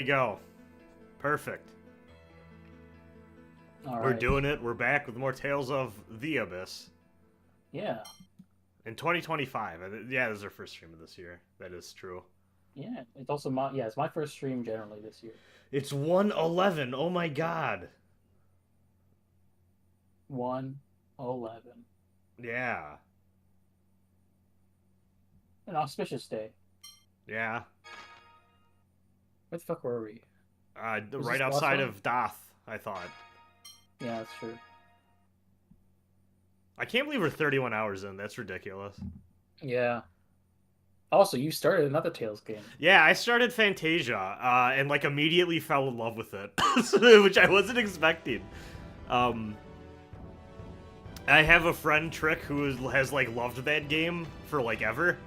you go. Perfect. All We're right. doing it. We're back with more Tales of the Abyss. Yeah. In 2025. Yeah, this is our first stream of this year. That is true. Yeah. It's also it's my first stream generally this year. It's 111. Oh my god. 111. Yeah. An auspicious day. Yeah. Where the fuck were we? Was Right this the last outside one? of Daath, I thought. Yeah, that's true. I can't believe we're 31 hours in. That's ridiculous. Yeah. Also, you started another Tales game. Yeah, I started Fantasia, and like immediately fell in love with it, which I wasn't expecting. I have a friend Trick who has like loved that game for like ever.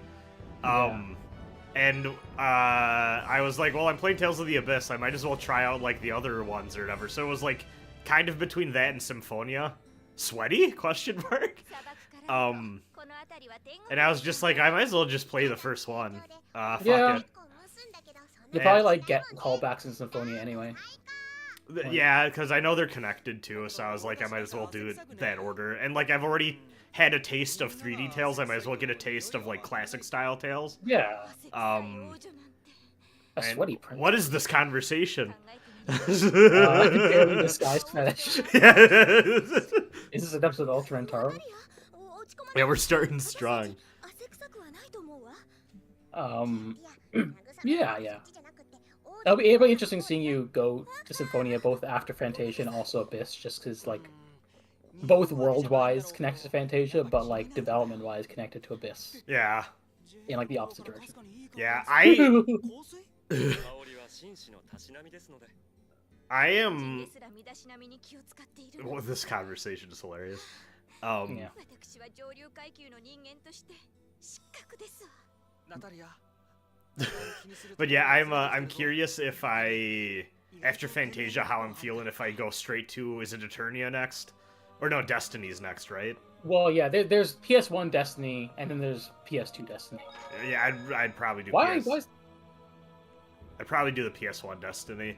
And I was like, well, I'm playing Tales of the Abyss. I might as well try out like the other ones or whatever. So it was like kind of between that and Symphonia. Sweaty? Question mark. And I was just like, I might as well just play the first one. Fuck Yeah. it. You probably like get callbacks in Symphonia anyway. Yeah, because I know they're connected too, so I was like, I might as well do it that order. And like, I've already had a taste of 3D Tales, I might as well get a taste of like classic style Tales. Yeah. A sweaty prince. What is this conversation? I can barely disguise fetish. Is this an episode of Ultra and Taro? Yeah, we're starting strong. Yeah. It'll be interesting seeing you go to Symphonia both after Fantasia and also Abyss, just because, like, both world-wise connected to Fantasia, but, like, development-wise connected to Abyss. Yeah. In, like, the opposite direction. Yeah, I am... Well, this conversation is hilarious. Yeah. But yeah, I'm curious if after Fantasia, how I'm feeling if I go straight to, is it Eternia next? Or no, Destiny's next, right? Well, yeah, there's PS1 Destiny, and then there's PS2 Destiny. Yeah, I'd probably do Why? I'd probably do the PS1 Destiny.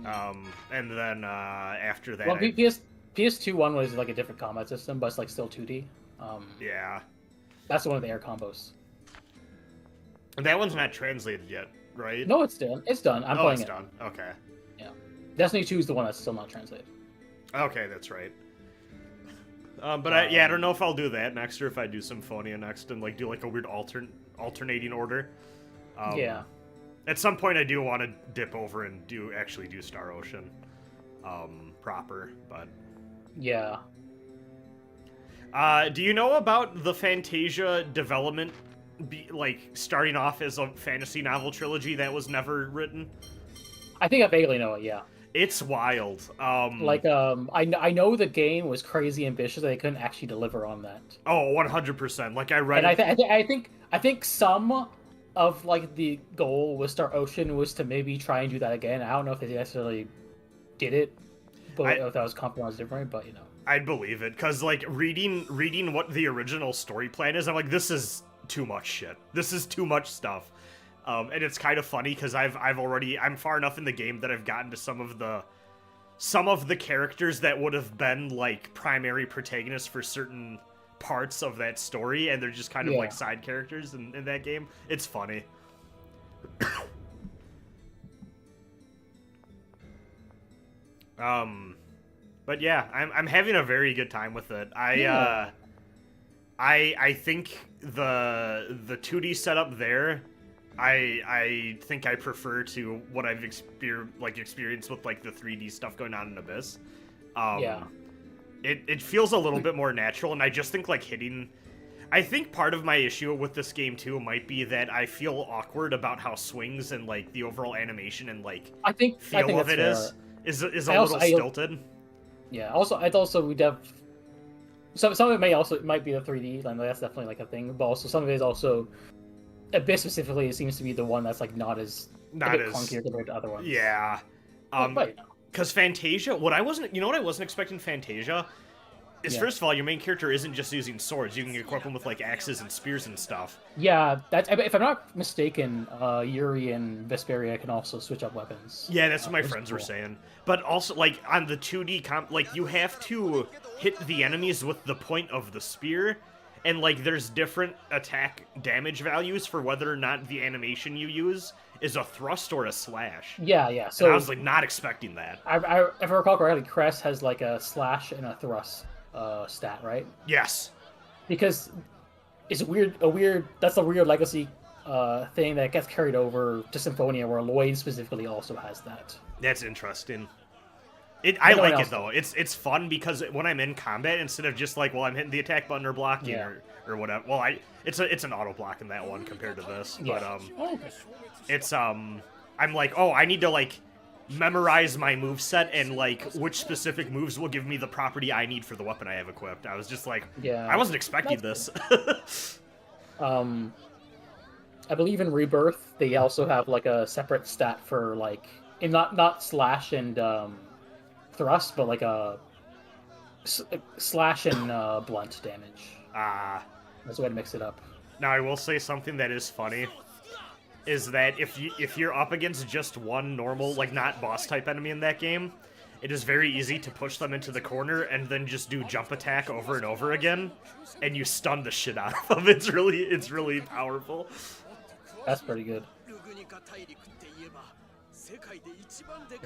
And then after that... Well, PS2 one was like a different combat system, but it's like still 2D. Yeah. That's one of the air combos. And that one's not translated yet, right? No, it's done. It's done. I'm playing it. Done. Okay. Yeah. Destiny 2 is the one that's still not translated. Okay, that's right. But I don't know if I'll do that next or if I do Symphonia next and like do like a weird alternating order. Yeah. At some point, I do want to dip over and actually do Star Ocean proper, but yeah. Do you know about the Fantasia development, starting off as a fantasy novel trilogy that was never written? I think I vaguely know it. Yeah. It's wild. I know the game was crazy ambitious. They couldn't actually deliver on that. Oh, 100%. Like I read. And I think some of like the goal with Star Ocean was to maybe try and do that again. I don't know if they necessarily did it, but if that was compromised different. But you know, I'd believe it because like reading what the original story plan is, I'm like, this is too much shit. This is too much stuff. And it's kind of funny because I'm far enough in the game that I've gotten to some of the characters that would have been like primary protagonists for certain parts of that story, and they're just kind of like side characters in that game. It's funny. But yeah, I'm having a very good time with it. I think the 2D setup there, I think I prefer to what I've experienced with like the 3D stuff going on in Abyss. It feels a little bit more natural, and I just think like I think part of my issue with this game too might be that I feel awkward about how swings and like the overall animation and like feel of it is a little stilted. Yeah. Also we have some of it might be the 3D, and that's definitely like a thing. But also some of it is also Abyss specifically. It seems to be the one that's like not as clunkier compared to other ones. Yeah. But, you know. Because Fantasia, what I wasn't expecting Fantasia, is first of all, your main character isn't just using swords. You can equip them with like axes and spears and stuff. Yeah, that's if I'm not mistaken, Yuri and Vesperia can also switch up weapons. Yeah, that's what my friends were saying. But also, like on the 2D like you have to hit the enemies with the point of the spear, and like there's different attack damage values for whether or not the animation you use is a thrust or a slash. Yeah. So and I was like not expecting that. If I recall correctly, Crest has like a slash and a thrust stat, right? Yes. Because it's that's a weird legacy thing that gets carried over to Symphonia, where Lloyd specifically also has that. That's interesting. I like it though. It's fun because when I'm in combat, instead of just like, well, I'm hitting the attack button or blocking or whatever. Well, it's an auto block in that one compared to this. Yeah. But it's I'm like, oh, I need to like memorize my moveset and like which specific moves will give me the property I need for the weapon I have equipped. I was just like, I wasn't expecting this. I believe in Rebirth they also have like a separate stat for like not slash and thrust, but like a slash and blunt damage. That's a way to mix it up. Now I will say something that is funny. Is that if you're up against just one normal, like not boss type enemy in that game, it is very easy to push them into the corner and then just do jump attack over and over again, and you stun the shit out of them. It's really powerful. That's pretty good.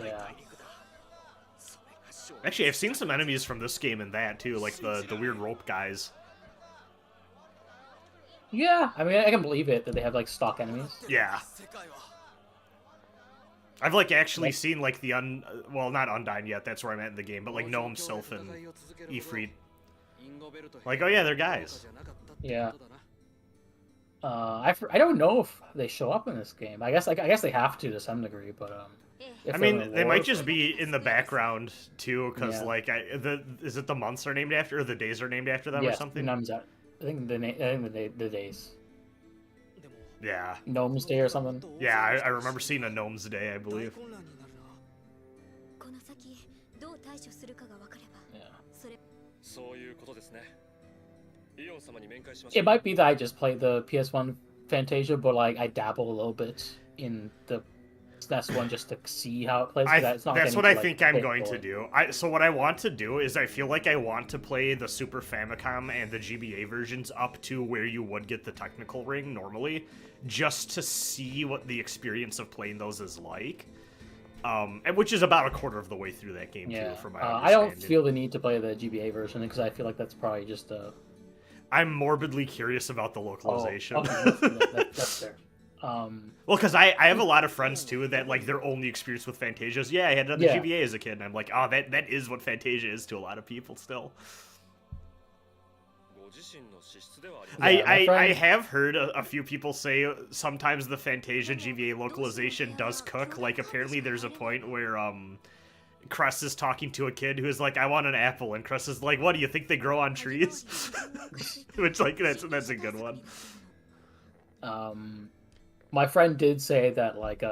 Yeah. Actually, I've seen some enemies from this game in that too, like the weird rope guys. Yeah, I mean, I can believe it that they have like stock enemies. Yeah. I've like actually seen like the well, not Undyne yet, that's where I'm at in the game, but like Gnome, Sylph, and Ifrit. Like, oh yeah, they're guys. Yeah. I don't know if they show up in this game. I guess they have to some degree, but I mean, they might just be in the background too, because like is it the months are named after, or the days are named after them or something? I think the days. Yeah. Gnome's Day or something. Yeah, I remember seeing a Gnome's Day, I believe. It might be that I just play the PS1 Fantasia, but like I dabble a little bit in the SNES one just to see how it plays. That's what I think I'm going to do. So what I want to do is I feel like I want to play the Super Famicom and the GBA versions up to where you would get the technical ring normally, just to see what the experience of playing those is like. And which is about a quarter of the way through that game too, from my understanding. I don't feel the need to play the GBA version because I feel like that's probably just a... I'm morbidly curious about the localization. That's fair. Well, because I have a lot of friends too that like their only experience with Fantasia is I had it on the GBA as a kid, and I'm like, oh, that is what Fantasia is to a lot of people still. I have heard a few people say sometimes the Fantasia GBA localization does cook. Like apparently there's a point where Cress is talking to a kid who's like, I want an apple, and Cress is like, what, do you think they grow on trees? Which like that's a good one. My friend did say that like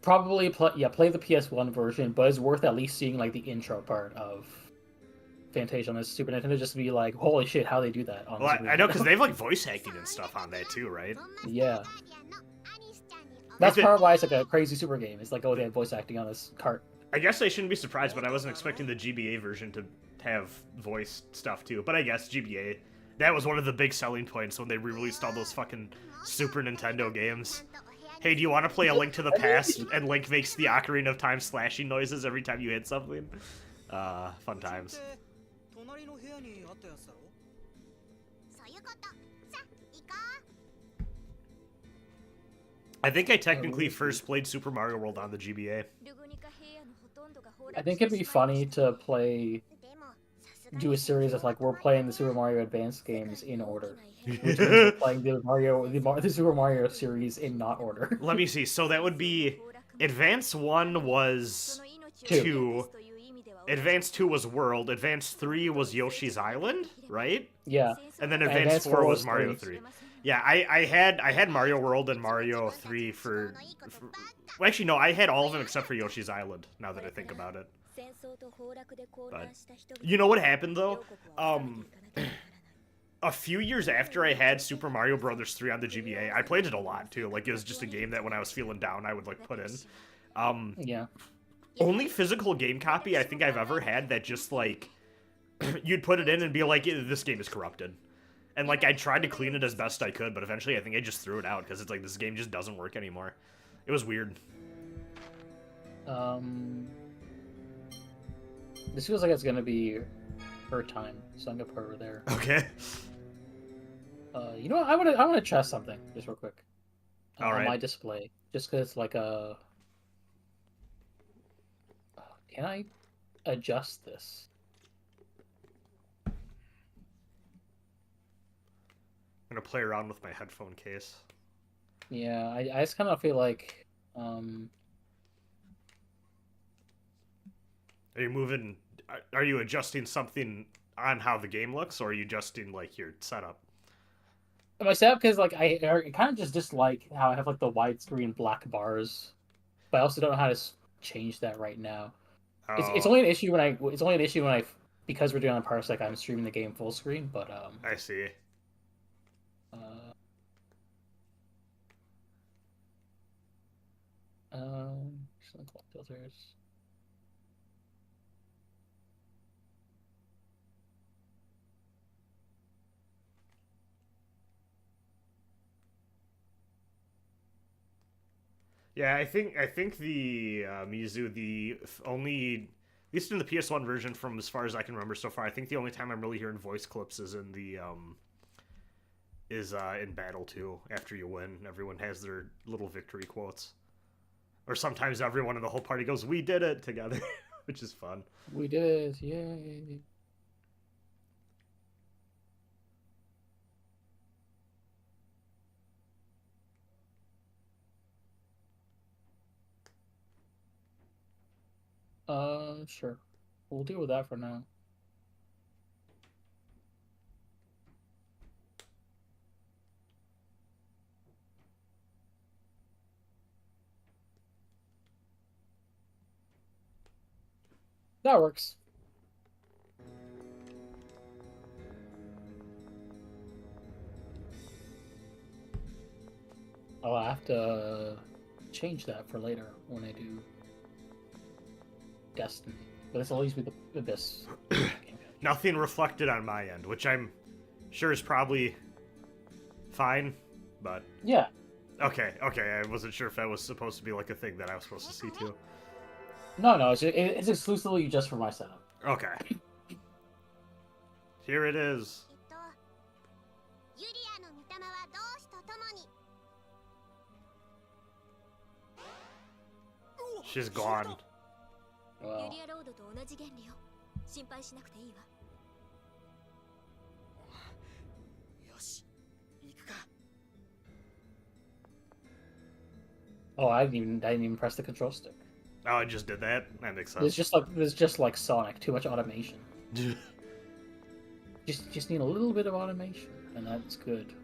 probably play the PS1 version, but it's worth at least seeing like the intro part of Fantasia on the Super Nintendo just to be like, holy shit, how they do that on well, I know, because they have like voice acting and stuff on that too, right? Yeah. That's part of why it's like a crazy super game. It's like, oh, they have voice acting on this cart. I guess I shouldn't be surprised, but I wasn't expecting the GBA version to have voice stuff too. But I guess GBA, that was one of the big selling points when they re-released all those fucking Super Nintendo games. Hey, do you want to play A Link to the Past? And Link makes the Ocarina of Time slashing noises every time you hit something. Fun times. I think I technically first played Super Mario World on the GBA. I think it'd be funny to do a series of like we're playing the Super Mario Advance games in order. Which means we're playing the Super Mario series in not order. Let me see. So that would be Advance 1 was 2. Advance 2 was World. Advance 3 was Yoshi's Island, right? Yeah. And then Advance 4 was Mario 3. Yeah, I had Mario World and Mario 3 for... Well, actually, no, I had all of them except for Yoshi's Island, now that I think about it. But you know what happened though? A few years after I had Super Mario Brothers 3 on the GBA, I played it a lot too. Like, it was just a game that when I was feeling down, I would like put in. Yeah. Only physical game copy I think I've ever had that just like you'd put it in and be like, this game is corrupted. And like I tried to clean it as best I could, but eventually I think I just threw it out because it's like this game just doesn't work anymore. It was weird. This feels like it's gonna be her time, so I'm gonna put her there. Okay. You know what? I want to test something just real quick. All right. On my display, just because like a. Can I adjust this? I'm gonna play around with my headphone case. Yeah, I just kind of feel like. Are you moving? Are you adjusting something on how the game looks, or are you adjusting like your setup? My setup, because like I kind of just dislike how I have like the widescreen black bars, but I also don't know how to change that right now. Oh. It's only an issue when I because we're doing on Parsec, I'm streaming the game full screen, but I see. Filters. Yeah, I think the Mizu, the only, at least in the PS1 version, from as far as I can remember so far, I think the only time I'm really hearing voice clips is in the in Battle 2. After you win, everyone has their little victory quotes, or sometimes everyone in the whole party goes, "We did it" together, which is fun. We did it! Yay! Sure. We'll deal with that for now. That works. I'll have to change that for later when I do Destiny. But this will always be the Abyss game. Nothing reflected on my end, which I'm sure is probably fine, but... Yeah. Okay, I wasn't sure if that was supposed to be like a thing that I was supposed to see too. No, it's exclusively just for my setup. Okay. Here it is. She's gone. Well, oh, I didn't even press the control stick. Oh, I just did that? That makes sense. It's just like Sonic, too much automation. just need a little bit of automation, and that's good.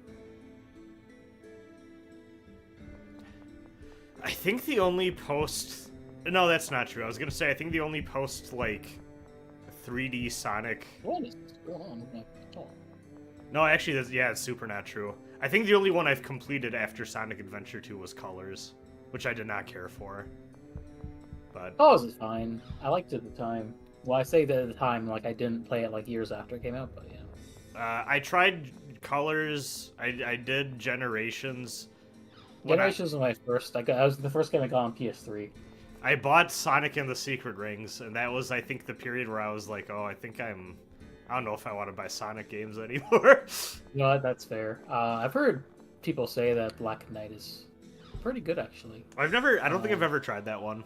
I think the only post... No, that's not true. I was gonna say, I think the only post, like, 3D Sonic... What is going on? No, actually, it's super not true. I think the only one I've completed after Sonic Adventure 2 was Colors, which I did not care for. But Colors is fine. I liked it at the time. Well, I say that at the time, like, I didn't play it, like, years after it came out, but yeah. I tried Colors. I did Generations. Generations was my first. That was the first game I got on PS3. I bought Sonic and the Secret Rings, and that was, I think, the period where I was like, oh, I don't know if I want to buy Sonic games anymore. You know what? That's fair. I've heard people say that Black Knight is pretty good, actually. I don't think I've ever tried that one.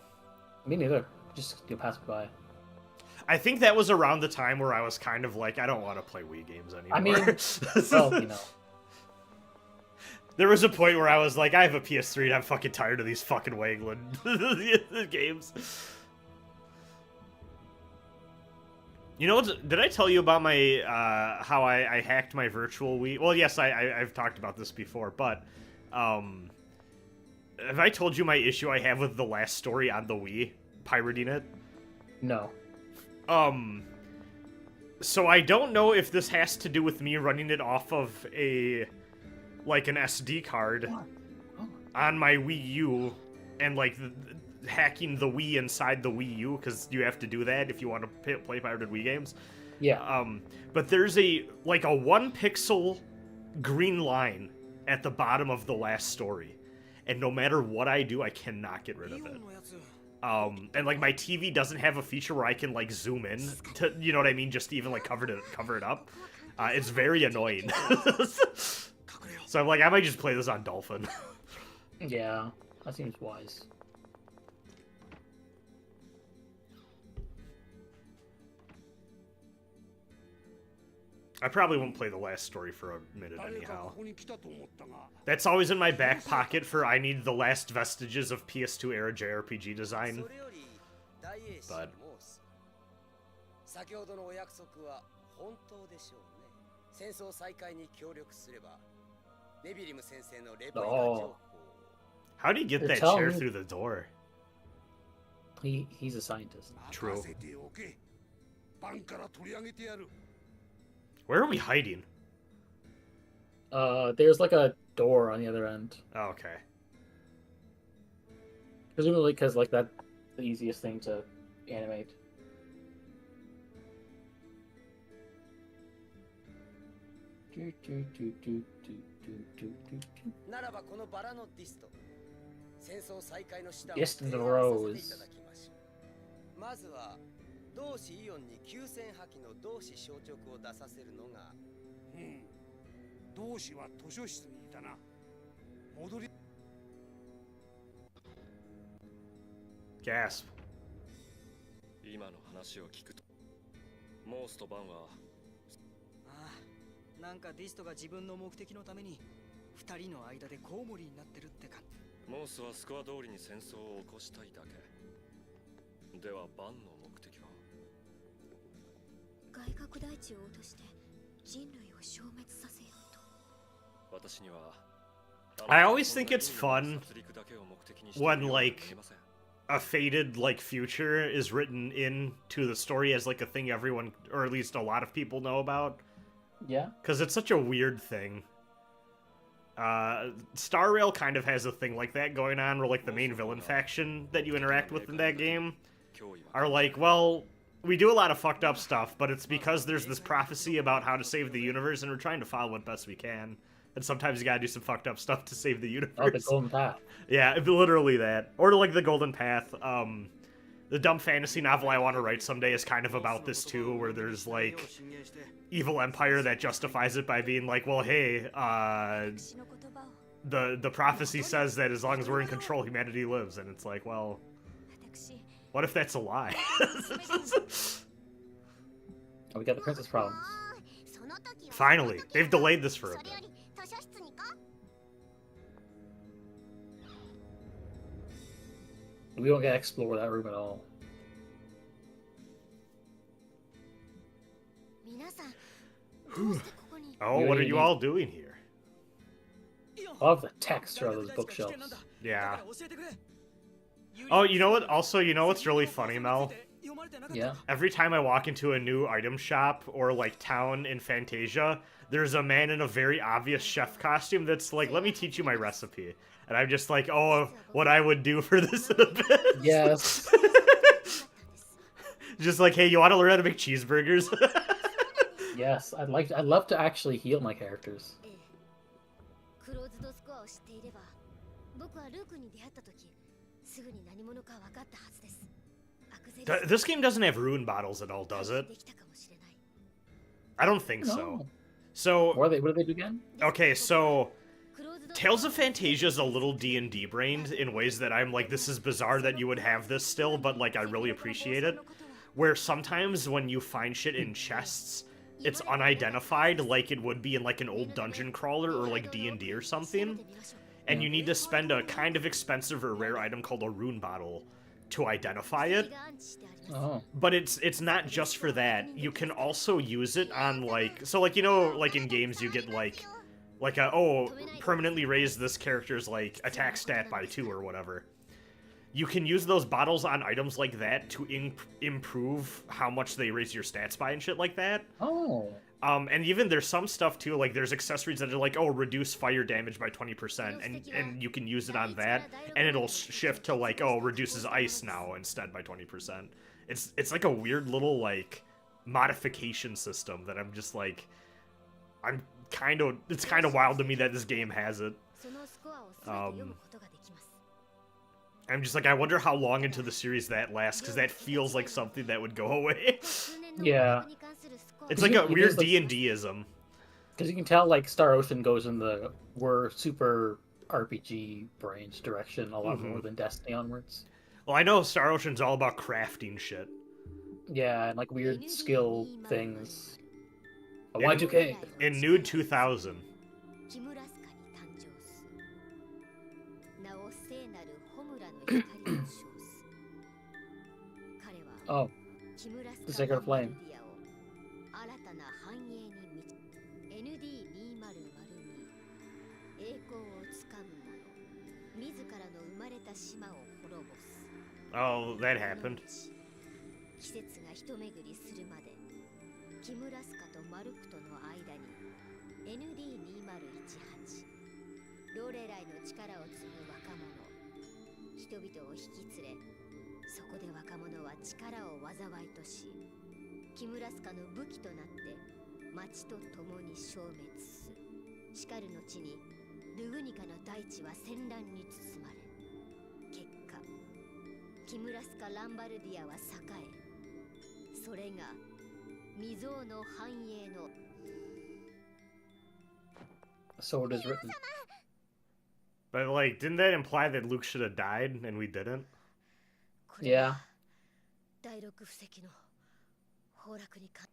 Me neither. Just pass it by. I think that was around the time where I was kind of like, I don't want to play Wii games anymore. I mean, well, you know. There was a point where I was like, I have a PS3 and I'm fucking tired of these fucking Wangland games. You know what? Did I tell you about my how I hacked my virtual Wii? Well, yes, I've talked about this before, but have I told you my issue I have with the last story on the Wii, pirating it? No. So I don't know if this has to do with me running it off of an SD card on my Wii U and like hacking the Wii inside the Wii U, because you have to do that if you want to play pirated Wii games. Yeah. But there's a 1 pixel green line at the bottom of the last story, and no matter what I do, I cannot get rid of it. And like my TV doesn't have a feature where I can like zoom in to, you know what I mean, just to even like cover it up. It's very annoying. So I'm like, I might just play this on Dolphin. Yeah, that seems wise. I probably won't play the last story for a minute anyhow. That's always in my back pocket for I need the last vestiges of PS2 era JRPG design. But oh, how do you get You're that telling chair me- through the door? he's a scientist. True. Where are we hiding? There's like a door on the other end. Oh, okay. Presumably because like that's the easiest thing to animate. East of the Rose. まずは同志イオンに9000波器の同志消直を出させるのが、同志は図書室にいたな。戻り Gasp. 今の話を聞くと、モースとバンはなんかディストが自分の目的のために二人の間でコウモリになってるってか。モースはスコア通りに戦争を起こしたいだけ。ではバンの目的は外郭大地を落として人類を消滅させようと。私には I always think it's fun when like a fated like future is written into the story as like a thing everyone, or at least a lot of people, know about. Yeah. Because it's such a weird thing. Star Rail kind of has a thing like that going on, where like the main villain faction that you interact with in that game are like, well, we do a lot of fucked up stuff, but it's because there's this prophecy about how to save the universe, and we're trying to follow it best we can. And sometimes you gotta do some fucked up stuff to save the universe. Oh, the Golden Path. Yeah, literally that. Or like the Golden Path. The dumb fantasy novel I want to write someday is kind of about this too, where there's like evil empire that justifies it by being like, well, hey, the prophecy says that as long as we're in control, humanity lives, and it's like, well, what if that's a lie? Oh, we got the princess problems. Finally, they've delayed this for a bit. We don't get to explore that room at all. Oh, what are you all doing here? I love the texture of those bookshelves. Yeah. Oh, you know what? Also, you know what's really funny, Mel? Yeah. Every time I walk into a new item shop or like town in Fantasia, there's a man in a very obvious chef costume that's like, let me teach you my recipe. And I'm just like, oh, what I would do for this in a bit. Yes. Just like, hey, you want to learn how to make cheeseburgers? Yes, I'd love to actually heal my characters. This game doesn't have rune bottles at all, does it? I don't think so. No. So, What do they do again? okay, so Tales of Fantasia is a little D&D brained in ways that I'm like, this is bizarre that you would have this still, but like I really appreciate it. Where sometimes when you find shit in chests, it's unidentified, like it would be in like an old dungeon crawler or like D&D or something. And you need to spend a kind of expensive or rare item called a rune bottle to identify it. Oh. But it's not just for that. You can also use it on like, so like, you know, like in games you get like a, oh, permanently raise this character's like attack stat by 2 or whatever. you can use those bottles on items like that to improve how much they raise your stats by and shit like that. Oh. And even there's some stuff too, like there's accessories that are like, oh, reduce fire damage by 20%, and you can use it on that, and it'll shift to like, oh, reduces ice now instead by 20%. It's like a weird little like modification system that I'm just like, it's kind of wild to me that this game has it. I'm just like, I wonder how long into the series that lasts, because that feels like something that would go away. Yeah. It's like a weird D&D-ism. Because you can tell, like, Star Ocean goes in the we're super RPG brains direction a lot more than Destiny onwards. Well, I know Star Ocean's all about crafting shit. Yeah, and like weird skill things. Y2K. In Nude 2000. Oh, the Sacred Flame. Oh, that happened. 季節が一巡りするまでキムラスカとマルクとの間に ND2018 ローレライの力を継ぐ若者人々を引き連れそこで若者は力を災いとしキムラスカの武器となって町と共に消滅すしかる後にルグニカの大地は戦乱に包まれ結果キムラスカ・ランバルディアは栄えそれが未曾有の繁栄の So it is written. But like, didn't that imply that Luke should have died and we didn't? Yeah. 第六布石の崩落にか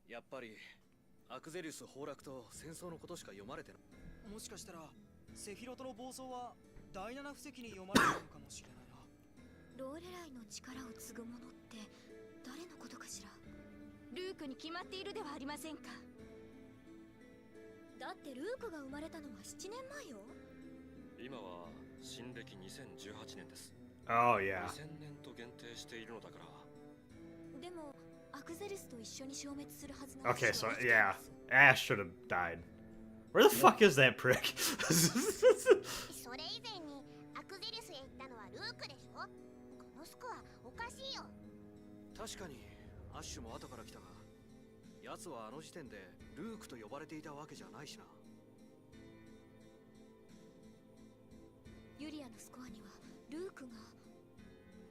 やっぱりアクゼリウス崩落と戦争のことしか読まれてない。もしかしたらセフィロトの暴走は第七布石に読まれてるのかもしれないな。ローレライの力を継ぐ者って誰のことかしら。ルークに決まっているではありませんか。だってルークが生まれたのは7年前よ。今は新暦2018年です。Oh yeah. 2000年と限定しているのだから。でもアクゼリスと一緒に消滅するはずの Okay, so yeah, Ash should have died. Where the fuck is that prick? それ以前にアクゼリスへ行ったのはルークでしょ。このスコアおかしいよ。確かにアッシュも後から来たが、奴はあの時点でルークと呼ばれていたわけじゃないしな。ユリアのスコアにはルークが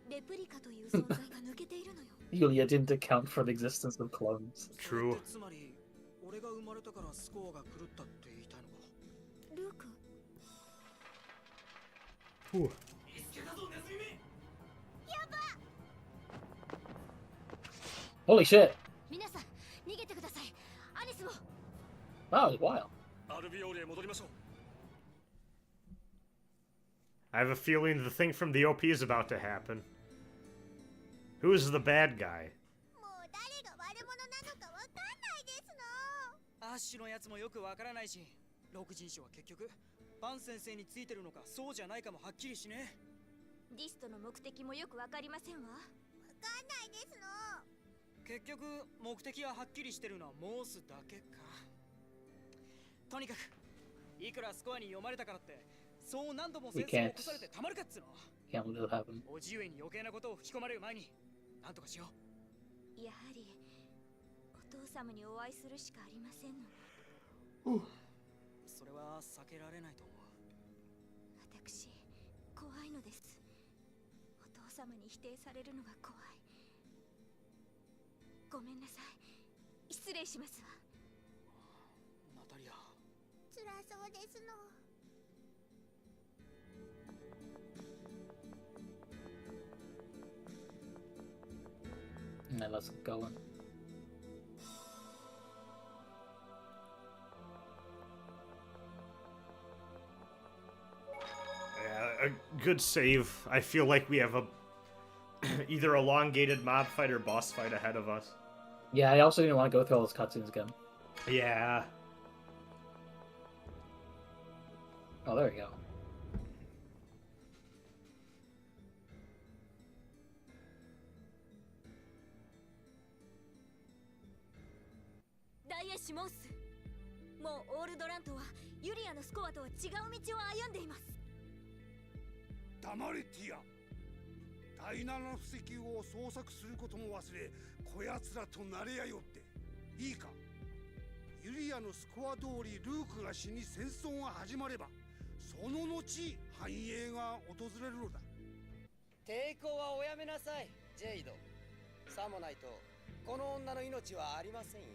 レプリカという存在が抜けているのよ。Yulia didn't account for the existence of clones. True. つまり俺が生まれたからスコアが狂ったって言いたいのか。ルーク Whew. Holy shit! 皆さん逃げてください。アリスも Wow, it was wild. アルビオールへ戻りましょう。I have a feeling the thing from the OP is about to happen. Who's the bad guy? もう誰が悪者なのかわかんないですの。アッシュのやつもよくわからないし、六人種は結局パン先生についてるのかそうじゃないかもはっきりしね。ディストの目的もよくわかりませんわ。わかんないですの。結局目的ははっきりしてるのはモースだけか。とにかくいくらスコアに読まれたからってそう何度も戦争を起こされてたまるかっつうの。 Can't let it happen. おじゆえに余計なことを吹き込まれる前に何とかしよう。やはりお父様にお会いするしかありませんの。それは避けられないと思う。私怖いのです。お父様に否定されるのが怖い。ごめんなさい。失礼しますわ。ナタリア。辛そうですの。And then let's go in. Yeah, a good save. I feel like we have a either elongated mob fight or boss fight ahead of us. Yeah, I also didn't want to go through all those cutscenes again. Yeah. Oh, there you go. し申す。もうオールドラントはユリアのスコアとは違う道を歩んでいます。黙れティア。第七布石を捜索することも忘れ、こやつらとなれやよって。いいか、ユリアのスコア通りルークが死に戦争が始まれば、その後繁栄が訪れるのだ。抵抗はおやめなさい、ジェイド。さもないとこの女の命はありませんよ。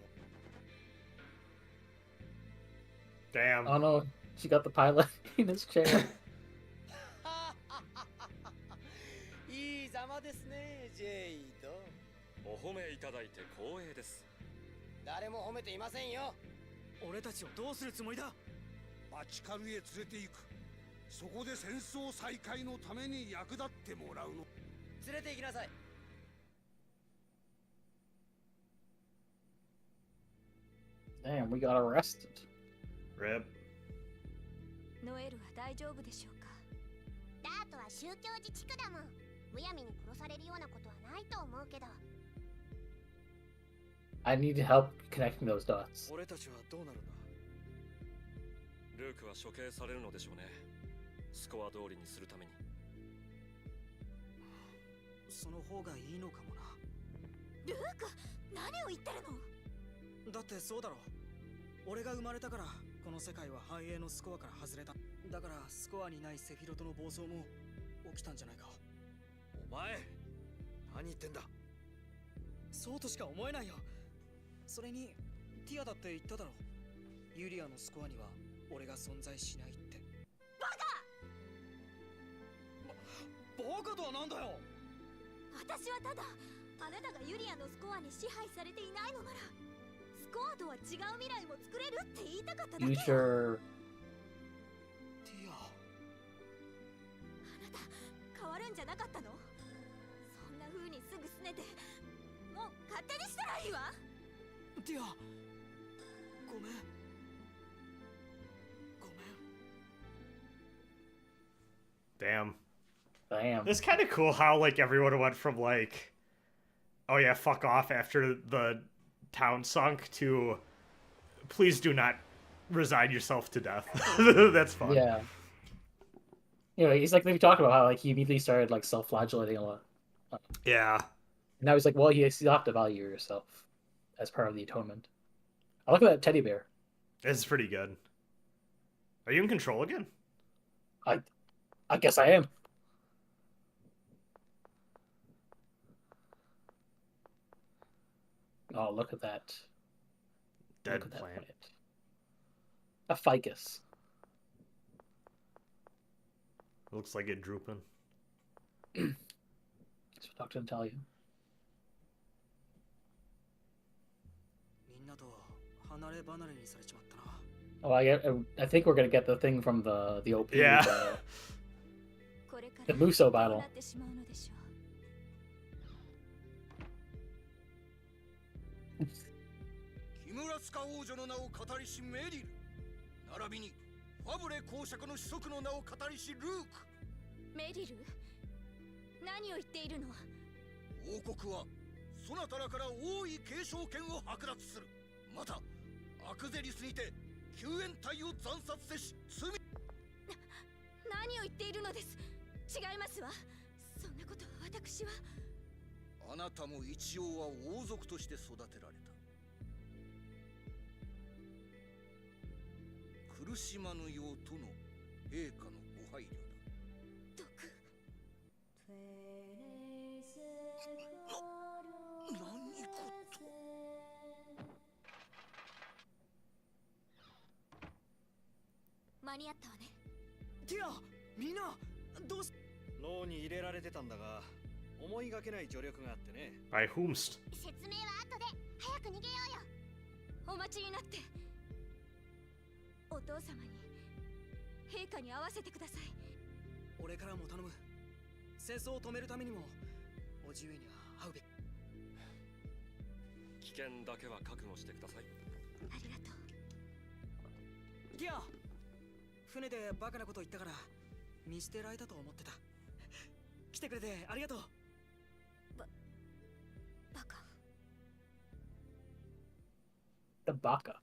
Damn. Oh no, she got the pilot in his chair. いいざまですね、ジェイド。お褒めいただいて光栄です。誰も褒めていませんよ。俺たちをどうするつもりだ？バチカルへ連れて行く。そこで戦争再開のために役立ってもらうの。連れて行きなさい。Damn, we got arrested. Rip. ノエルは大丈夫でしょうか。ダートは宗教自治区だもん。むやみに殺されるようなことはないと思うけど。 I need help connecting those dots. 俺たちはどうなるんだ？ルークは処刑されるのでしょうね。スコア通りにするために。その方がいいのかもな。ルーク、何を言ってるの？だってそうだろ。俺が生まれたからこの世界は繁栄のスコアから外れた。だからスコアにないセフィロトの暴走も起きたんじゃないか。お前何言ってんだ。そうとしか思えないよ。それにティアだって言っただろ。ユリアのスコアには俺が存在しないって。ババカとはなんだよ。カ！私はただあなたがユリアのスコアに支配されていないのなら、スコアとは違う未来も作れるって言いたかっただけよ。 Future. ティア。あなた変わるんじゃなかったの？そんな風にすぐ拗ねて、もう勝手にしたらいいわ。ティア、ごめん。ごめん。 Damn. Damn. It's kind of cool how like everyone went from like, oh yeah, fuck off after the town sunk to please do not resign yourself to death. That's fun. Yeah. You know, he's like we talked about how like he immediately started like self-flagellating a lot. Yeah. And now he's like, well, you still have to value yourself as part of the atonement. I look at that teddy bear. It's pretty good. Are you in control again? I guess I am. Oh, look at that. Dead Look at that plant. A ficus. Looks like it drooping. That's what Doctor didn't tell you. みんなと離れ離れにされちまったな。 Oh, I think we're gonna get the thing from the OP. Yeah. The Muso battle. なってしまうのでしょう。キムラスカ王女の名を語りしメリル、並びにファブレ公爵の子息の名を語りしルーク。メリル、何を言っているの？王国はそなたらから王位継承権を剥奪する。またアクゼリスにて救援隊を惨殺せし罪。何を言っているのです。違いますわ。そんなことは私は。あなたも一応は王族として育てられた。苦しまぬようとの陛下のご配慮だ。毒。何事？間に合ったわね。ティア、みんなどうし。牢に入れられてたんだが、思いがけない助力があってね。By whomst? 説明は後で。早く逃げようよ。お待ちになって。お父様に陛下に会わせてください。俺からも頼む。戦争を止めるためにもおじ上には会うべき。危険だけは覚悟してください。ありがとう。ティア、船でバカなこと言ったから見捨てられたと思ってた。来てくれてありがとう。バカ。The Baka.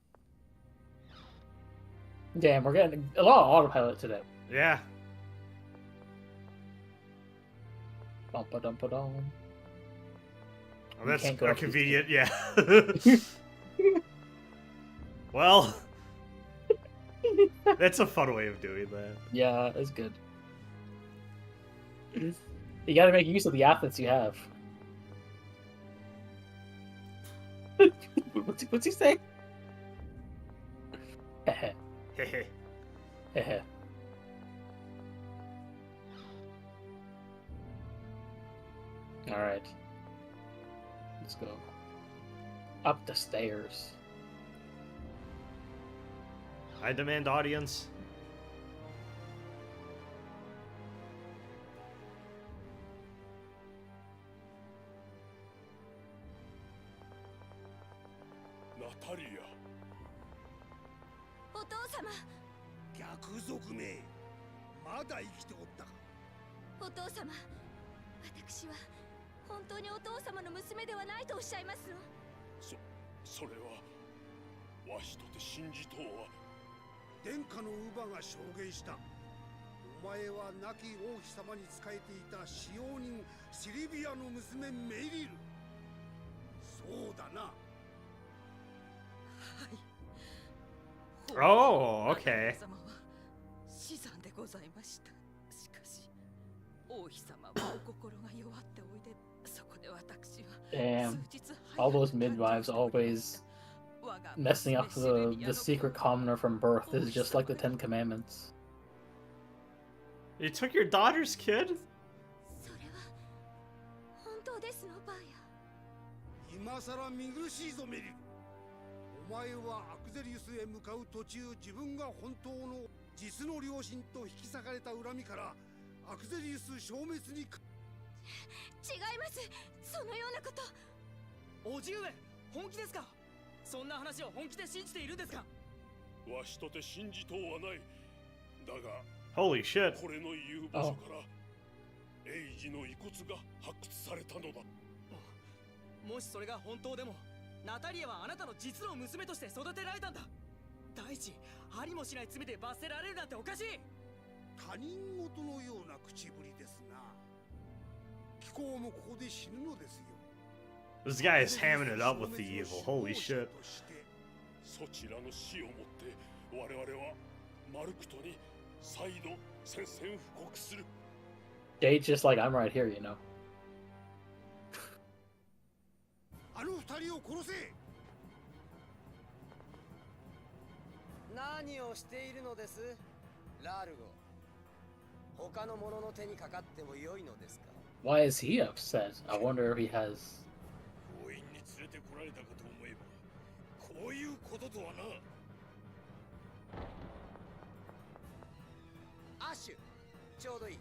Damn, we're getting a lot of autopilot today. Yeah. Bum-ba-dum-ba-dum. Well, that's can't go a up these convenient, yeah. Well, that's a fun way of doing that. Yeah, it's good. You gotta make use of the assets you have. What's he saying? Heh Hehe. heh. Alright. Let's go. Up the stairs. I demand audience. Natalia. お父様、逆賊め。まだ生きておったか。お父様、私は本当にお父様の娘ではないとおっしゃいますの？それはわしとて信じとうは殿下の乳母が証言した。お前は亡き王妃様に仕えていた使用人シリビアの娘メリル。そうだな。 Oh, okay. 死産でございました。しかし王妃様はお心が弱っておいで、そこで私は Damn. All those midwives always messing up the secret commoner from birth is just like the Ten Commandments. You took your daughter's kid? それは本当ですの、バーヤ。今さら見苦しいぞメリル。お前はアクゼリウスへ向かう途中、自分が本当の実の両親と引き裂かれた恨みからアクゼリウス消滅に。違います。そのようなこと。叔父上、本気ですか？そんな話を本気で信じているんですか？わしとて信じとうはない。だが Holy shit. これの言う場所からエイジの遺骨が発掘されたのだ。もしそれが本当でも、ナタリアはあなたの実の娘として育てられたんだ。第一、ありもしない罪で罰せられるなんておかしい。他人事のような口ぶりですな。貴公もここで死ぬのですよ。 This guy is hamming it up with the evil. Holy shit. そちらの死をもって我々はマルクトに再度宣戦布告する。 Jade's just like, I'm right here, you know. あの二人を殺せ。何をしているのです、ラルゴ。他の者の手にかかっても良いのですか？ Why is he upset? I wonder if he has. 強引に連れてこられたかと思えば、こういうこととはな。アッシュ、ちょうどいい。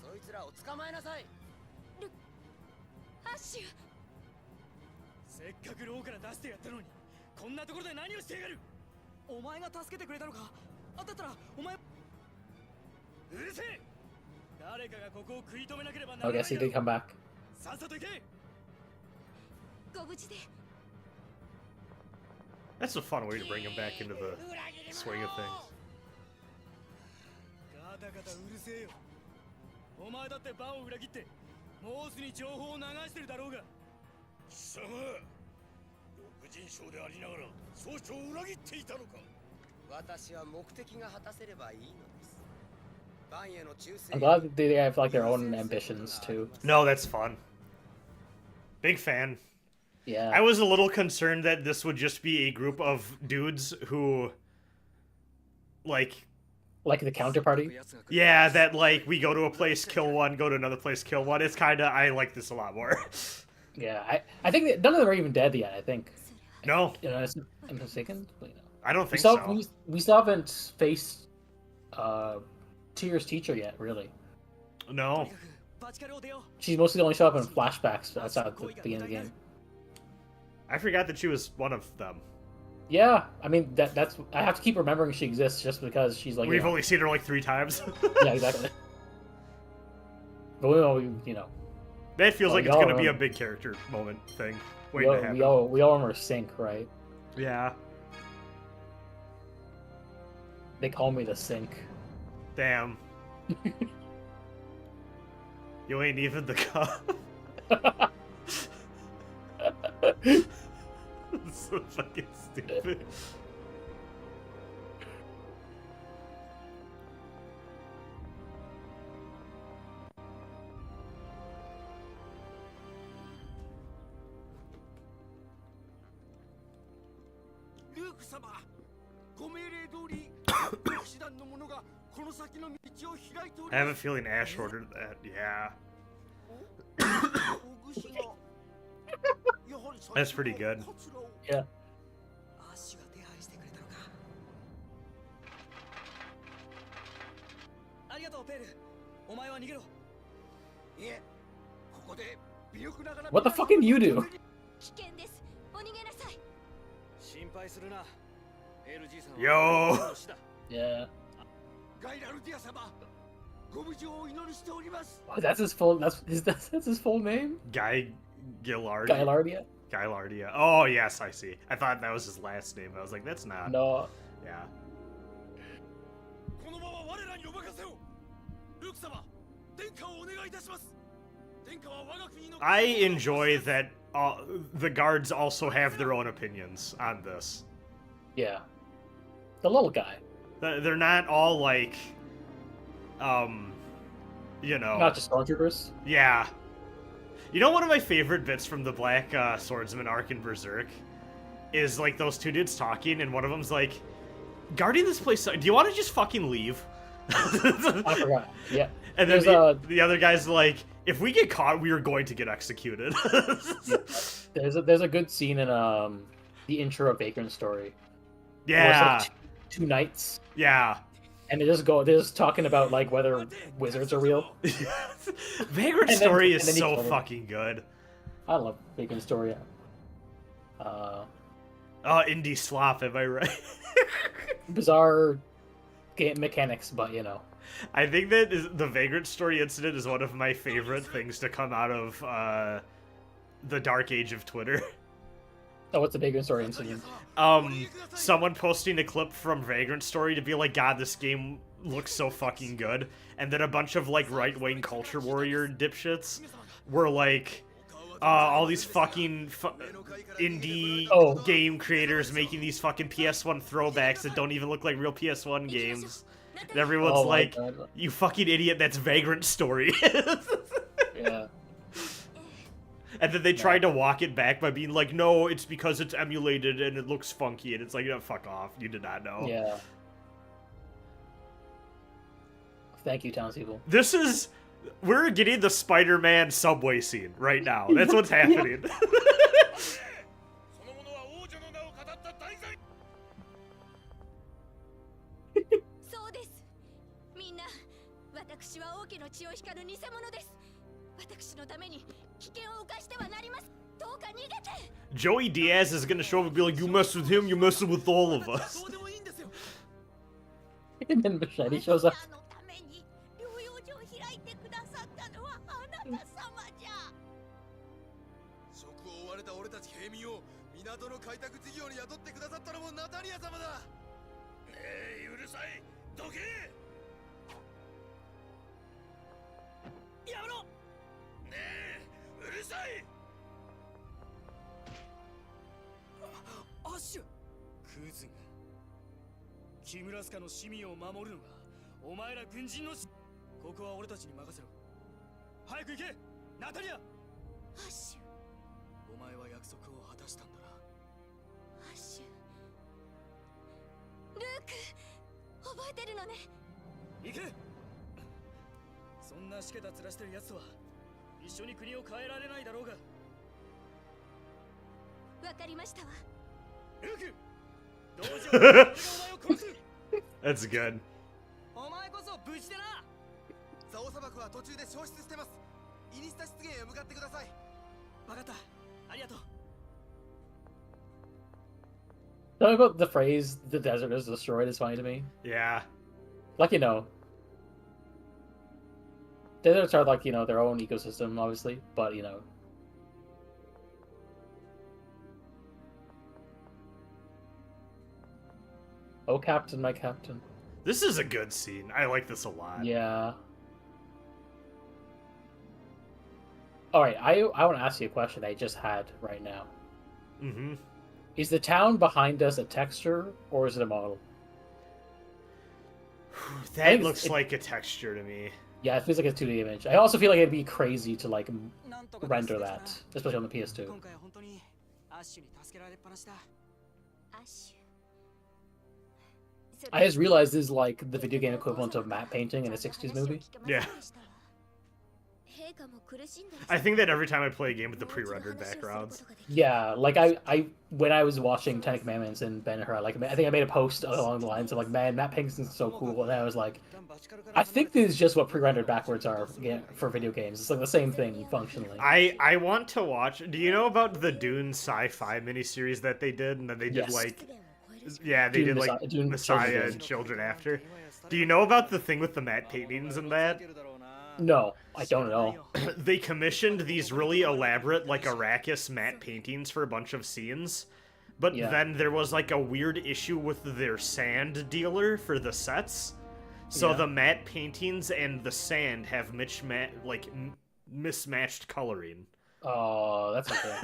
そいつらを捕まえなさい。アッシュ。せっかく牢から出してやったのに、こんなところで何をしてやがる。お前が助けてくれたのか。だったらお前、うるせえ。誰かがここを食い止めなければなら I ない。 guess he did come back. さっさと行け。ご無事で。 That's a fun way to bring him back into the swing of things. ガタガタうるせえよ。お前だってバンを裏切ってモースに情報を流してるだろうが。貴様、六人将でありながら総長を裏切っていたのか。私は目的が果たせればいいのです。バンへの忠誠。 I'm glad that they have like their own ambitions too. No, that's fun. Big fan. Yeah. I was a little concerned that this would just be a group of dudes who, like the counterparty. yeah, that like we go to a place, kill one, go to another place, kill one. It's kind of, I like this a lot more. Yeah, I think that none of them are even dead yet. I think. No, You know, I'm mistaken. But, you know. I don't We think still, so. we still haven't faced Tyr's teacher yet, really. No. バチカルを出よう。 She's mostly only show up in flashbacks outside the beginning of the game. I forgot that she was one of them. Yeah, I mean that's I have to keep remembering she exists just because she's like. We've you know, only seen her like 3 times. yeah, exactly. But we all, you know, That feels Oh, like it's y'all gonna be a remember. big character moment thing. we Waiting all, to happen. we all remember Sync, right? Yeah. They call me the sink. Damn. You ain't even the cup. It's so fucking stupid. I have a feeling Ash ordered that. Yeah. That's pretty good. Yeah. アッシュが手配してくれたのか。ありがとうペール。お前は逃げろ。いえ、ここで微力ながら。What the fuck can you do? 危険です。お逃げなさい。心配するな。LG さん Yo. Yeah. ガイラルディア様、ご無事をお祈りしております。 Oh, that's his full. That's his full name. Guy Gillardia. Gailardia. Gailardia. Oh yes, I see. I thought that was his last name. I was like, that's not. No. Yeah. このまま我らにお任せを。ルーク様、殿下をお願いいたします。殿下は我が国の。I enjoy that the guards also have their own opinions on this. Yeah. The little guy. They're not all like, you know. Not just stormtroopers. Yeah. You know, one of my favorite bits from the Black Swordsman arc in Berserk is like those two dudes talking, and one of them's like, "Guarding this place, do you want to just fucking leave?" I forgot. Yeah. And then There's the other guy's like, "If we get caught, we are going to get executed." There's a good scene in the intro of Vagrant Story. Where Yeah. it's like two knights, Yeah. and they're just talking about like whether wizards are real. Vagrant And then- Story and is then he so killed him. fucking good. I love Vagrant Story. Indie slop, am I right? Bizarre game mechanics, but you know. I think that the Vagrant Story incident is one of my favorite things to come out of the dark age of Twitter. Oh, what's the Vagrant Story incident? Someone posting a clip from Vagrant Story to be like, God, this game looks so fucking good. And then a bunch of like right-wing culture warrior dipshits were like, all these fucking indie game creators making these fucking PS1 throwbacks that don't even look like real PS1 games. And everyone's Oh my like, God. you fucking idiot, that's Vagrant Story. Yeah. And then they tried to walk it back by being like, no, it's because it's emulated and it looks funky. And it's like, no, fuck off. You did not know. Yeah. Thank you, townspeople. This is... We're getting the Spider-Man subway scene right now. That's what's happening. その者は王女の名を語った大罪。そうです。みんな、私は王家の血を光る偽物です。私のために危険を冒してはなります。どうか逃げて。 Joey Diaz is gonna show up and be like, you mess with him, you're messing with all of us. どうでもいいんですよ。 And then Machete shows up. あのために療養所を開いてくださったのはあなた様じゃ。職を追われた俺たち平民を港の開拓事業に雇ってくださったのもナタリア様だ。ねえ、うるさい。どけ。やめろ。ねえ、うるさい。アッシュ。クズが。キムラスカの市民を守るのがお前ら軍人のここは俺たちに任せろ。早く行け、ナタリア。アッシュ、お前は約束を果たしたんだな。アッシュ。ルーク、覚えてるのね。行け。そんなしけた面してる奴とは一緒に国を変えられないだろうが。わかりましたわ。ルーク、同時に俺がお前を殺す。 That's good. お前こそ無事でな。ザオ砂漠は途中で消失してます。イニスタ湿原へ向かってください。わかった。ありがとう。 Talking about the phrase "the desert is destroyed" is funny to me. Yeah. Like, you know, deserts are like, you know, their own ecosystem, obviously, but, you know. ルーク、同時に俺がお前を殺す。 What? ルーク、同時に俺がお前を殺す。 What? ルーク、同時に俺がお前を殺す。 What? ルーク、同時に俺がお前を殺す。Oh, Captain, my Captain. This is a good scene. I like this a lot. Yeah. Alright, I want to ask you a question I just had right now. Mm-hmm. Is the town behind us a texture, or is it a model? That looks like a texture to me. Yeah, it feels like a 2D image. I also feel like it'd be crazy to, like, render that, especially on the PS2. 今回は本当にアッシュに助けられっぱなしだ。アッシュ。 I just realized this is like the video game equivalent of matte painting in a 60s movie. Yeah. I think that every time I play a game with the pre-rendered backgrounds. Yeah, like I when I was watching Ten Commandments and Ben-Hur, like I think I made a post along the lines of like, man, matte painting is so cool, and I was like, I think this is just what pre-rendered backwards are for video games. It's like the same thing functionally. I want to watch. Do you know about the Dune sci-fi miniseries that they did, and then they did Yes. like, yeah, they Dune did like Dune Messiah Children. and Children After. Do you know about the thing with the matte paintings and that? No, I don't know. They commissioned these really elaborate, like, Arrakis matte paintings for a bunch of scenes, but Yeah. then there was, like, a weird issue with their sand dealer for the sets, so Yeah. the matte paintings and the sand have mismatched coloring. Oh, that's okay.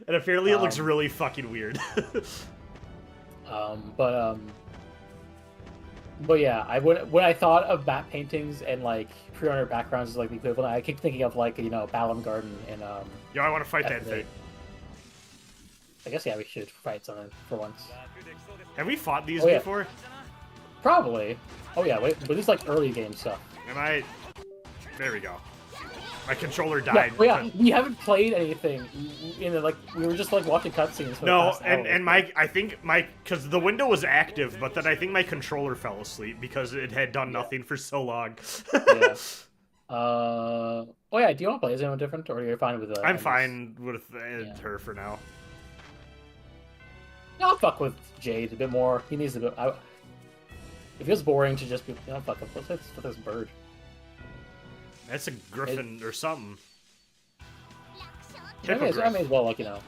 And apparently it looks really fucking weird. But yeah, when I thought of matte paintings and like pre-rendered backgrounds as like the equivalent, I keep thinking of like Balam Garden and Yo, I want to fight that F8. thing. I guess yeah, we should fight something for once. Have we fought these Oh, yeah. before? Probably. Oh yeah, wait, but this is like early game stuff. Am I? There we go. My controller Yeah, died. oh, yeah, we haven't played anything. Like we were just like watching cutscenes. For the No, past hour. and because the window was active, but then I think my controller fell asleep because it had done nothing for so long. Yeah. Oh yeah, do you want to play as anyone different, or you're fine with? I'm Emmys? fine with her for now. I'll fuck with Jade a bit more. He needs a bit. It feels boring to just be. Fuck him. Let's with this bird. That's a griffin or something. I may as well, like, Oh.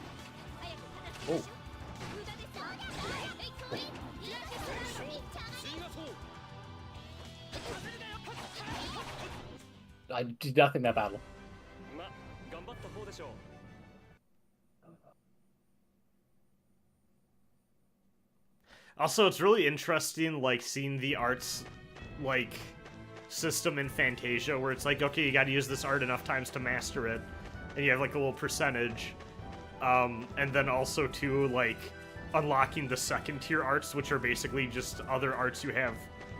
I did nothing that battle. Also, it's really interesting, like, seeing the arts, like, system in Fantasia, where it's like, okay, you gotta use this art enough times to master it, and you have, like, a little percentage. And then also, too, like, unlocking the second-tier arts, which are basically just other arts you have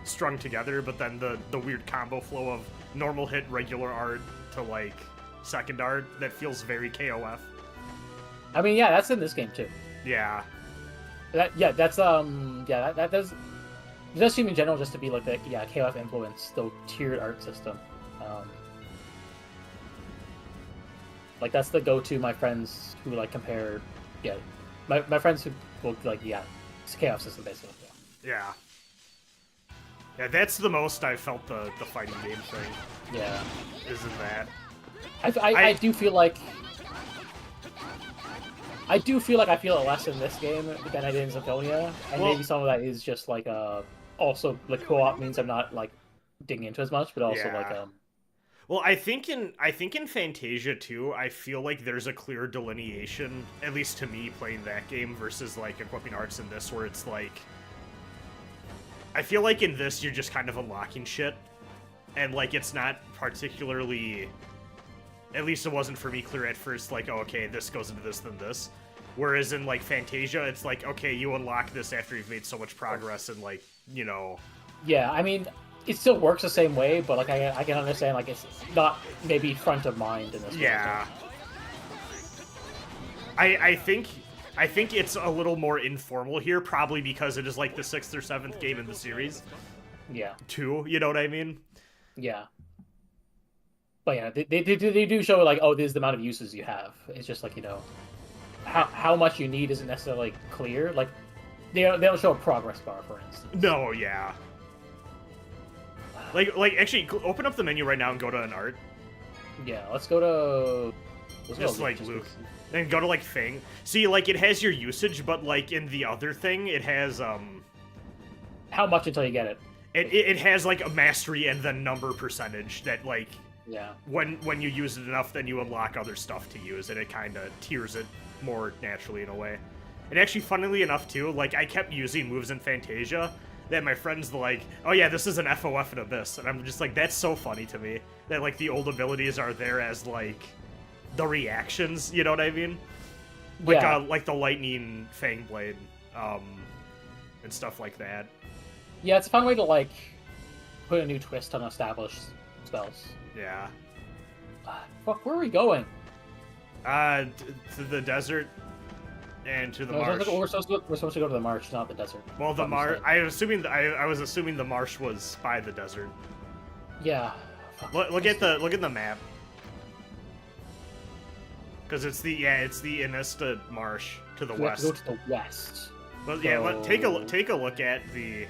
strung together, but then the weird combo flow of normal hit, regular art to, like, second art that feels very KOF. I mean, yeah, that's in this game, too. Yeah. That does. It does seem in general just to be like the KOF influence, the tiered art system. Like that's the go-to. My friends who like compare, my friends who will like it's a KOF system basically. Yeah. Yeah, that's the most I've felt the fighting game thing. Yeah. Isn't that? I do feel like. I do feel like I feel it less in this game than I did in Symphonia, and maybe some of that is just like also the co-op means I'm not like digging into as much, but also like Well, I think in Fantasia too, I feel like there's a clear delineation, at least to me playing that game versus like equipping arts in this, where it's like I feel like in this you're just kind of unlocking shit, and like it's not particularly. At least it wasn't for me clear at first, like, oh, okay, this goes into this, then this. Whereas in, like, Fantasia, it's like, okay, you unlock this after you've made so much progress and, like, Yeah, I mean, it still works the same way, but, like, I can understand, like, it's not maybe front of mind in this Yeah. I think it's a little more informal here, probably because it is, like, the 6th or 7th game in the series. Yeah. Too, you know what I mean? Yeah. But yeah, they do show like, oh, this is the amount of uses you have. It's just like how much you need isn't necessarily clear. Like they don't show a progress bar, for instance. No, yeah. Like actually, open up the menu right now and go to an art. Yeah, let's go to Just like Luke. Then go to like Thing. See, like it has your usage, but like in the other thing, it has How much until you get it? It has like a mastery and then number percentage that like Yeah. when you use it enough, then you unlock other stuff to use, and it kind of tiers it more naturally in a way. And actually, funnily enough too, like I kept using moves in Fantasia that my friends like, oh yeah, this is an FOF in Abyss, and I'm just like, that's so funny to me that like the old abilities are there as like the reactions, you know what I mean? Like Yeah. like the lightning fang blade, and stuff like that. Yeah, it's a fun way to like put a new twist on established spells. Yeah. Fuck, where are we going? To the desert and to the marsh. We're supposed to go to the marsh, not the desert. Well, the marsh. I was assuming the marsh was by the desert. Yeah. Look at the map. Because it's the Inista Marsh to the We have west. to go to the west. Well, yeah. Take a look at the.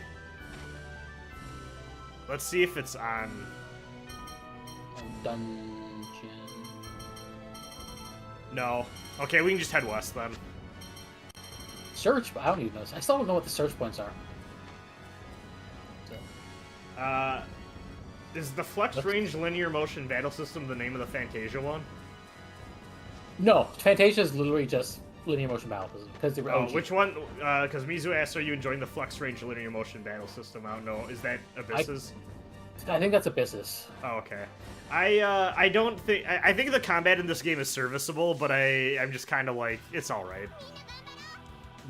Let's see if it's on. Dungeon. No. Okay, we can just head west then. Search? I don't even know. I still don't know what the search points are. Is the flex range linear motion battle system the name of the Fantasia one? No, Fantasia is literally just linear motion battle because they were OG. Which one? Because Mizu asked, "Are you enjoying the flex range linear motion battle system?" I don't know. Is that Abyss's? I think that's Abyssus. Oh, okay. I don't think I think the combat in this game is serviceable, but I'm just kind of like it's all right.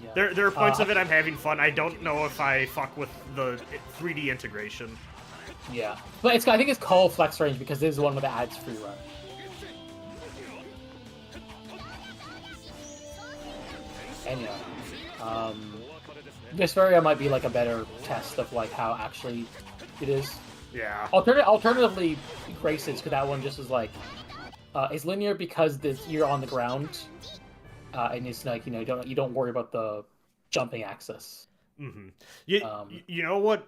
Yeah. There are points of it I'm having fun. I don't know if I fuck with the 3D integration. Yeah, but I think it's called flex range because this is the one with the adds free run. Anyway, Vesperia might be like a better test of like how actually it is. Yeah. Alternatively, Graces, because that one just is like it's linear because you're on the ground, and it's like you don't worry about the jumping axis. Mm-hmm. You know what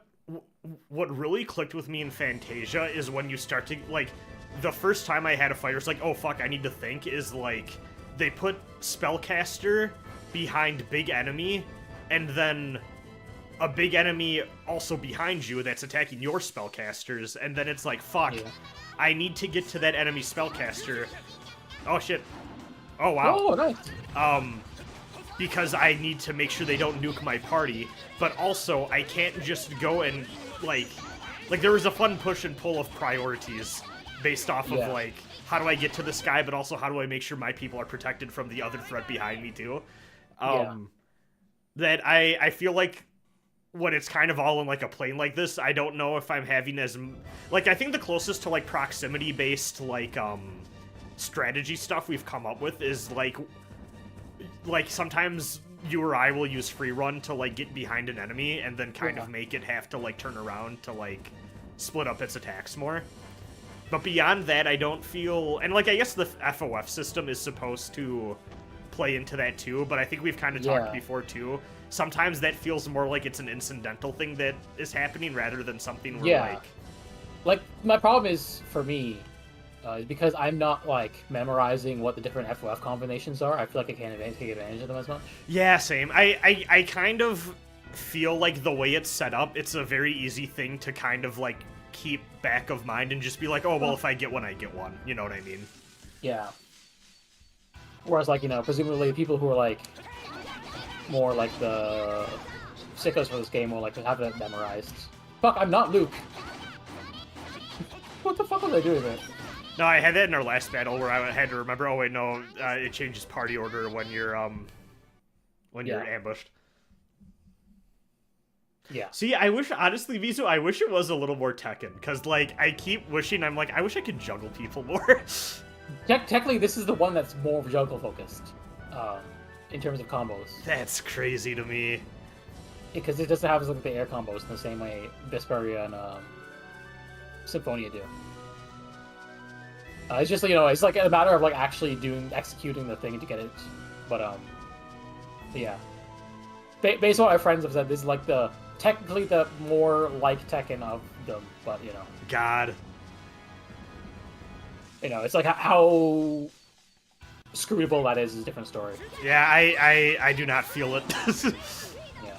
really clicked with me in Fantasia is when you start to like the first time I had a fighter, it's like, oh fuck, I need to think, is like they put spellcaster behind big enemy, and then a big enemy also behind you that's attacking your spellcasters, and then it's like, fuck, yeah. I need to get to that enemy spellcaster. Oh shit. Oh wow. Oh, nice. Because I need to make sure they don't nuke my party, but also I can't just go and like there was a fun push and pull of priorities based off of like how do I get to this guy, but also how do I make sure my people are protected from the other threat behind me too. That I feel like when it's kind of all in like a plane like this, I don't know if I'm having as like I think the closest to like proximity based like strategy stuff we've come up with is like sometimes you or I will use free run to like get behind an enemy and then kind of make it have to like turn around to like split up its attacks more. But beyond that, I don't feel, and like I guess the FOF system is supposed to play into that too, but I think we've kind of talked before too. Sometimes that feels more like it's an incidental thing that is happening rather than something where like my problem is for me because I'm not like memorizing what the different FOF combinations are. I feel like I can't take advantage of them as much. Yeah, same. I kind of feel like the way it's set up, it's a very easy thing to kind of like keep back of mind and just be like, oh well, if I get one, I get one. You know what I mean? Yeah. Whereas like presumably people who are like more like the sickos for this game will like have it memorized. Fuck, I'm not Luke. What the fuck was I doing there? No, I had that in our last battle where I had to remember. Oh wait, no, it changes party order when you're ambushed. Yeah. See, I wish, honestly, Mizu, I wish it was a little more Tekken, because, like, I keep wishing, I'm like, I wish I could juggle people more. Technically, this is the one that's more juggle-focused, in terms of combos. That's crazy to me. Because it doesn't have like, the air combos in the same way Vesperia and Symphonia do. It's just, it's like a matter of, like, actually executing the thing to get it. But, yeah. Based on what my friends have said, this is, like, technically the more like Tekken of them, but, God. It's like how scrutable that is a different story. Yeah, I do not feel it. Yeah.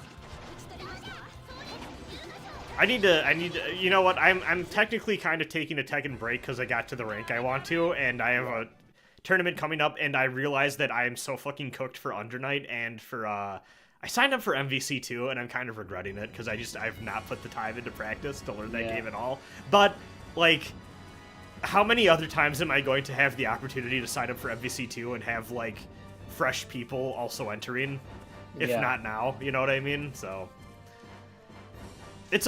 I need to, you know what, I'm technically kind of taking a Tekken break because I got to the rank I want to, and I have a tournament coming up, and I realized that I am so fucking cooked for Under Night and for, I signed up for MVC too, and I'm kind of regretting it because I've not put the time into practice to learn that game at all. But, like, how many other times am I going to have the opportunity to sign up for MVC2 and have, like, fresh people also entering? If not now, you know what I mean? So, it's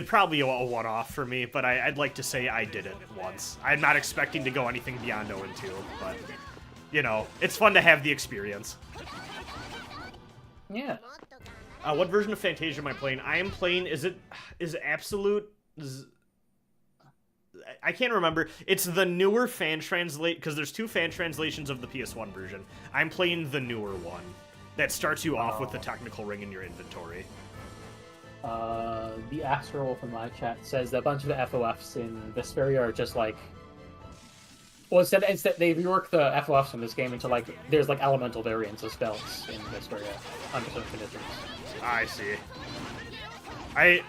probably a one-off for me, but I'd like to say I did it once. I'm not expecting to go anything beyond 0-2, but, you know, it's fun to have the experience. Yeah. What version of Fantasia am I playing? I am playing, is Absolute... I can't remember. It's the newer fan translate, because there's 2 fan translations of the PS1 version. I'm playing the newer one that starts you off with the technical ring in your inventory. The Astral from my chat says that a bunch of the FOFs in Vesperia are just like... Well, instead they rework the FOFs in this game into, like, there's, like, elemental variants of spells in Vesperia under certain conditions. I see. I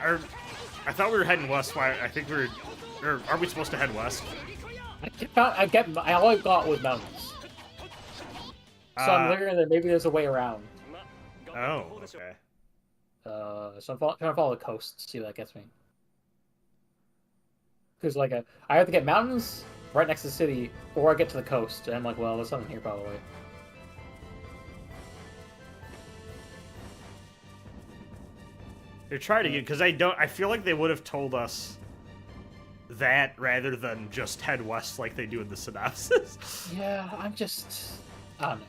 thought we were heading west. I think we're... Or are we supposed to head west? All I got was mountains. So I'm wondering that maybe there's a way around. Oh, okay. So I'm trying to follow the coast, see what that gets me. Because, like, I have to get mountains right next to the city, or I get to the coast, and I'm like, well, there's something here probably. They're trying to get, because I feel like they would have told us that rather than just head west like they do in the synopsis. Yeah, I don't know.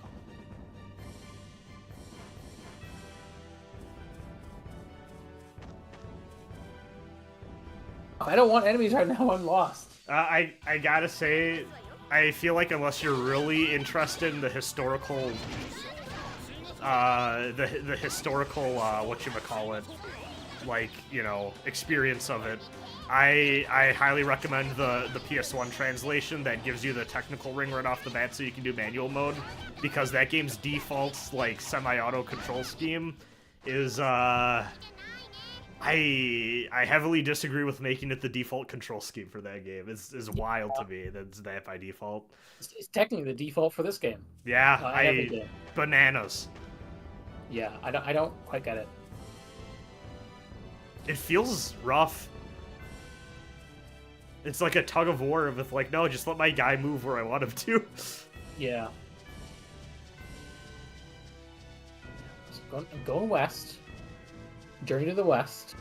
I don't want enemies right now, I'm lost. I gotta say, I feel like unless you're really interested in the historical, the historical, whatchamacallit, like, you know, experience of it, I highly recommend the PS1 translation that gives you the technical ring right off the bat so you can do manual mode, because that game's default, like, semi-auto control scheme is, I heavily disagree with making it the default control scheme for that game. It's wild to me that's that by default. It's technically the default for this game. Yeah, bananas. Yeah, I don't quite get it. It feels rough. It's like a tug of war with, like, no, just let my guy move where I want him to. Yeah. So I'm going west. Journey to the west.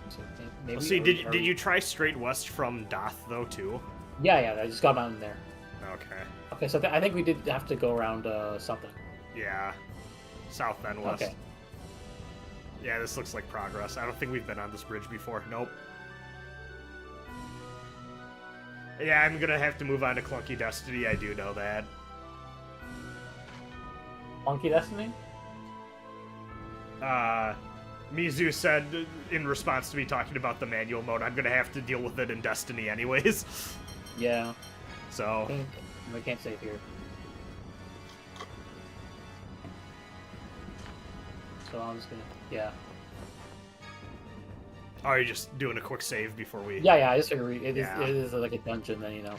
So maybe See, did you try straight west from Daath, though, too? Yeah, I just got mountain there. Okay. Okay, so I think we did have to go around something. Yeah. South then west. Okay. Yeah, this looks like progress. I don't think we've been on this bridge before. Nope. Yeah, I'm gonna have to move on to Clunky Destiny, I do know that. Clunky Destiny? Mizu said, in response to me talking about the manual mode, I'm gonna have to deal with it in Destiny anyways. Yeah. So... We can't save here. So I'm just gonna... Yeah. Oh, you're just doing a quick save before we... Yeah, I just figure it is like a dungeon, then, you know.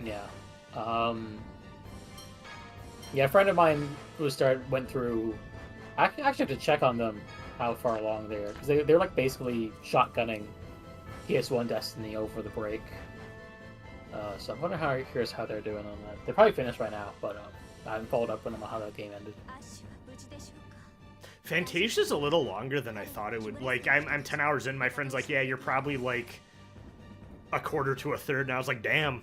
Yeah. Yeah, a friend of mine who went through... I actually have to check on them how far along they are, because they're like basically shotgunning PS1 Destiny over the break. So I'm wondering curious how they're doing on that. They're probably finished right now, but I haven't followed up with them on how that game ended. Fantasia's a little longer than I thought it would. Like, I'm 10 hours in, my friend's like, yeah, you're probably like a quarter to a third, and I was like, damn.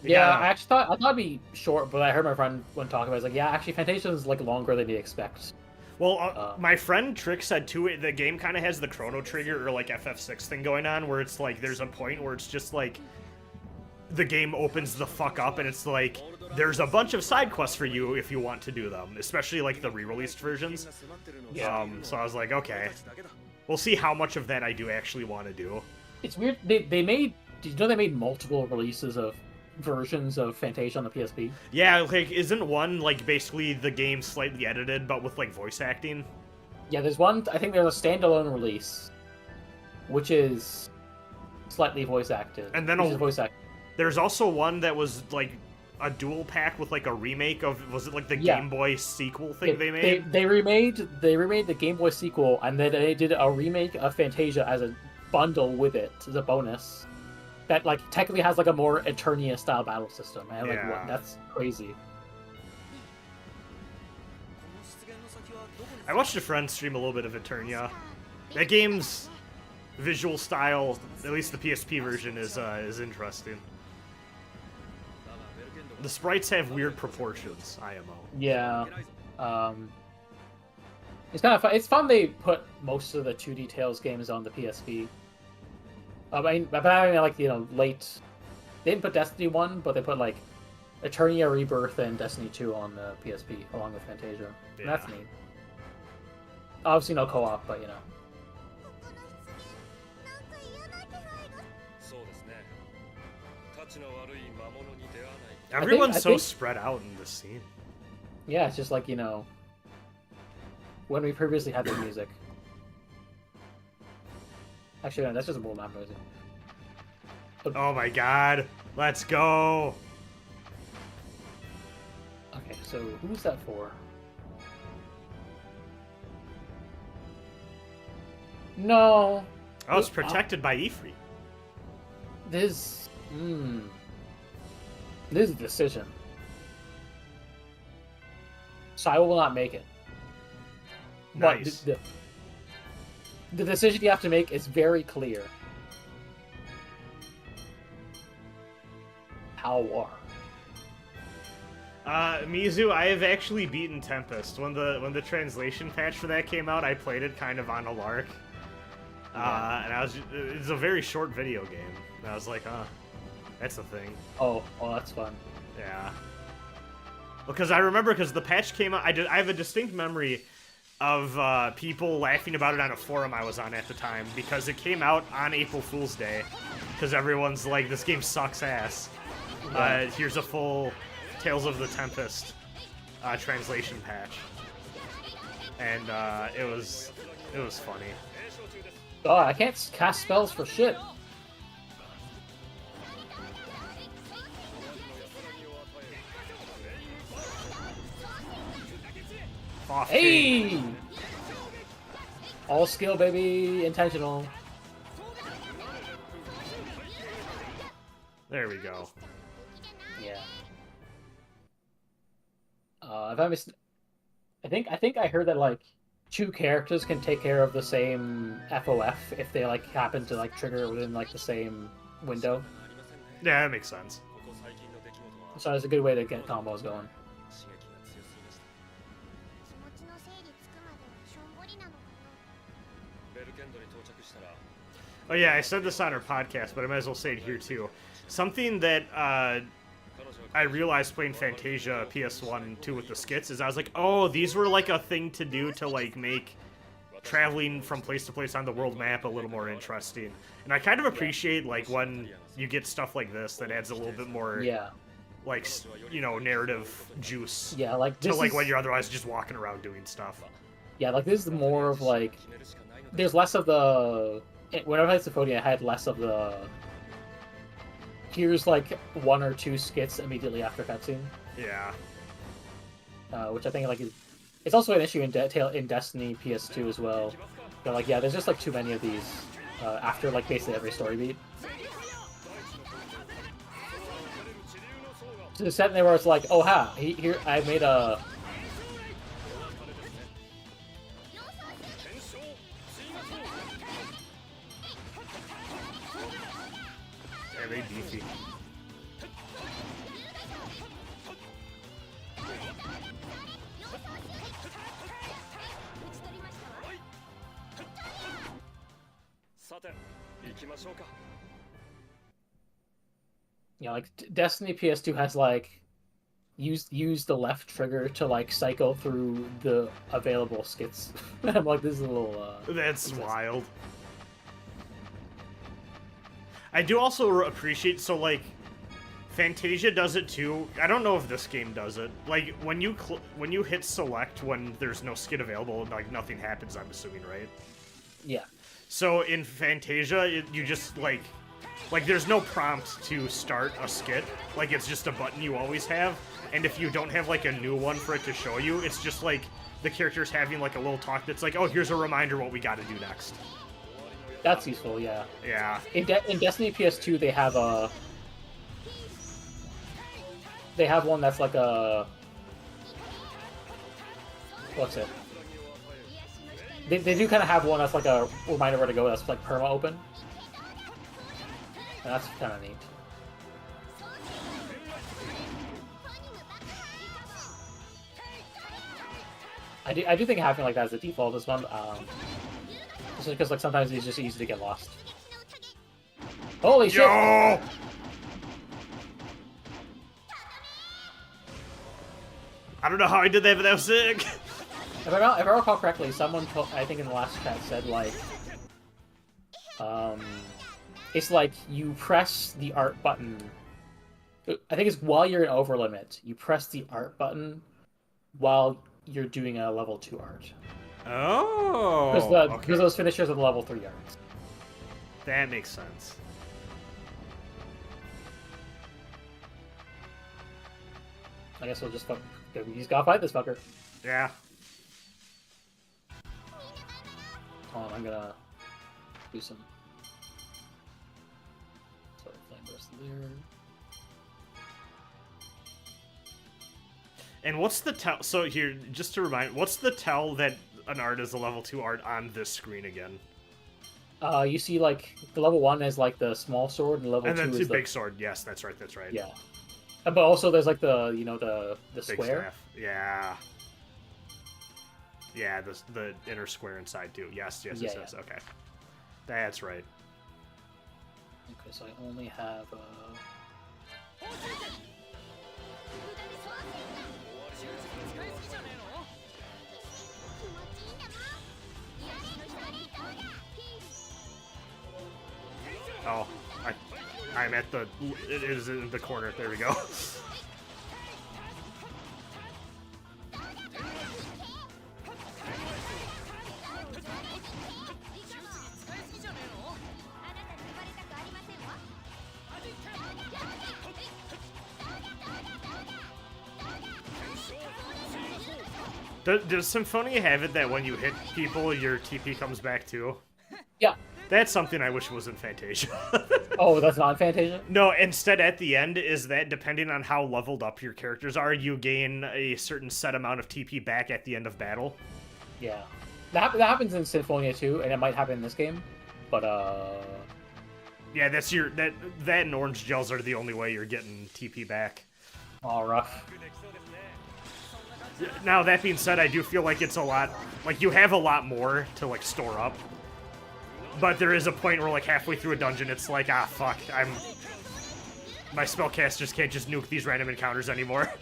Yeah, I actually thought it'd be short, but I heard my friend when talking about it, he's like, yeah, actually Fantasia's like longer than you expect. Well, my friend Trick said too, the game kind of has the Chrono Trigger or like FF6 thing going on, where it's like there's a point where it's just like the game opens the fuck up and it's like there's a bunch of side quests for you if you want to do them, especially like the re-released versions. So I was like, okay, we'll see how much of that I do actually want to do. It's weird. They made. Did you know they made multiple releases of versions of Fantasia on the PSP? Yeah, like, isn't one, like, basically the game slightly edited, but with, like, voice acting? Yeah, there's one. I think there's a standalone release, which is slightly voice acted. And then there's also one that was, like, a dual pack with, like, a remake of, was it, like, the Game Boy sequel thing they made? They remade the Game Boy sequel, and then they did a remake of Fantasia as a bundle with it as a bonus. That, like, technically has, like, a more Eternia style battle system, and like, Yeah. that's crazy. I watched a friend stream a little bit of Eternia. That game's visual style, at least the PSP version, is interesting. The sprites have weird proportions, IMO. Yeah. It's kind of fun. It's fun they put most of the 2D Tales games on the PSP. I mean, like, you know, late... They didn't put Destiny 1, but they put, like, Eternia Rebirth and Destiny 2 on the PSP, along with Fantasia. Yeah. And that's neat. Obviously no co-op, but, you know. Everyone's I so think- spread out in this scene. Yeah, it's just like, you know... When we previously had the music. Actually, no, that's just a bull map music. Oh my god. Let's go. Okay, so who's that for? No. Oh, it's protected by Ifrit. This... This is a decision. So I will not make it. Nice. But the decision you have to make is very clear. How war? Mizu, I have actually beaten Tempest. When the translation patch for that came out, I played it kind of on a lark. And it's a very short video game. And I was like, that's a thing. Oh, that's fun. Yeah. Because I remember, because the patch came out, I have a distinct memory of people laughing about it on a forum I was on at the time, because it came out on April Fool's Day, because everyone's like, this game sucks ass. Here's a full Tales of the Tempest translation patch. And it was funny. Oh, I can't cast spells for shit. Off Hey! All skill, baby. Intentional. There we go. Yeah. If I missed, I think I heard that like 2 characters can take care of the same FOF if they like happen to like trigger within like the same window. Yeah, that makes sense. So it's a good way to get combos going. Oh yeah, I said this on our podcast, but I might as well say it here too. Something that I realized playing Fantasia PS1 and 2 with the skits is I was like, oh, these were like a thing to do to like make traveling from place to place on the world map a little more interesting. And I kind of appreciate like when you get stuff like this that adds a little bit more like, you know, narrative juice. Yeah, like this to like when you're otherwise just walking around doing stuff. Yeah, like this is more of like there's less of the when I played Symphonia, I had less of the here's like 1 or 2 skits immediately after cutscene. Yeah. Which I think like it's also an issue in Destiny PS2 as well. But like yeah, there's just like too many of these after like basically every story beat. To the set there where it's like, oh ha, here I made a. Yeah, they beefy. Yeah, like Destiny PS2 has like use the left trigger to like cycle through the available skits. I'm like, this is a little. That's wild. I do also appreciate, so like, Fantasia does it too. I don't know if this game does it. Like, when you hit select when there's no skit available, like, nothing happens, I'm assuming, right? Yeah. So in Fantasia, you just, like, there's no prompt to start a skit. Like, it's just a button you always have. And if you don't have, like, a new one for it to show you, it's just, like, the character's having, like, a little talk that's like, oh, here's a reminder what we gotta do next. That's useful, yeah. Yeah. In Destiny PS2, they have a... They have one that's like a... What's it? They do kind of have one that's like a reminder where to go that's like perma-open. And that's kind of neat. I do think having like that as the default is one. Just because like sometimes it's just easy to get lost. Holy shit! Yo! I don't know how I did that, but that was sick. If I recall correctly, someone I think in the last chat said like, it's like you press the art button. I think it's while you're in overlimit, you press the art button while you're doing a level 2 art. Oh. Because those finishers are the level 3 arts. That makes sense. I guess we'll just fuck. He's gotta fight this fucker. Yeah. Hold on, I'm gonna do some. Sorry, flame burst there. And what's the tell? So here, just to remind, what's the tell that an art is a level 2 art on this screen again? You see, like the level 1 is like the small sword, and level 2 then is the big sword. Yes, that's right. That's right. Yeah. But also, there's like the the Big square. staff. Yeah. Yeah, the inner square inside too. Yes. Yeah. Okay, that's right. Okay, so I only have. Oh, I'm at the. It is in the corner. There we go. Does Symphonia have it that when you hit people, your TP comes back too? Yeah. That's something I wish was in Fantasia. Oh, that's not in Fantasia? No, instead at the end is that depending on how leveled up your characters are, you gain a certain set amount of TP back at the end of battle. Yeah. That happens in Symphonia too, and it might happen in this game. But yeah, that's your that and orange gels are the only way you're getting TP back. Oh, rough. Now that being said, I do feel like it's a lot like you have a lot more to like store up. But there is a point where like halfway through a dungeon it's like, ah fuck, my spellcasters can't just nuke these random encounters anymore.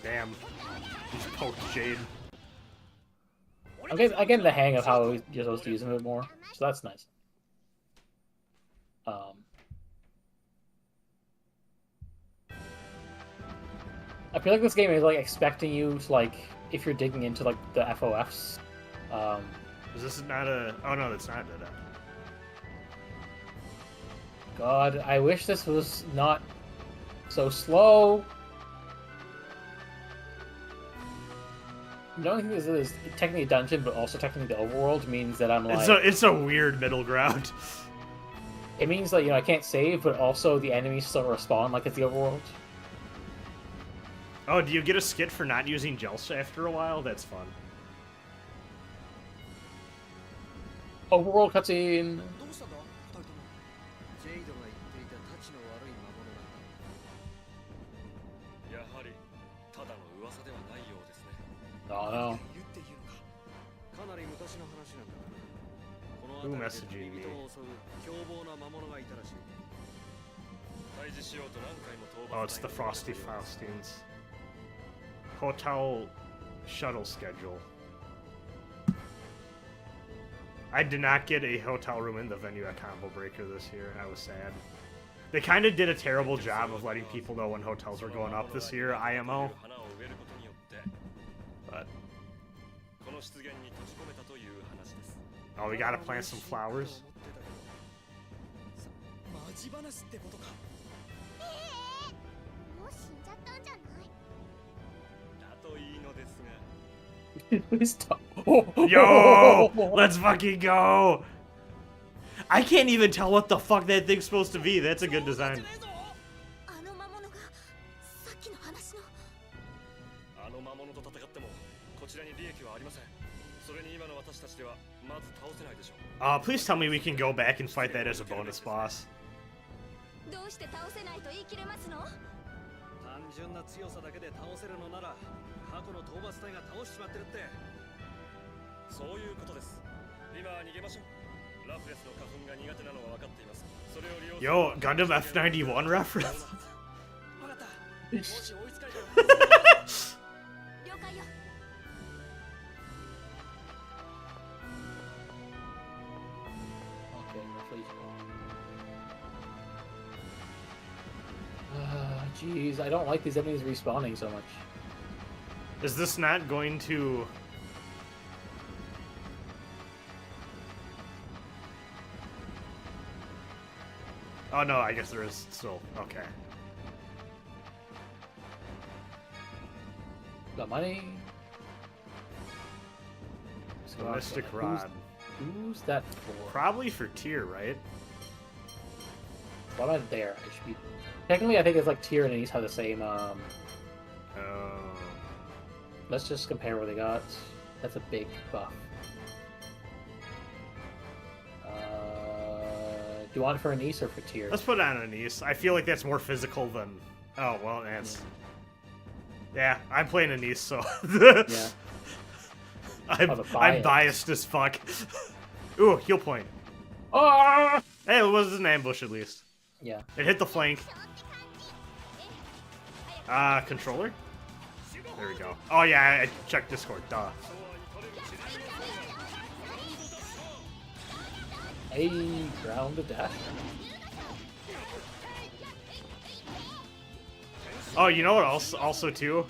Damn. Just poked Jade. I'm getting the hang of how you're supposed to use him a bit more, so that's nice. I feel like this game is like expecting you to like, if you're digging into like the FOFs. Is this not a? Oh no, that's not it. God, I wish this was not so slow. The only thing this is technically a dungeon, but also technically the overworld means that I'm like. It's a weird middle ground. It means that I can't save, but also the enemies still respawn like it's the overworld. Oh, do you get a skit for not using gels after a while? That's fun. Overworld cutscene. Oh no. Who messaging me? Oh, it's the Frosty Faustines. hotel shuttle schedule. I did not get a hotel room in the venue at Combo Breaker this year. I was sad. They kind of did a terrible job of letting people know when hotels were going up this year, IMO. But... oh, we gotta plant some flowers. マジ話ってことか。もう死んじゃったんじゃない？ Please stop. Yo! Let's fucking go! I can't even tell what the fuck that thing's supposed to be. That's a good design. あの魔物がさっきの話の。あの魔物と戦ってもこちらに利益はありません。それに今の私たちではまず倒せないでしょう。 Please tell me we can go back and fight that as a bonus boss. どうして倒せないと言い切れますの？単純な強さだけで倒せるのなら過去の討伐隊が倒しちまってるって。そういうことです。今は逃げましょう。ラフレスの花粉が苦手なのは分かっています。それを利用する。 Yo, Gundam F91 reference? わかった。もし追いつかれたら。了解よ。Okay, roughly. Jeez, I don't like these enemies respawning so much. Is this not going to... oh no, I guess there is still. Okay. The money. The Mystic Rod. Who's that for? Probably for tier, right? Why am I there? It should be. Technically, I think it's like tier and these have the same. Let's just compare what they got. That's a big buff. Do you want it for Anise or for tier? Let's put it on Anise. I feel like that's more physical than... oh, well, that's... yeah, I'm playing Anise, so... Yeah. I'm biased as fuck. Ooh, heal point. Oh! Hey, it was an ambush at least. Yeah. It hit the flank. Controller? There we go. Oh yeah, I checked Discord, duh. A ground dash. Oh, you know what else? Also too?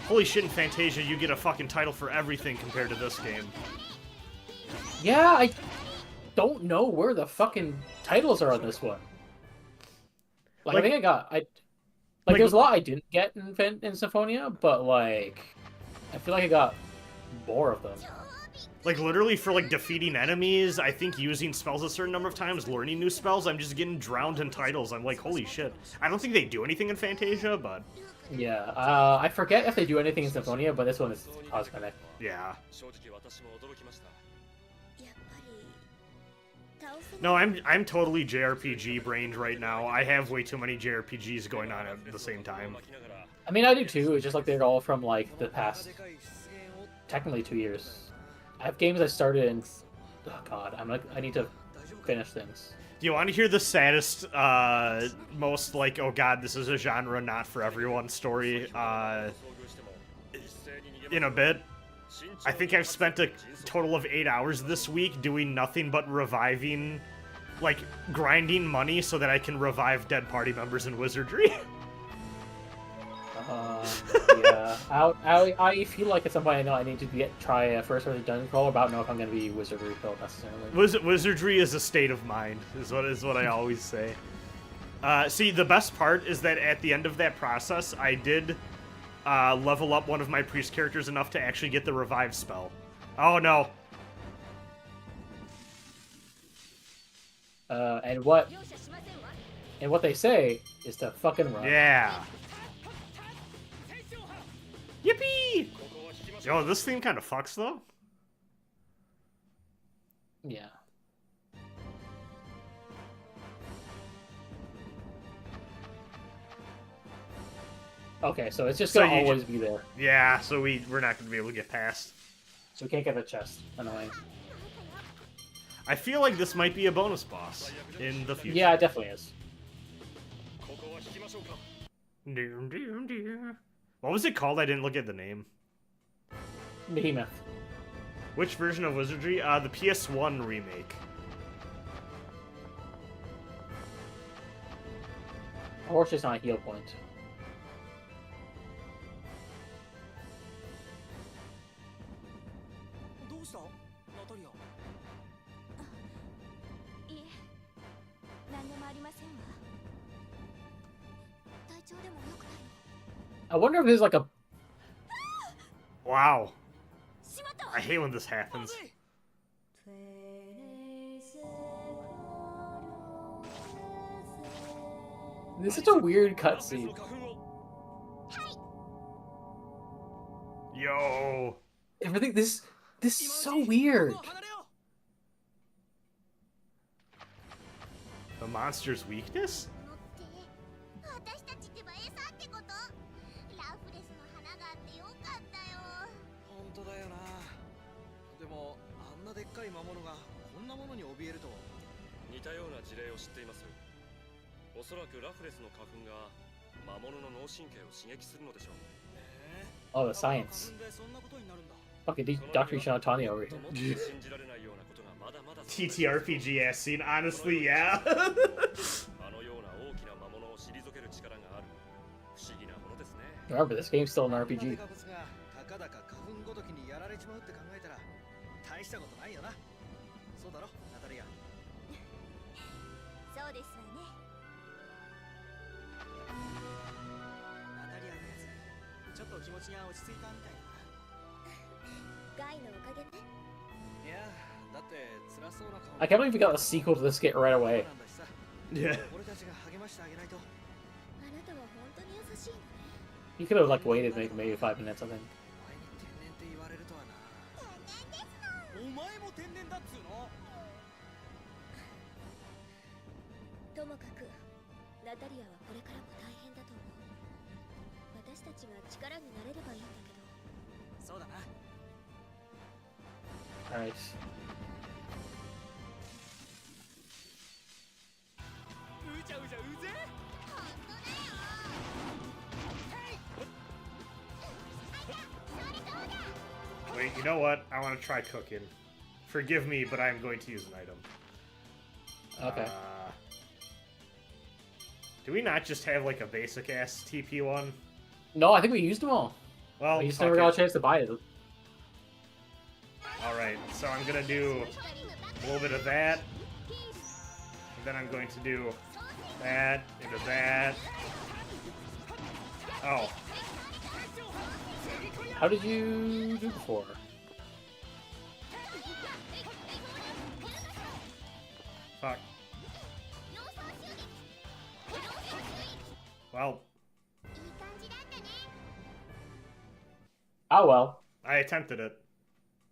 Holy shit, in Fantasia, you get a fucking title for everything compared to this game. Yeah, I don't know where the fucking titles are on this one. Like I think I got like there's a lot I didn't get in Symphonia, but like I feel like I got more of them. Like literally for like defeating enemies, I think using spells a certain number of times, learning new spells, I'm just getting drowned in titles. I'm like, holy shit. I don't think they do anything in Fantasia, but... yeah, I forget if they do anything in Symphonia, but this one is cosmetic. Yeah. No, I'm totally JRPG brained right now. I have way too many JRPGs going on at the same time. I mean, I do too. It's just like they're all from like the past, technically 2 years. I have games I started in. Oh god, I need to finish things. Do you want to hear the saddest, most like, oh god, this is a genre not for everyone story? In a bit. I think I've spent a total of 8 hours this week doing nothing but reviving, like, grinding money so that I can revive dead party members in Wizardry. Yeah. I feel like at some point I know I need to try a first person dungeon crawl, but I don't know if I'm going to be Wizardry filled necessarily. Wizardry is a state of mind, is what I always say. See, the best part is that at the end of that process, I did level up one of my priest characters enough to actually get the revive spell. Oh no. And what they say is to fucking run. Yeah. Yippee! Yo, this theme kind of fucks though. Yeah. Okay, so it's just gonna always be there. Yeah, so we're not gonna be able to get past. So we can't get the chest. Annoying. I feel like this might be a bonus boss in the future. Yeah, it definitely is. What was it called? I didn't look at the name. Behemoth. Which version of Wizardry? The PS1 remake. Unfortunately, it's not a heal point. どうしたナタリア。いえ、何でもありませんわ。体調でも良くないの？ I wonder if there's like a. Wow. しまったわ。 I hate when this happens. This is such a weird cutscene. Yo. Everything. This is so weird. The monster's weakness? 私たちってば餌ってこと？ラフレスの花があってよかったよ。本当だよな。でもあんなでっかい魔物がこんなものに怯えるとは。似たような事例を知っています。おそらくラフレスの花粉が魔物の脳神経を刺激するのでしょう。 Oh, the science. でそんなことになるんだ。 Fucking Dr. Shinatani over here. 信じられないようなことがまだまだ TTRPG ass scene, honestly, yeah. あのような大きな魔物を退ける力がある不思議なものですね。 Remember, this game's still an RPG. 化物がたかだか花粉ごときにやられちまうって考えたら大したことないよな。そうだろナタリア。そうですわね。ナタリアのやつちょっと気持ちが落ち着いたみたいだな。ガイのおかげね。いやだって辛そうな顔。 I can't believe we got a sequel to this game right away. Yeah. 俺たちが励ましてあげないと。あなたは本当に優しいのね。 You could have like waited maybe 5 minutes, I think. お前に天然って言われるとはな。お前も天然だっつうの。ともかくナタリアはこれからも大変だと思う。私たちが力になれればいいんだけど。そうだな。 Alright. うじゃうじゃうぜ。 Wait, you know what? I want to try cooking. Forgive me, but I am going to use an item. Okay. Do we not just have like a basic ass TP one? No, I think we used them all. Well, We just fuck never got it. a chance to buy it. Alright, so I'm gonna do a little bit of that. And then I'm going to do that into that. Oh. How did you do before? Fuck. Well, Oh well. I attempted it.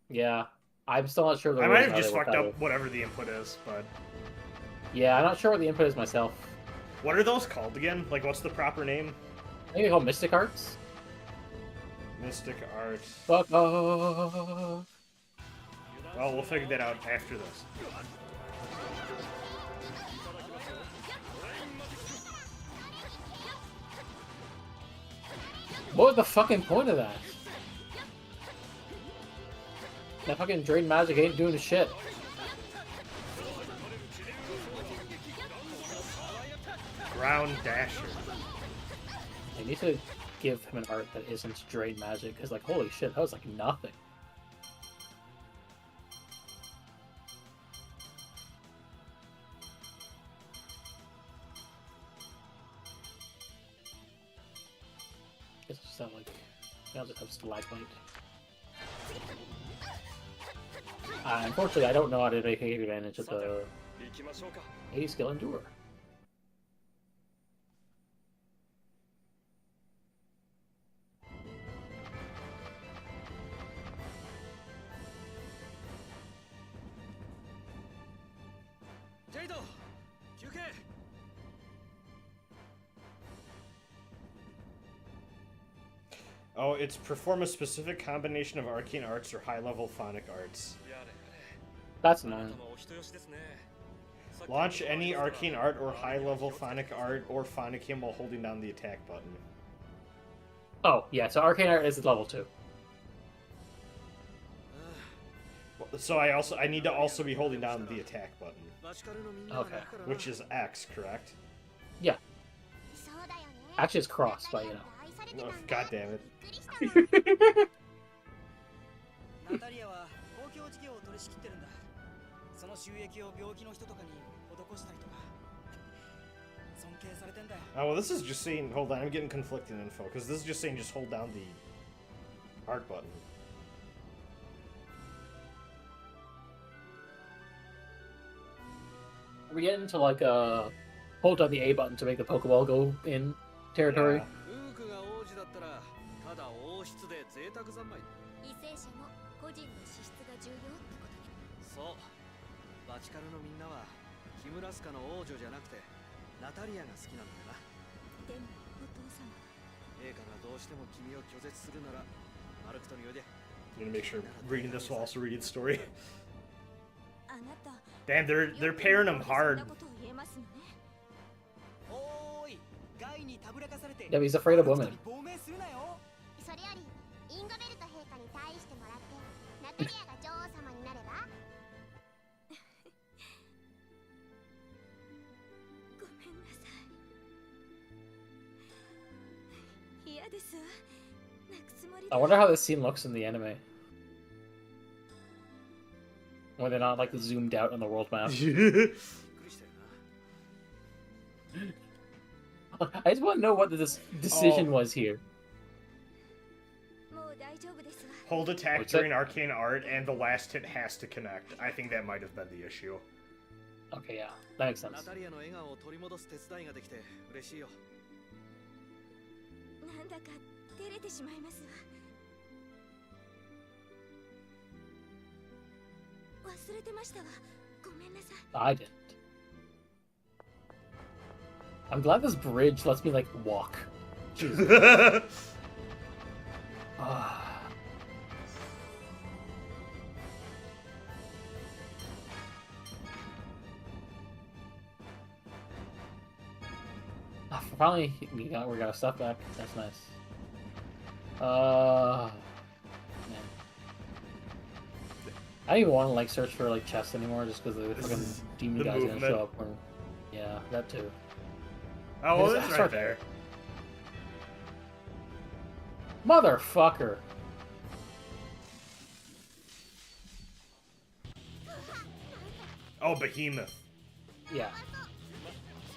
Yeah. I'm still not sure. I might have just fucked up whatever the input is, but... Yeah, I'm not sure what the input is myself. What are those called again? Like, what's the proper name? I think they're called Mystic Arts. Mystic Art. Fuck off. Well, we'll figure that out after this. What was the fucking point of that? That fucking drain magic ain't doing shit. Ground Dasher. I need to give him an art that isn't drain magic, because like, holy shit, that was like nothing. Guess I'll just have like, I'll just have stalagmite. Unfortunately, I don't know how to take advantage of the 行きましょうか。 A skill endure. Oh, it's perform a specific combination of arcane arts or high-level phonic arts. That's annoying. Launch any arcane art or high-level phonic art or phonic hymn while holding down the attack button. Oh, yeah, so Arcane Art is level 2. So I need to also be holding down the attack button, Okay. which is X, correct? Yeah. そうだよね Actually, it's cross, but you know. Oh, God damn it. ナタリアは公共事業を取り仕切ってるんだ。その収益を病気の人とかに施したりとか。尊敬されてんだよ。 Oh, well, this is just saying, hold on, I'm getting conflicting info, because this is just saying just hold down the art button. Are we getting to like hold down the A button to make the Pokeball go in territory? Yeah. ルークが王子だったらただ王室で贅沢三昧。為政者も個人の資質が重要ってことね。そうバチカルのみんなはキムラスカの王女じゃなくてナタリアが好きなんだよな。でもお父様は陛下がどうしても君を拒絶するならマルクトにおいで。 I'm gonna make sure reading this while also reading the story. あなた Damn, they're pairing them そん hard. なことを言えますのね。おーい、ガイにたぶらかされて。 Yeah, but he's afraid of women. 亡命するなよ。それよりインゴベルト陛下に退位してもらってナタリアが女王様になれば。ごめんなさい。嫌ですわ。泣くつもり I wonder how this scene looks in the anime. When they're not like zoomed out on the world map. びっくりしたよな。 I just want to know what this decision Oh. was here. もう大丈夫ですわ。 Hold attack What's that? during arcane art, and the last hit has to connect. I think that might have been the issue. Okay, yeah, that makes ナ sense. タリアの笑顔を取り戻す手伝いができて嬉しいよ。なんだか照れてしまいますわ。忘れてましたわ。ごめんなさい。 I didn't. I'm glad this bridge lets me like walk. Jesus. Ah. Finally, we got our stuff back. That's nice. Man. I don't even want to like search for like chests anymore, just because the fucking demon the guy's gonna movement. show up. Or... Yeah, that too. Oh, well, It's that's right right there. Motherfucker! Oh, Behemoth. Yeah.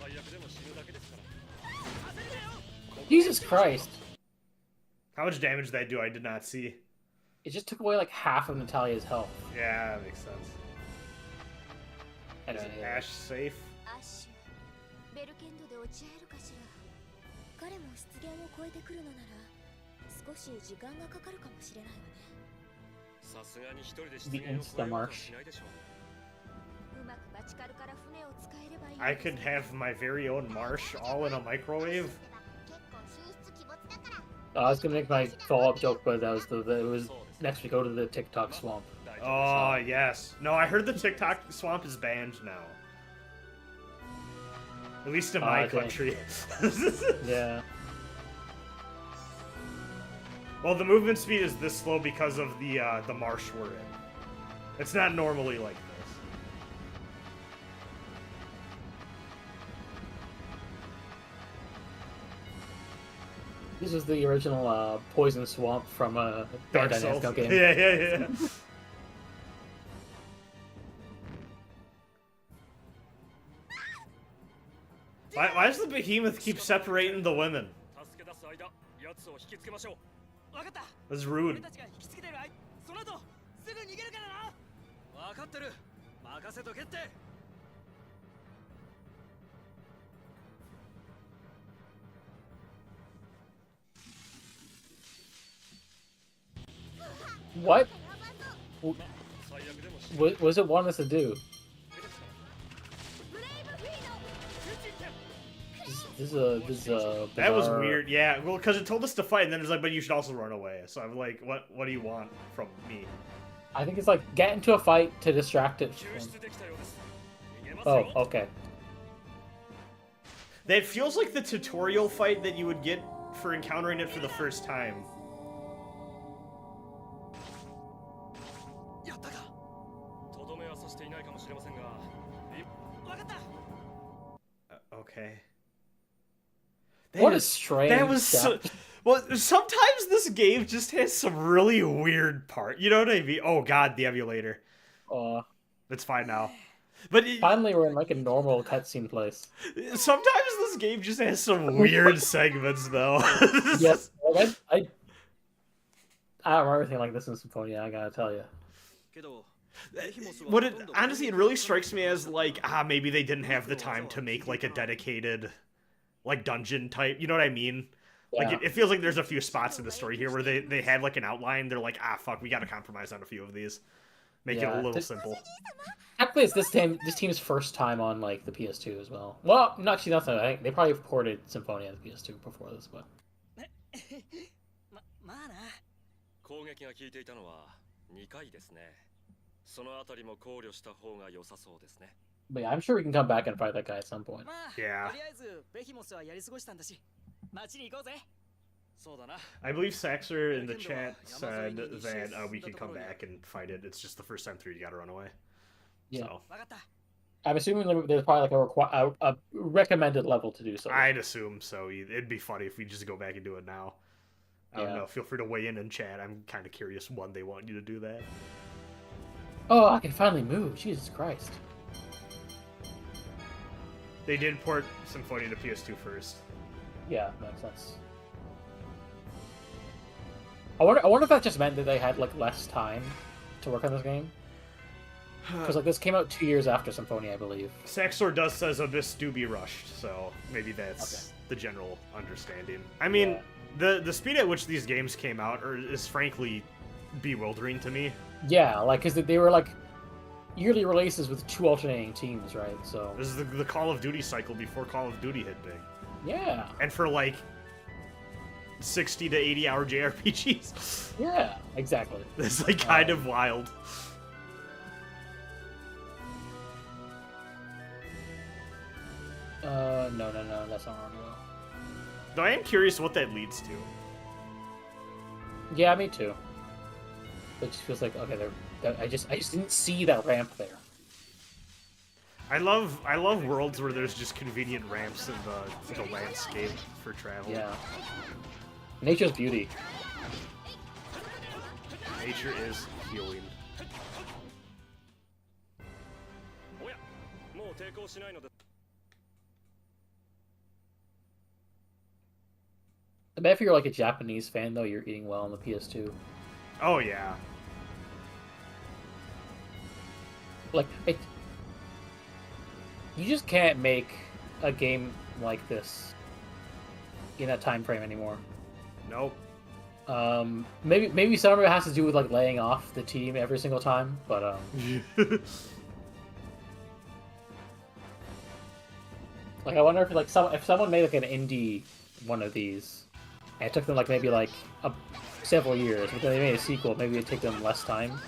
最悪でも死ぬだけですから。 Jesus Christ! How much damage did that do? I did not see. It just took away like half of Natalia's health. Yeah, that makes sense. And, Is it Ash safe? アッシュ、ベルケンドで落ち合えるかしら。彼も出現を超えてくるのなら、少し時間がかかるかもしれないわね。さすがに一人で出 The 現を超えようとはしないでしょう。うまくバチカルから船を使えればいいんです。 I could have my very own marsh all in a microwave. 結構品質鬼没だから。 I was gonna make my follow-up joke, but that was it was next we go to the TikTok swamp. 大丈夫 Oh, yes. No, I heard the TikTok swamp is banned now. At least in my dang. country. Yeah. Well, the movement speed is this slow because of the marsh we're in. It's not normally like this. This is the original poison swamp from Dark Bandai Souls. Namco game. Yeah. Why does the behemoth keep separating the women? 助け出す間、奴を引きつけましょう。わかった。 That's 俺 rude. たちが引きつけてる間、その後すぐ逃げるからな。分かってる。任せとけって。 What 最悪でも死ぬ what was it want us to do? だけですから。 This is a That was bizarre- weird. Yeah, well, because it told us to fight, and then it's like, but you should also run away. So I'm like, what do you want from me? I think it's like get into a fight to distract it. 救出できたようです。逃げます Oh, よ。 okay. That feels like the tutorial fight that you would get for encountering it for the first time. やったか。とどめは刺していないかもしれませんが。わかった。 Okay. What a strange. That was so, well. Sometimes this game just has some really weird part. You know what I mean? Oh God, the emulator. It's fine now. But finally, we're in like a normal cutscene place. Sometimes this game just has some weird segments, though. Yes, I don't remember anything like this in Symphonia. I gotta tell you. Honestly, it really strikes me as like maybe they didn't have the time to make like a dedicated like dungeon type. You know what I mean? Yeah. Like it feels like there's a few spots in the story here where they had like an outline. They're like, fuck, we gotta compromise on a few of these. Make it a little simple. Actually, it's this team's first time on like the PS2 as well. Well, no, actually, not that. I think they probably ported Symphonia to the PS2 before this, but. 攻撃が効いていたのは2回ですね。そのあたりも考慮した方が良さそうですね。 But yeah, I'm sure we can come back and fight that guy at some point. Yeah. とりあえずベヒモスはやり過ごしたんだし、街に行こうぜ。 I believe Saxer in the chat said that we could come back and fight it. It's just the first time through, you gotta run away. Yeah. So. I'm assuming there's probably like a recommended level to do so. I'd assume so. It'd be funny if we just go back and do it now. I don't know. Feel free to weigh in chat. I'm kind of curious when they want you to do that. Oh, I can finally move. Jesus Christ. They did port Symphonia to PS2 first. Yeah, makes sense. I wonder if that just meant that they had like less time to work on this game. Because like this came out 2 years after Symphonia, I believe. Saxor does says Abyss do be rushed, so maybe that's the general understanding. I mean, the speed at which these games came out is frankly bewildering to me. Yeah, like because they were like yearly releases with 2 alternating teams, right? So this is the Call of Duty cycle before Call of Duty hit big. Yeah. And for like 60 to 80 hour JRPGs. Yeah, exactly. It's like kind of wild. No, that's not wrong at all. Though I am curious what that leads to. Yeah, me too. It just feels like okay, I just didn't see that ramp there. I love worlds where there's just convenient ramps in the landscape for travel. Yeah. Nature's beauty. Nature is healing. I bet if you're like a Japanese fan though, you're eating well on the PS2. Oh yeah. Like you just can't make a game like this in that time frame anymore. Nope. Maybe some of it has to do with like laying off the team every single time, but like I wonder if like if someone made like an indie one of these, and it took them like maybe like several years, but then they made a sequel, maybe it'd take them less time.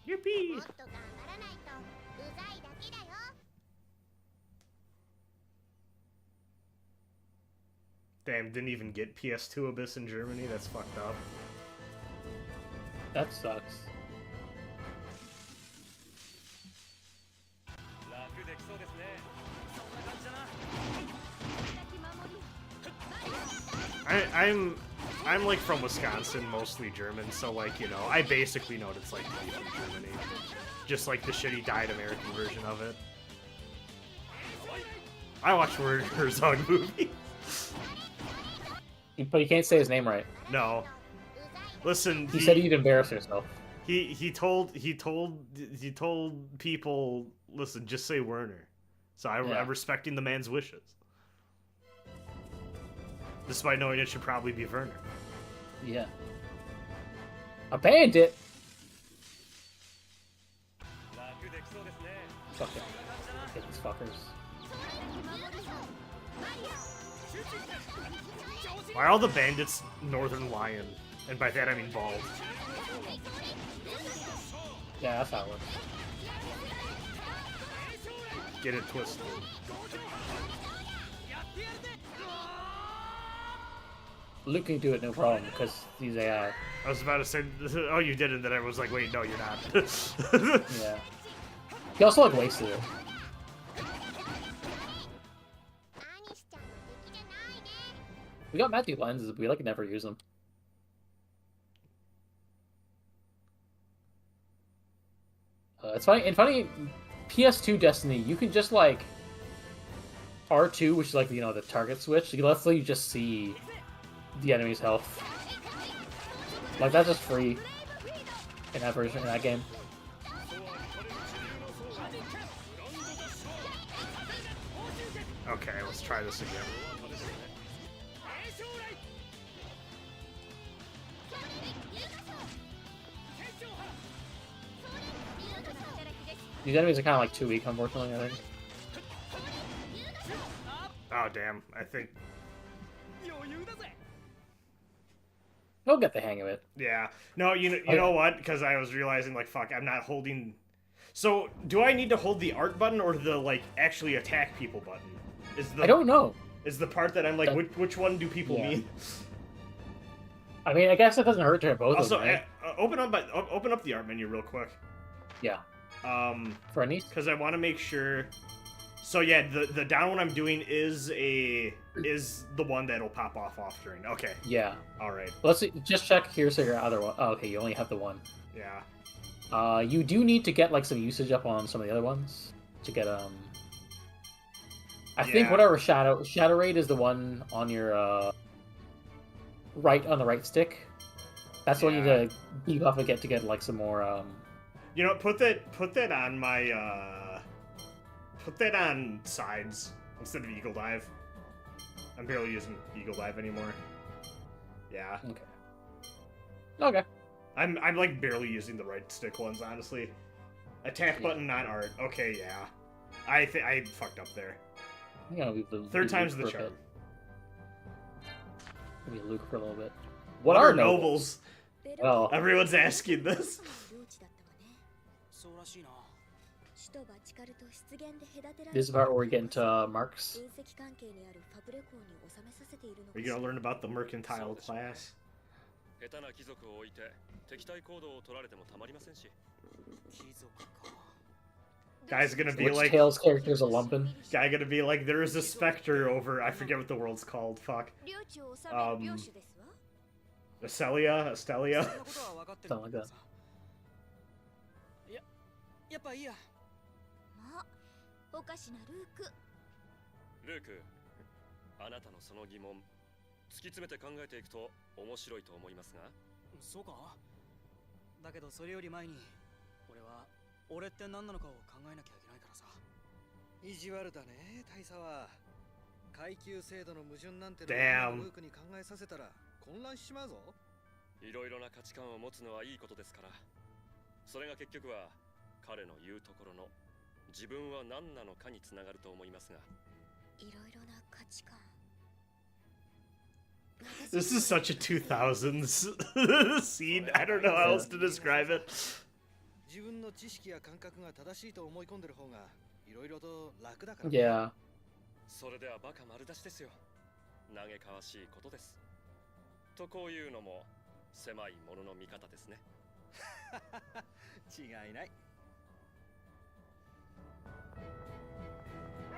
Yippee! Damn, didn't even get PS2 Abyss in Germany? That's fucked up. That sucks. I'm like from Wisconsin, mostly German, so like, you know, I basically know what it's like to be from Germany. Just like the shitty dyed American version of it. I watched Werner Herzog movies. But you can't say his name right. No. Listen, he said you'd embarrass yourself. He told people, listen, just say Werner. So I'm respecting the man's wishes. Despite knowing it should probably be Werner. Yeah. A bandit. Fuck it. Get these fuckers. Why are all the bandits Northern Lion? And by that I mean bald. Yeah, that's how it works. Get it twisted. Luke can do it no problem because he's AI. I was about to say, oh, you did it, then I was like, wait, no, you're not. Yeah. He also like wasted it. We got magic lenses, but we like never use them. It's funny. In funny, PS2 Destiny, you can just like R2, which is like the target switch. You lets you just see the enemy's health. Like that's just free in that version in that game. Okay, let's try this again. These enemies are kind of like too weak, unfortunately, I think. Oh, damn. I think... He'll get the hang of it. Yeah. No, you know what? Because I was realizing, like, fuck, I'm not holding... So, do I need to hold the art button or the, like, actually attack people button? I don't know. Is the part that I'm like, which one do people mean? I mean, I guess it doesn't hurt to have both Also, of them, right? open up the art menu real quick. Yeah. For Anise? Because I want to make sure... So yeah, the down one I'm doing is the one that'll pop off during. Okay. Yeah. All right. Let's see, just check here so your other one. Oh, okay, you only have the one. Yeah. You do need to get like some usage up on some of the other ones to get I think whatever shadow raid is the one on your right on the right stick. That's the one you need to beef up and get to get like some more You know, put that on my put that on sides instead of Eagle Dive. I'm barely using Eagle Dive anymore. Yeah. Okay. I'm like barely using the right stick ones, honestly. Attack button, not art. Okay, yeah. I fucked up there. I'm gonna leave the third time's the charm. Maybe Luke for a little bit. What are nobles? Well, everyone's asking this. This is the part where we get into marks. Are you gonna learn about the mercantile class? Guy's gonna be like... Tails character's a lumpin'? Guy gonna be like, there is a specter over... I forget what the world's called, fuck. Estelia? Something like that. やっぱいいや。まあ、おかしなルーク。ルーク、あなたのその疑問、突き詰めて考えていくと面白いと思いますが。そうか。だけどそれより前に、俺って何なのかを考えなきゃいけないからさ。意地悪だね、大佐は。階級制度の矛盾なんてのをルークに考えさせたら混乱しちまうぞ。いろいろな価値観を持つのはいいことですから。それが結局は。彼の言うところの自分は何なのかにつながると思いますが。いろいろな価値観。This is such a 2000s scene. I don't know how else to describe it. 自分の知識や感覚が正しいと思い込んでる方がいろいろと楽だから。Yeah. それではバカ丸出しですよ。嘆かわしいことです。とこういうのも狭いものの見方ですね。違いない。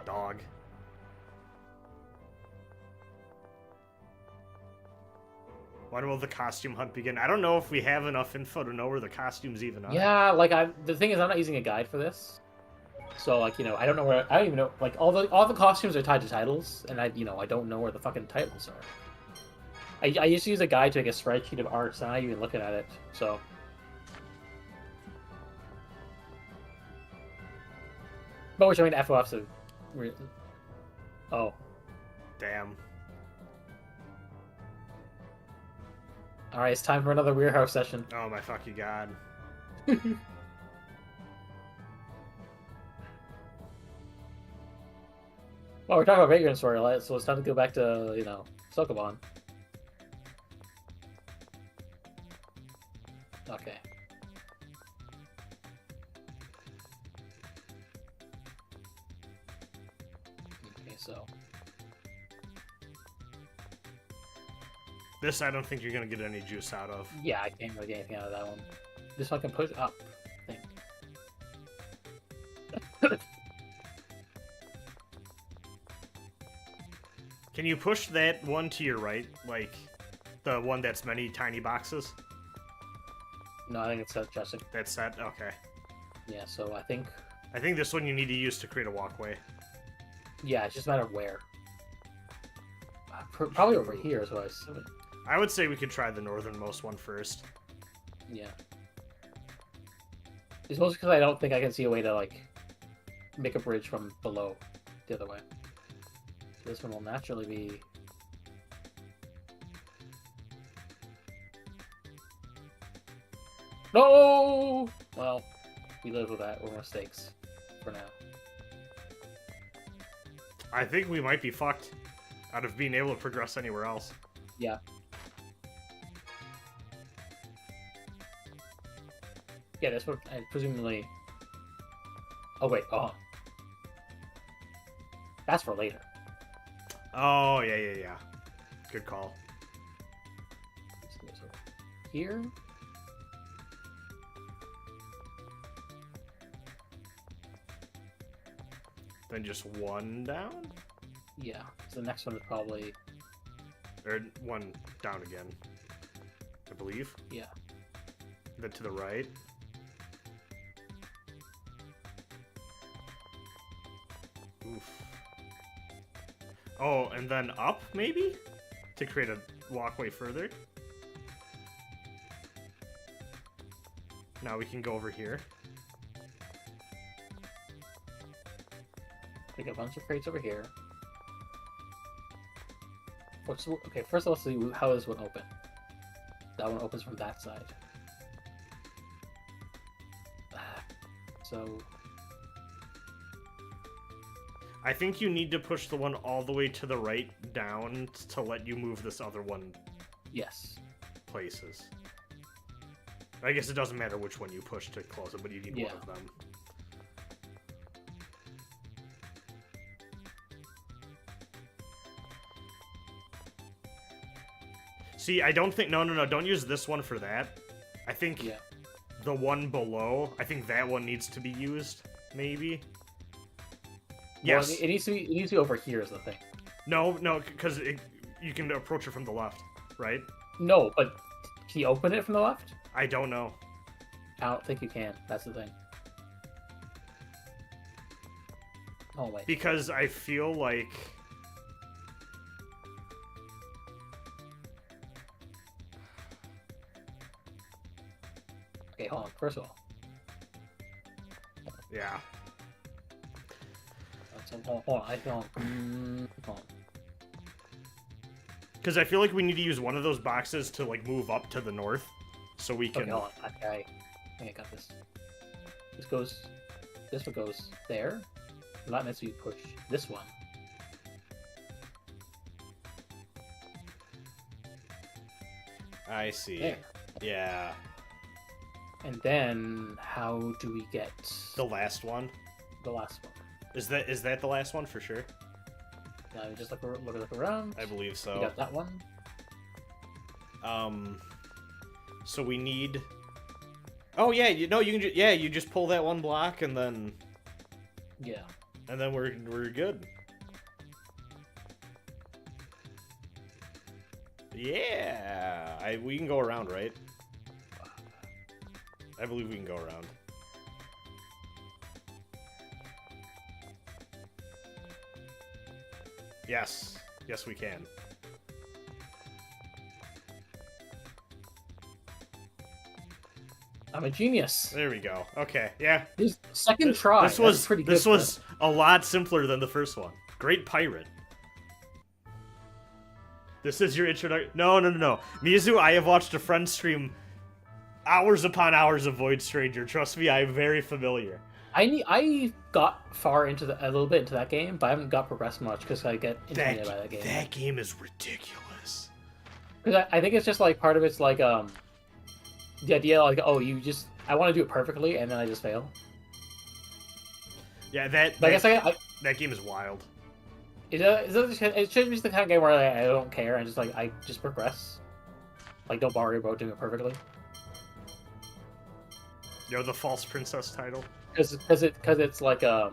Dog. When will the costume hunt begin? I don't know if we have enough info to know where the costumes even are. Yeah, like the thing is I'm not using a guide for this. So like, I don't know where I don't even know like all the costumes are tied to titles and I don't know where the fucking titles are. I used to use a guide to like a spreadsheet of arts and I'm not even looking at it. So but which I mean FOF's a oh. Damn. Alright, it's time for another Warehouse session. Oh my fucking god. Well, we're talking about Vagrant story, so it's time to go back to, Sokoban. Okay. Okay, so... This I don't think you're gonna get any juice out of. Yeah, I can't really get anything out of that one. This one can push up, I think. Can you push that one to your right? Like, the one that's many tiny boxes? No, I think it's set, Justin. That's set? Okay. Yeah, so I think... I think this one you need to use to create a walkway. Yeah, it's just a matter of where. Probably over here is what I assume. I would say we could try the northernmost one first. Yeah. It's mostly because I don't think I can see a way to, like, make a bridge from below the other way. So this one will naturally be... No! Well, we live with that. We're mistakes for now. I think we might be fucked out of being able to progress anywhere else. Yeah. Yeah, this would presumably... Oh, wait. Oh. That's for later. Oh, yeah. Good call. This goes over here. Then just one down? Yeah. So the next one is probably... Or one down again, I believe. Yeah. Then to the right. Oof. Oh, and then up, maybe? To create a walkway further. Now we can go over here. Take a bunch of crates over here. Okay, first let's see how this one open. That one opens from that side. So... I think you need to push the one all the way to the right down to let you move this other one Yes. places. I guess it doesn't matter which one you push to close it, but you need Yeah. one of them. See, I don't think... No, don't use this one for that. I think the one below, I think that one needs to be used, maybe. Yes. Well, it needs to be over here is the thing. No, because you can approach it from the left, right? No, but can you open it from the left? I don't know. I don't think you can. That's the thing. Oh, wait. Because I feel like... Okay, hold on. First of all. Yeah. Hold on. Hold on. Because I feel like we need to use one of those boxes to, like, move up to the north. So we can... Okay, hold on. I think I got this. This one goes there. And that means we push this one. I see. There. Yeah. And then, how do we get... The last one? The last one. Is that the last one for sure? Now we just look around. I believe so. We got that one. So we need... Oh yeah, you can you just pull that one block and then... Yeah. And then we're good. Yeah! We can go around, right? I believe we can go around. Yes. Yes, we can. I'm a genius. There we go. Okay, yeah. This second try. This was pretty good. This was a lot simpler than the first one. Great pirate. This is your introduction. No. Mizu, I have watched a friend stream hours upon hours of Void Stranger. Trust me, I am very familiar. I got far into a little bit into that game, but I haven't got progressed much because I get intimidated by that game. That game is ridiculous. Because I think it's just like part of it's like the idea like, oh, I want to do it perfectly and then I just fail. Yeah, But I guess that game is wild. It should be the kind of game where I don't care and I just progress. Like, don't worry about doing it perfectly. The false princess title. Because it's like I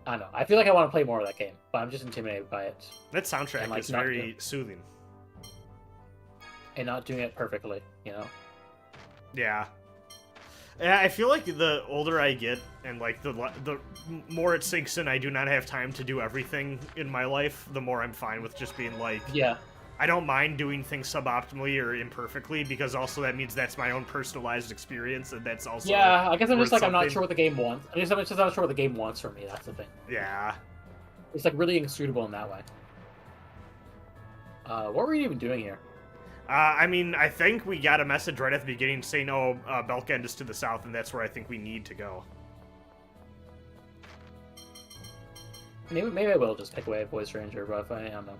don't know. I feel like I want to play more of that game, but I'm just intimidated by it. That soundtrack And, like, is not very soothing. And not doing it perfectly, Yeah. Yeah, I feel like the older I get, and like the more it sinks in, I do not have time to do everything in my life. The more I'm fine with just being like, Yeah. I don't mind doing things suboptimally or imperfectly, because also that means that's my own personalized experience, and that's also Yeah, I guess I'm just worth like I'm not something. sure what the game wants. I'm just not sure what the game wants from me. That's the thing. Yeah. It's like really inscrutable in that way. What were you even doing here? I mean, I think we got a message right at the beginning saying, "Oh, Belkend is to the south," and that's where I think we need to go. Maybe I will just pick away a voice ranger, but if I don't know.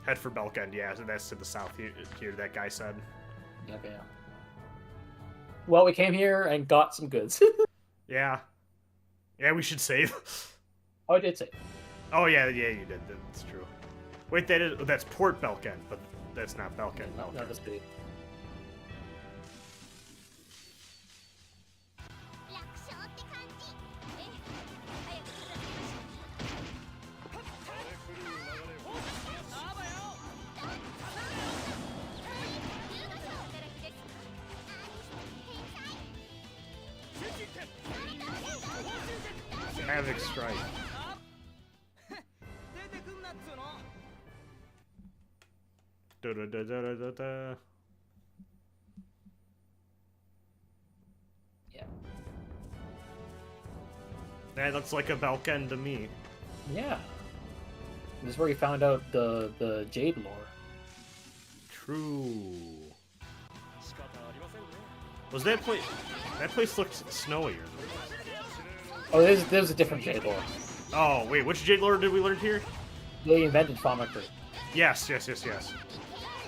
Head for Belkend, yeah, so that's to the south here, that guy said. Okay. Yeah. Well, we came here and got some goods. Yeah. Yeah, we should save. Oh, I did say. Oh, yeah, you did. That's true. Wait, that's Port Belkend, but that's not Belkend. No, that's big. 楽勝って感じ。ええ、早く片付けましょう。Havoc Strike. 出てくんなっつうの。 Da-da-da-da-da-da. Yeah. That looks like a Belkend to me. Yeah. This is where we found out the Jade lore. True. Was that place? That place looked snowier. Oh, there's a different Jade lore. Oh wait, which Jade Lord did we learn here? They invented Famicry. Yes.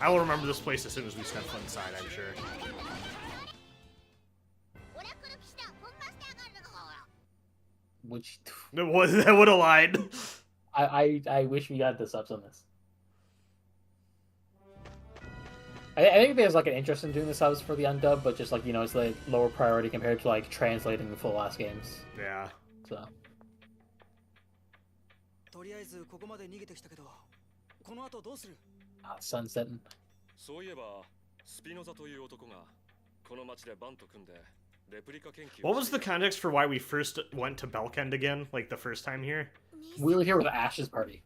I will remember this place as soon as we step foot inside, I'm sure. オラクル騎士団本マスターがあるのかほら。 Which That would have lied. I wish we got the subs on this. I think there's like an interest in doing the subs for the undub, but just like it's like lower priority compared to like translating the full ass games. Yeah. So とりあえずここまで逃げてきたけど、この後どうする？ sun's setting. そういえばスピノザという男がこの町でバンと組んでレプリカ研究 What was the context for why we first went to Belkend again? Like the first time here? We were here with the Ashes party,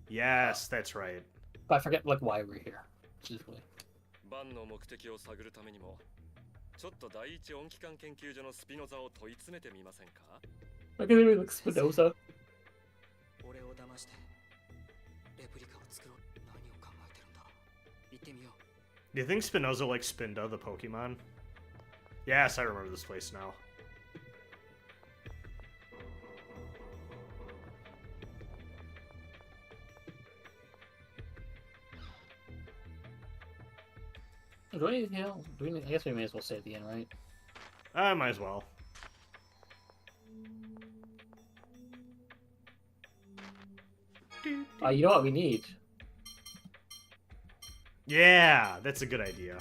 Yes, that's right. but I forget like why we're here. Specifically. バンの目的を探るためにもちょっと第一音機関研究所のスピノザを問い詰めてみませんか Look at him, he looks Spinoza. 俺を騙してレプリカを作ろう。何を考えてるんだ。行ってみよう。 Do you think Spinoza likes Spinda, the Pokemon? Yes, I remember this place now. Do we, I guess we may as well say at the end, right? I might as well. You know what we need? Yeah, that's a good idea.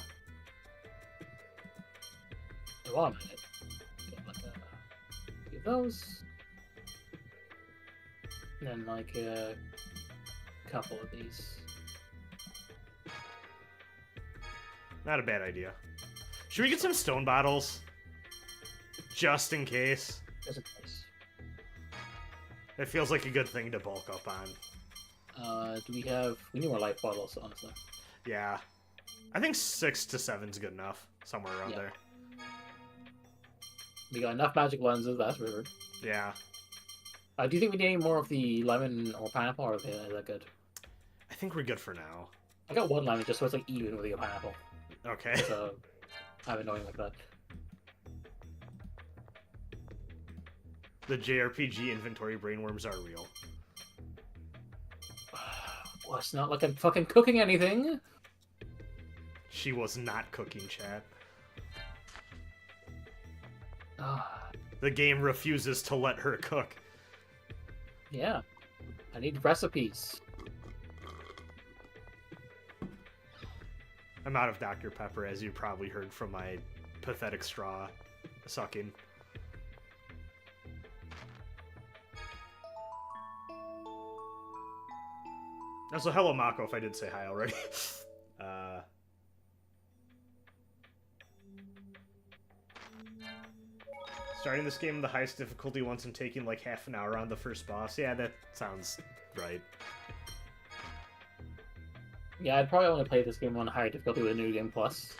Hold on a minute. Get like a few of those. And then like a couple of these. Not a bad idea. Should we get some stone bottles? Just in case. There's a place. It feels like a good thing to bulk up on. Do we have... We need more life bottles, honestly. Yeah. I think 6 to 7 is good enough. Somewhere around Yeah. there. We got enough magic lenses, that's weird. Yeah. Do you think we need any more of the lemon or pineapple, or is that good? I think we're good for now. I got one lemon just so it's like even with the pineapple. Okay. So I'm annoying like that. The JRPG inventory brainworms are real. Well, it's not like I'm fucking cooking anything. She was not cooking, chat. The game refuses to let her cook. Yeah. I need recipes. I'm out of Dr. Pepper, as you probably heard from my pathetic straw sucking. Also, hello, Mako, if I did say hi already. Starting this game in the highest difficulty once and taking like half an hour on the first boss. Yeah, that sounds right. Yeah, I'd probably only play this game on higher difficulty with New Game Plus.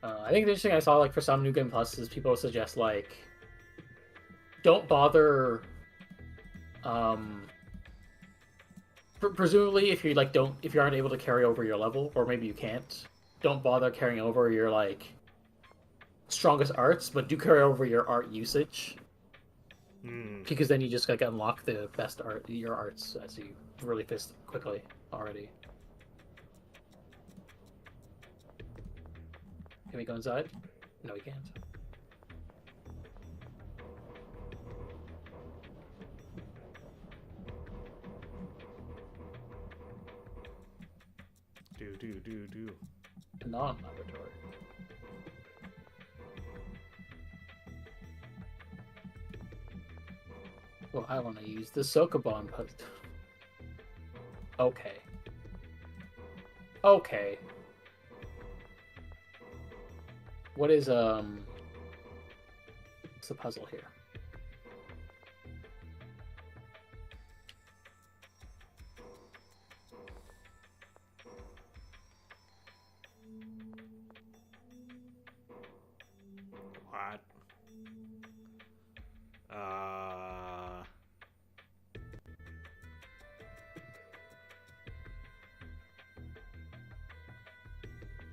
I think the interesting I saw like for some New Game Plus is people suggest like don't bother. Presumably, if you like if you aren't able to carry over your level, or maybe you can't, don't bother carrying over your like strongest arts, but do carry over your art usage. Because then you just like unlock the best your arts as you really fist quickly already. Can we go inside? No, we can't. Do. Non-laboratory. Well, I want to use the Sokoban post. Okay. Okay. What is what's the puzzle here? What?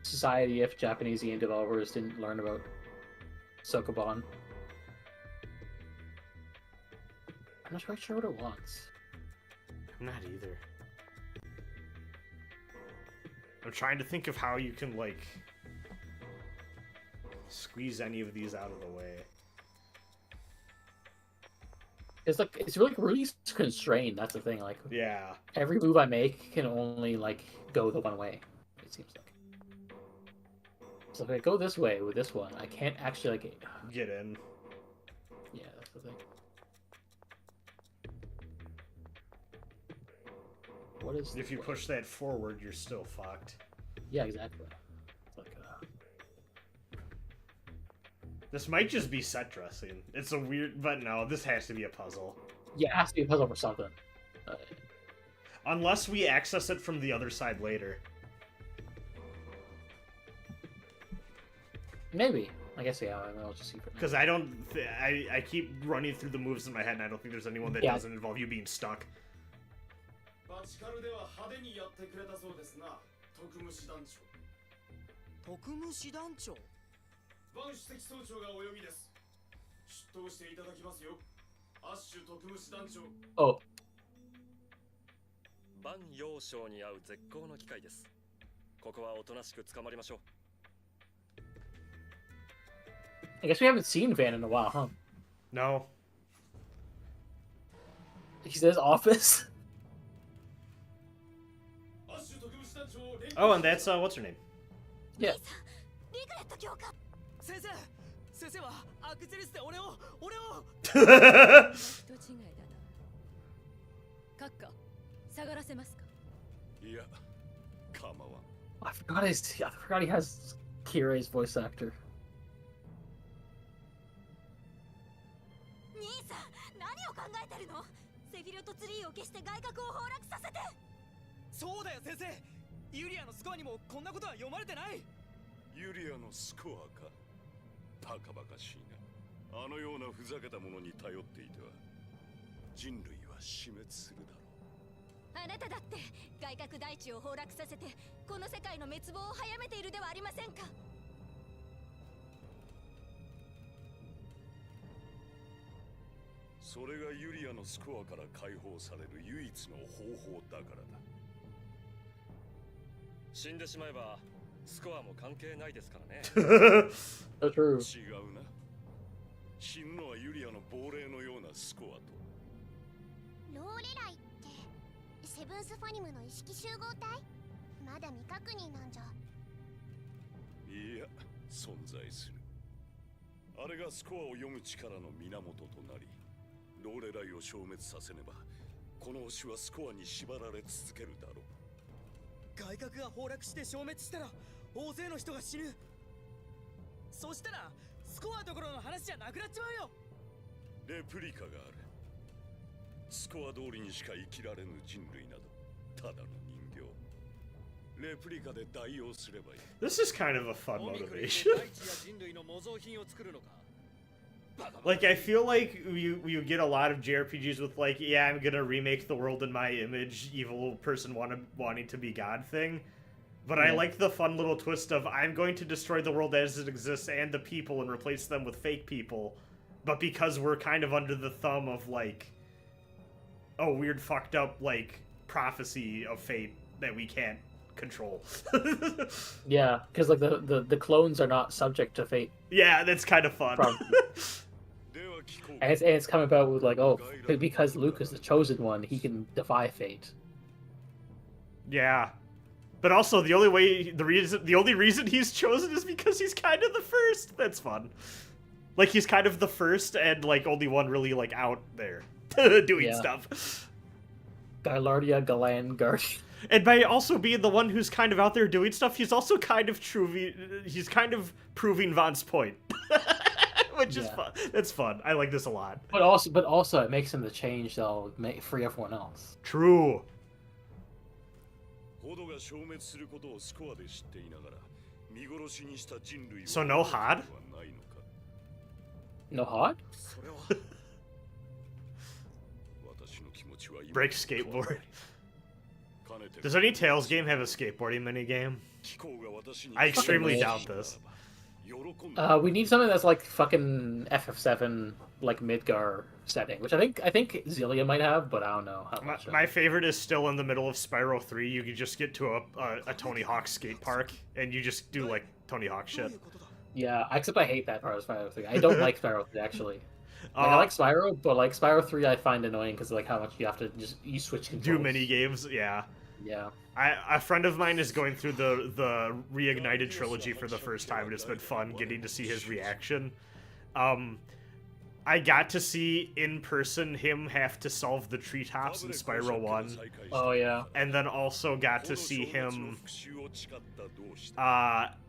Society if Japanese game developers didn't learn about Sokoban. I'm not quite sure what it wants. I'm not either. I'm trying to think of how you can, like, squeeze any of these out of the way. It's like it's really constrained. That's the thing. Like, yeah, every move I make can only like go the one way. It seems like. So if I go this way with this one, I can't actually like get in. Yeah, that's the thing. What is? If you push that forward, you're still fucked. Yeah, exactly. It's like, This might just be set dressing. It's a weird, but no, this has to be a puzzle. Yeah, it has to be a puzzle for something. Unless we access it from the other side later. Maybe. I guess, yeah, I'll just see for now. Because I don't... I keep running through the moves in my head, and I don't think there's anyone that doesn't involve you being stuck. Oh. 万葉章に合う絶好の機会です。ここはおとなしく捕まりましょう。 I guess we haven't seen Van in a while, huh? No. He says office. Oh, and that's, what's her name? Yeah. 先生はアクゼリスで俺を I forgot he has Kirei's voice actor. 兄さん、何を考えてるの？セフィロトツリーを消して外角を崩落させて。そうだよ先生。ユリアのスコアにもこんなことは読まれてない。ユリアのスコアか。バカバカしいな。あのようなふざけたものに頼っていては人類は死滅するだろう。あなただって外角大地を崩落させてこの世界の滅亡を早めているではありませんか。それがユリアのスコアから解放される唯一の方法だからだ。死んでしまえばスコアも関係ないですからね。So true. 違うな。死ぬのはユリアの亡霊のようなスコアと。ローレライってセブンスファニムの意識集合体？まだ未確認なんじゃ。いや、存在する。あれがスコアを読む力の源となり、ローレライを消滅させねばこの星はスコアに縛られ続けるだろう。外角が崩落して消滅したら大勢の人が死ぬ。そしたらスコアどころの話じゃなくなっちまうよ。レプリカがある。スコア通りにしか生きられぬ人類などただの人形。レプリカで代用すればいい。 This is kind of a fun オミクルで motivation. 大地や人類の模造品を作るのか。 Like, I feel like you get a lot of JRPGs with, like, yeah, I'm gonna remake the world in my image, evil person wanting to be God thing. But I like the fun little twist of, I'm going to destroy the world as it exists and the people and replace them with fake people. But because we're kind of under the thumb of, like, a weird fucked up, like, prophecy of fate that we can't control. Yeah, because like the clones are not subject to fate. Yeah, that's kind of fun. And it's come about with like, oh, because Luke is the chosen one, he can defy fate. Yeah. But also the only reason he's chosen is because he's kind of the first. That's fun. Like, he's kind of the first and like only one really like out there doing stuff. Gylardia, Galan, Guardian. And by also being the one who's kind of out there doing stuff, he's also kind of proving Vaughn's point. Which is fun. It's fun. I like this a lot. But also it makes him the change that'll free everyone else. True. So no Hod? No Hod? Break skateboard. Does any Tales game have a skateboarding minigame? I extremely doubt this. We need something that's like fucking FF7, like Midgar setting, which I think Zillia might have, but I don't know how much. My favorite is still in the middle of Spyro 3. You can just get to a Tony Hawk skate park, and you just do like Tony Hawk shit. Yeah, except I hate that part of Spyro 3. I don't like Spyro 3 actually. Like, I like Spyro, but like Spyro 3 I find annoying because like how much you have to you switch controls. Do mini games, yeah. Yeah. A friend of mine is going through the Reignited trilogy for the first time, and it's been fun getting to see his reaction. I got to see in person him have to solve the treetops in Spyro 1. Oh yeah. And then also got to see him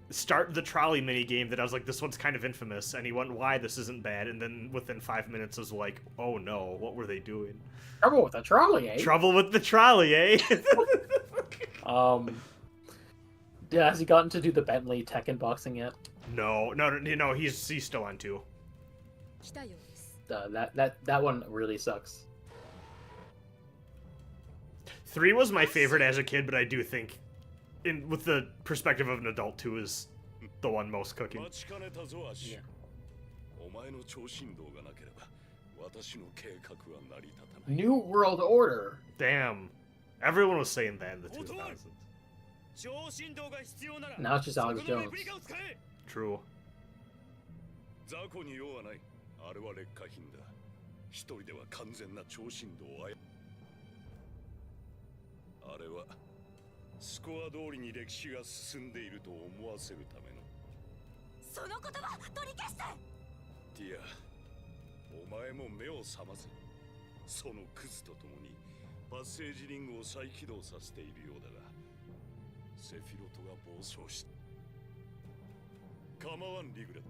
start the trolley minigame that I was like, this one's kind of infamous, and he went, why, this isn't bad, and then within 5 minutes was like, oh no, what were they doing? Trouble with the trolley, eh? Trouble with the trolley, eh? Yeah, has he gotten to do the Bentley Tekken boxing yet? No, he's still on 2. That one really sucks. 3 was my favorite as a kid, but I do think, with the perspective of an adult, 2 is the one most cooking. Yeah. New World Order. Damn, everyone was saying that in the 2000s. Now it's just Alex Jones. True. あれは劣化品だ。一人では完全な超振動をあれはスコア通りに歴史が進んでいると思わせるための。その言葉取り消して。ティア、お前も目を覚ませ。そのクズとともにパッセージリングを再起動させているようだが、セフィロトが暴走した。構わんリグレット。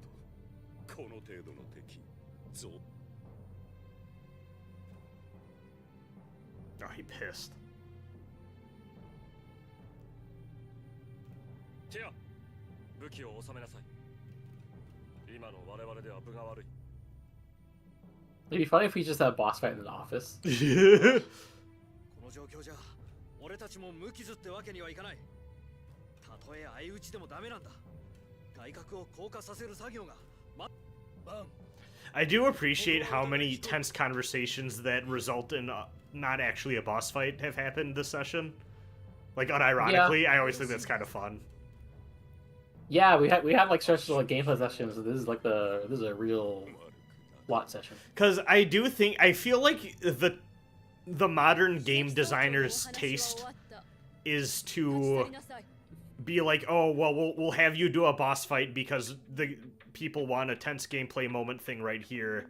この程度の敵。Oh, he pissed. ティア、武器を収めなさい。今の我々では分が悪い。It'd be funny if we just had a boss fight in the office. この状況じゃ俺たちも無傷ってわけにはいかない。たとえ相打ちでもダメなんだ。外角を硬化させる作業がバン。 I do appreciate how many tense conversations that result in not actually a boss fight have happened this session. Like, unironically, I always think that's kind of fun. Yeah, we had like stretches of like gameplay sessions. So this is like this is a real plot session. Because I feel like the modern game designer's taste is to be like, oh, well, we'll have you do a boss fight because the people want a tense gameplay moment thing right here,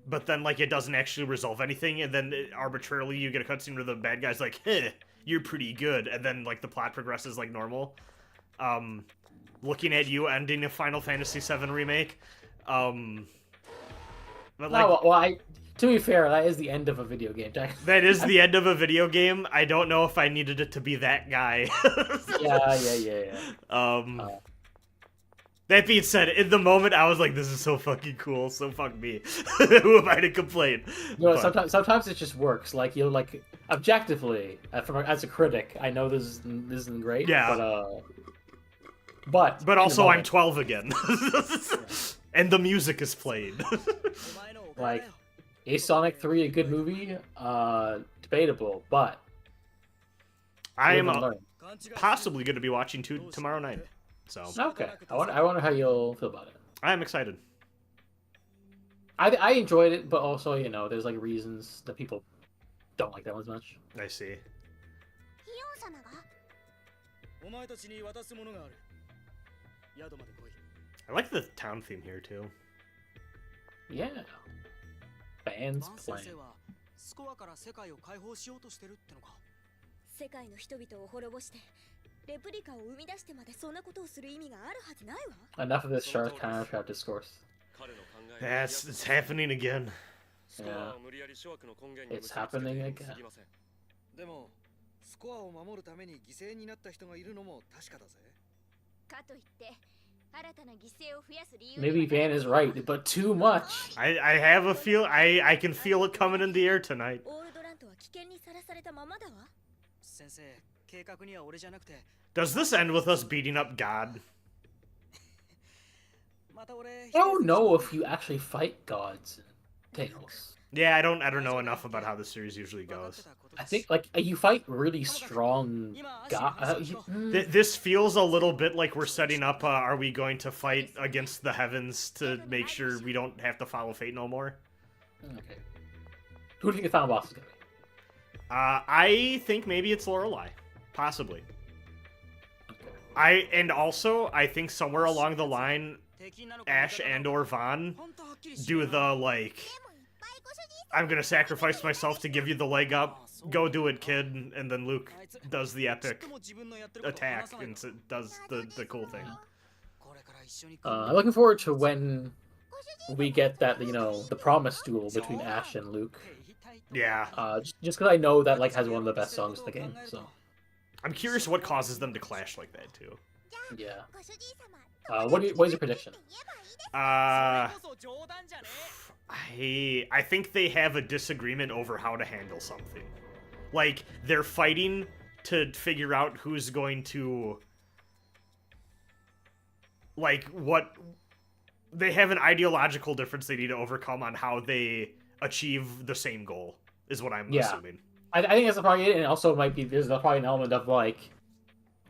but then like it doesn't actually resolve anything, and then arbitrarily you get a cutscene where the bad guy's like, "Heh, you're pretty good," and then like the plot progresses like normal. Looking at you ending a Final Fantasy VII remake. But like, No, well, to be fair, that is the end of a video game, Jack. that is the end of a video game. I don't know if I needed it to be that guy. Yeah. That being said, in the moment, I was like, this is so fucking cool, so fuck me. Who am I to complain? You know, sometimes it just works. Like, you know, like, objectively, as a critic, I know this isn't great. Yeah. But also, I'm 12 again. And the music is played. Like, is Sonic 3 a good movie? Debatable, but... I am possibly going to be watching 2 tomorrow night. So okay, I wonder how you'll feel about it. I'm excited. I enjoyed it, but also, you know, there's like reasons that people don't like that one as much. I see. I like the town theme here too. Yeah. Bands playing. 世界の人々を滅ぼしてレプリカを生み出してまでそんなことをする意味があるはずないわ。 Enough of this shark countertrap discourse. Yes, it's happening again. Yeah. It's happening again. でもスコアを守るために犠牲になった人がいるのも確かだぜ。かといって新たな犠牲を増やす理由 Maybe Van is right, but too much. I have a feel. I can feel it coming in the air tonight. オールドラントは危険にさらされたままだわ。先生、計画には俺じゃなくて。 Does this end with us beating up God? また俺。 I don't know if you actually fight gods in Tales. Yeah, I don't know enough about how the series usually goes. I think like you fight really strong gods. This feels a little bit like we're setting up. Are we going to fight against the heavens to make sure we don't have to follow fate no more? Okay. Who do you think the final boss is gonna be? I think maybe it's Lorelei, possibly. Okay. I think somewhere along the line, Ash and/or Vaughn do the like, I'm gonna sacrifice myself to give you the leg up. Go do it, kid. And then Luke does the epic attack and does the cool thing. I'm looking forward to when we get that, you know, the promise duel between Ash and Luke. Yeah. Just because I know that like has one of the best songs in the game, so. I'm curious what causes them to clash like that too. Yeah. What is your prediction? I think they have a disagreement over how to handle something. Like, they're fighting to figure out who's going to... Like, what... They have an ideological difference they need to overcome on how they achieve the same goal, is what I'm assuming. I think that's probably it, and also might be there's probably an element of like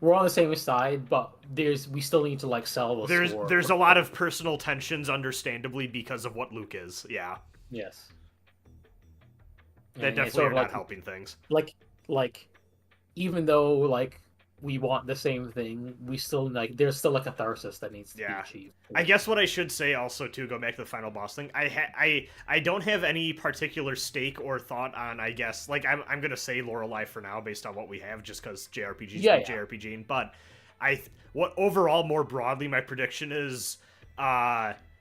we're on the same side, but we still need to like sell the score. There's a lot of personal tensions, understandably, because of what Luke is. Yeah. Yes. That definitely are not helping things. Like even though like we want the same thing, we still like there's still a catharsis that needs to be achieved. I guess what I should say also to go back to the final boss thing, I don't have any particular stake or thought on, I guess, like I'm gonna say Lorelei for now based on what we have, just because JRPGs JRPGing. But what overall more broadly my prediction is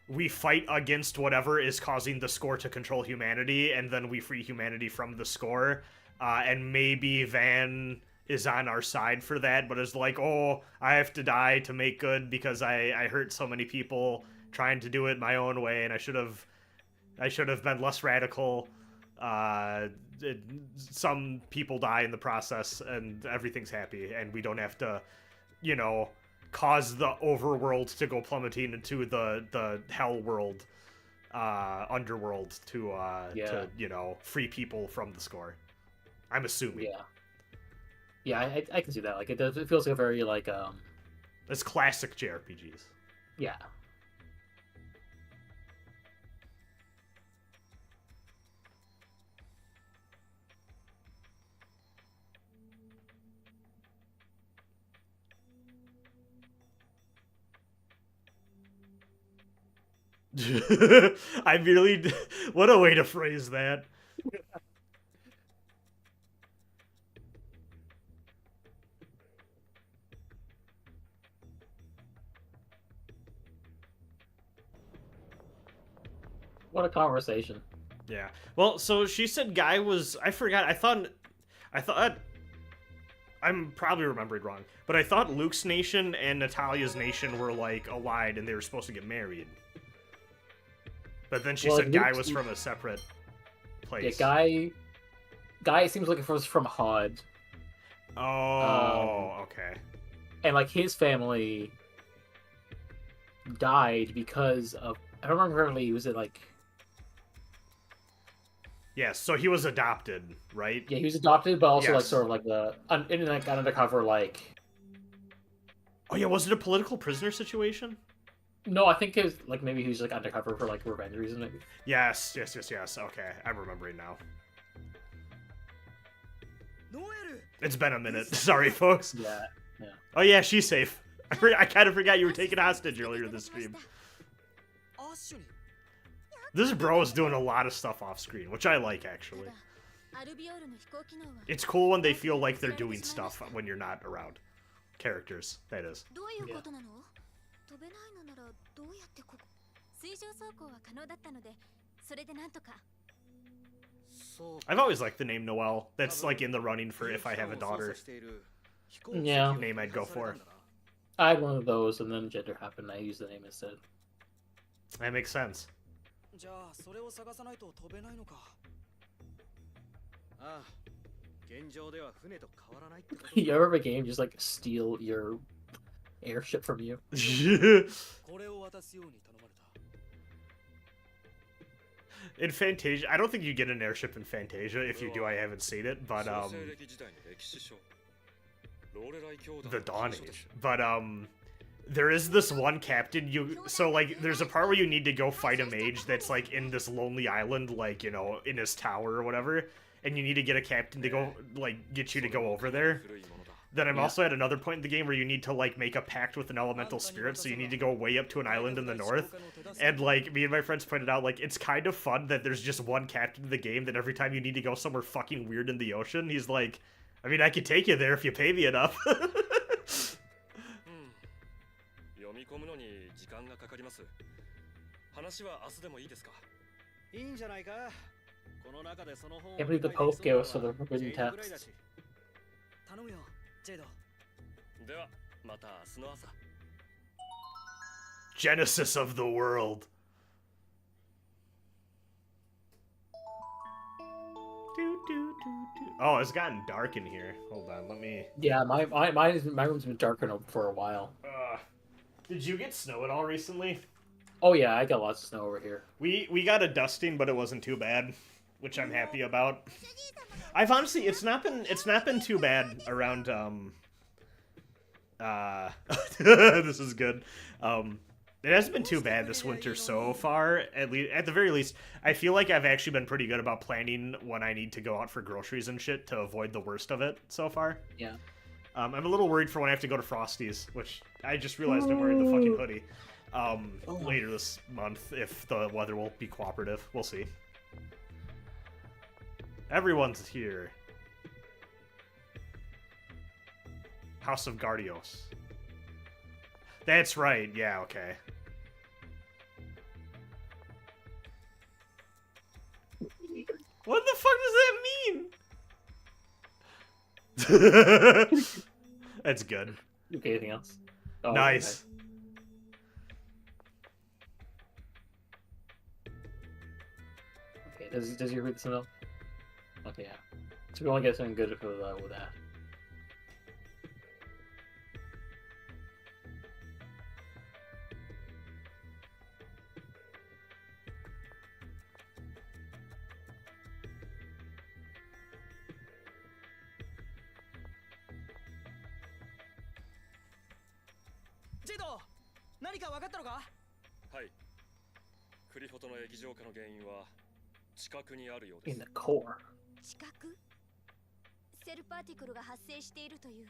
we fight against whatever is causing the score to control humanity, and then we free humanity from the score, and maybe Van is on our side for that, but is like, oh, I have to die to make good because I hurt so many people trying to do it my own way, and I should have been less radical. some people die in the process, and everything's happy, and we don't have to, cause the overworld to go plummeting into the hell world, underworld to free people from the score. I'm assuming. Yeah, I can see that. Like, it feels like a very, like, It's classic JRPGs. Yeah. I really... What a way to phrase that. What a conversation. Yeah. Well, so she said Guy was... I forgot. I thought... I'm probably remembering wrong, but I thought Luke's nation and Natalia's nation were, like, allied and they were supposed to get married. But then she said Guy was from a separate place. Yeah, Guy seems like it was from Hod. Oh, okay. And, like, his family died because of... I don't remember correctly, was it, like... Yes, so he was adopted, right? Yeah, he was adopted, but also, Yes. like, sort of like the... in, like, an undercover, like... Oh, yeah, was it a political prisoner situation? No, I think it was, like, maybe he was, like, undercover for, like, revenge reasons, maybe. Yes. Okay, I'm remembering now. It's been a minute. Sorry, folks. Yeah. Oh, yeah, she's safe. I kind of forgot you were taken hostage earlier this stream. This bro is doing a lot of stuff off screen, which I like, actually. It's cool when they feel like they're doing stuff when you're not around. Characters, that is. Yeah. I've always liked the name Noelle. That's like in the running for if I have a daughter. Yeah. Name I'd go for. I had one of those, and then gender happened, and I used the name instead. That makes sense. You ever have a game just, like, steal your airship from you? In Fantasia, I don't think you get an airship in Fantasia. If you do, I haven't seen it, but the Dawn Age. But there is this one captain so like there's a part where you need to go fight a mage that's like in this lonely island, like, in his tower or whatever, and you need to get a captain to go, like, get you to go over there. Then I'm also at another point in the game where you need to, like, make a pact with an elemental spirit, so you need to go way up to an island in the north. And, like, me and my friends pointed out, like, it's kind of fun that there's just one captain in the game that every time you need to go somewhere fucking weird in the ocean, he's like, I mean, I could take you there if you pay me enough. I believe the Pope gave us for the forbidden text. Genesis of the world. Oh, it's gotten dark in here. Hold on, let me... Yeah, my room's been darker for a while. Did you get snow at all recently? Oh yeah, I got lots of snow over here. We got a dusting, but it wasn't too bad, which I'm happy about. I've honestly, it's not been too bad around. This is good. It hasn't been too bad this winter so far. At the very least, I feel like I've actually been pretty good about planning when I need to go out for groceries and shit to avoid the worst of it so far. Yeah. I'm a little worried for when I have to go to Frosty's, which I just realized I'm wearing the fucking hoodie. Later this month, if the weather will be cooperative. We'll see. Everyone's here. House of Gardios. That's right, yeah, okay. What the fuck does that mean? That's good. Okay, anything else? Oh, nice. Okay, does he read this enough? Yeah. So we want to get something good with that.ジェド、何か分かったのか？はい。クリフォトの液状化の原因は近くにあるようで In す。 the core. 近くセルパーティクルが発生しているという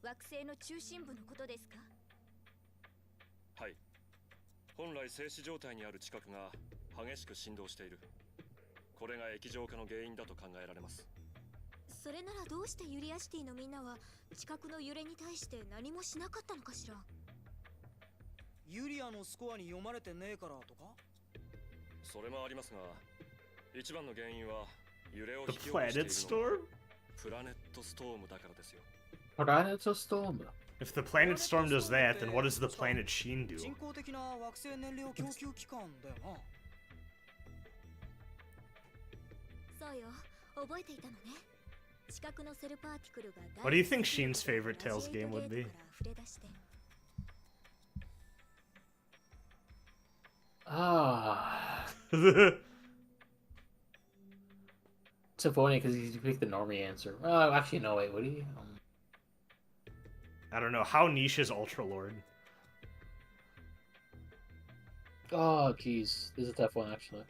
惑星の中心部のことですか？はい。本来静止状態にある地殻が激しく振動している。これが液状化の原因だと考えられます。それならどうしてユリアシティのみんなは地殻の揺れに対して何もしなかったのかしら？ユリアのスコアに読まれてねえからとか？それもありますが、一番の原因は揺れを The 引き起こしてい planet るの storm? がプラネットストームだからですよ。 Planet storm. If the planet storm does that, then what does the planet Sheen do? 人工的な惑星燃料供給機関だよな。そうよ、覚えていたのね。地殻のセルパーティクルが What do you think Sheen's favorite Tales game would be? Ah. It's so funny because he picked the normie answer. Oh, actually, no, wait, would he? I don't know. How niche is Ultra Lord? Oh, jeez. This is a tough one, actually.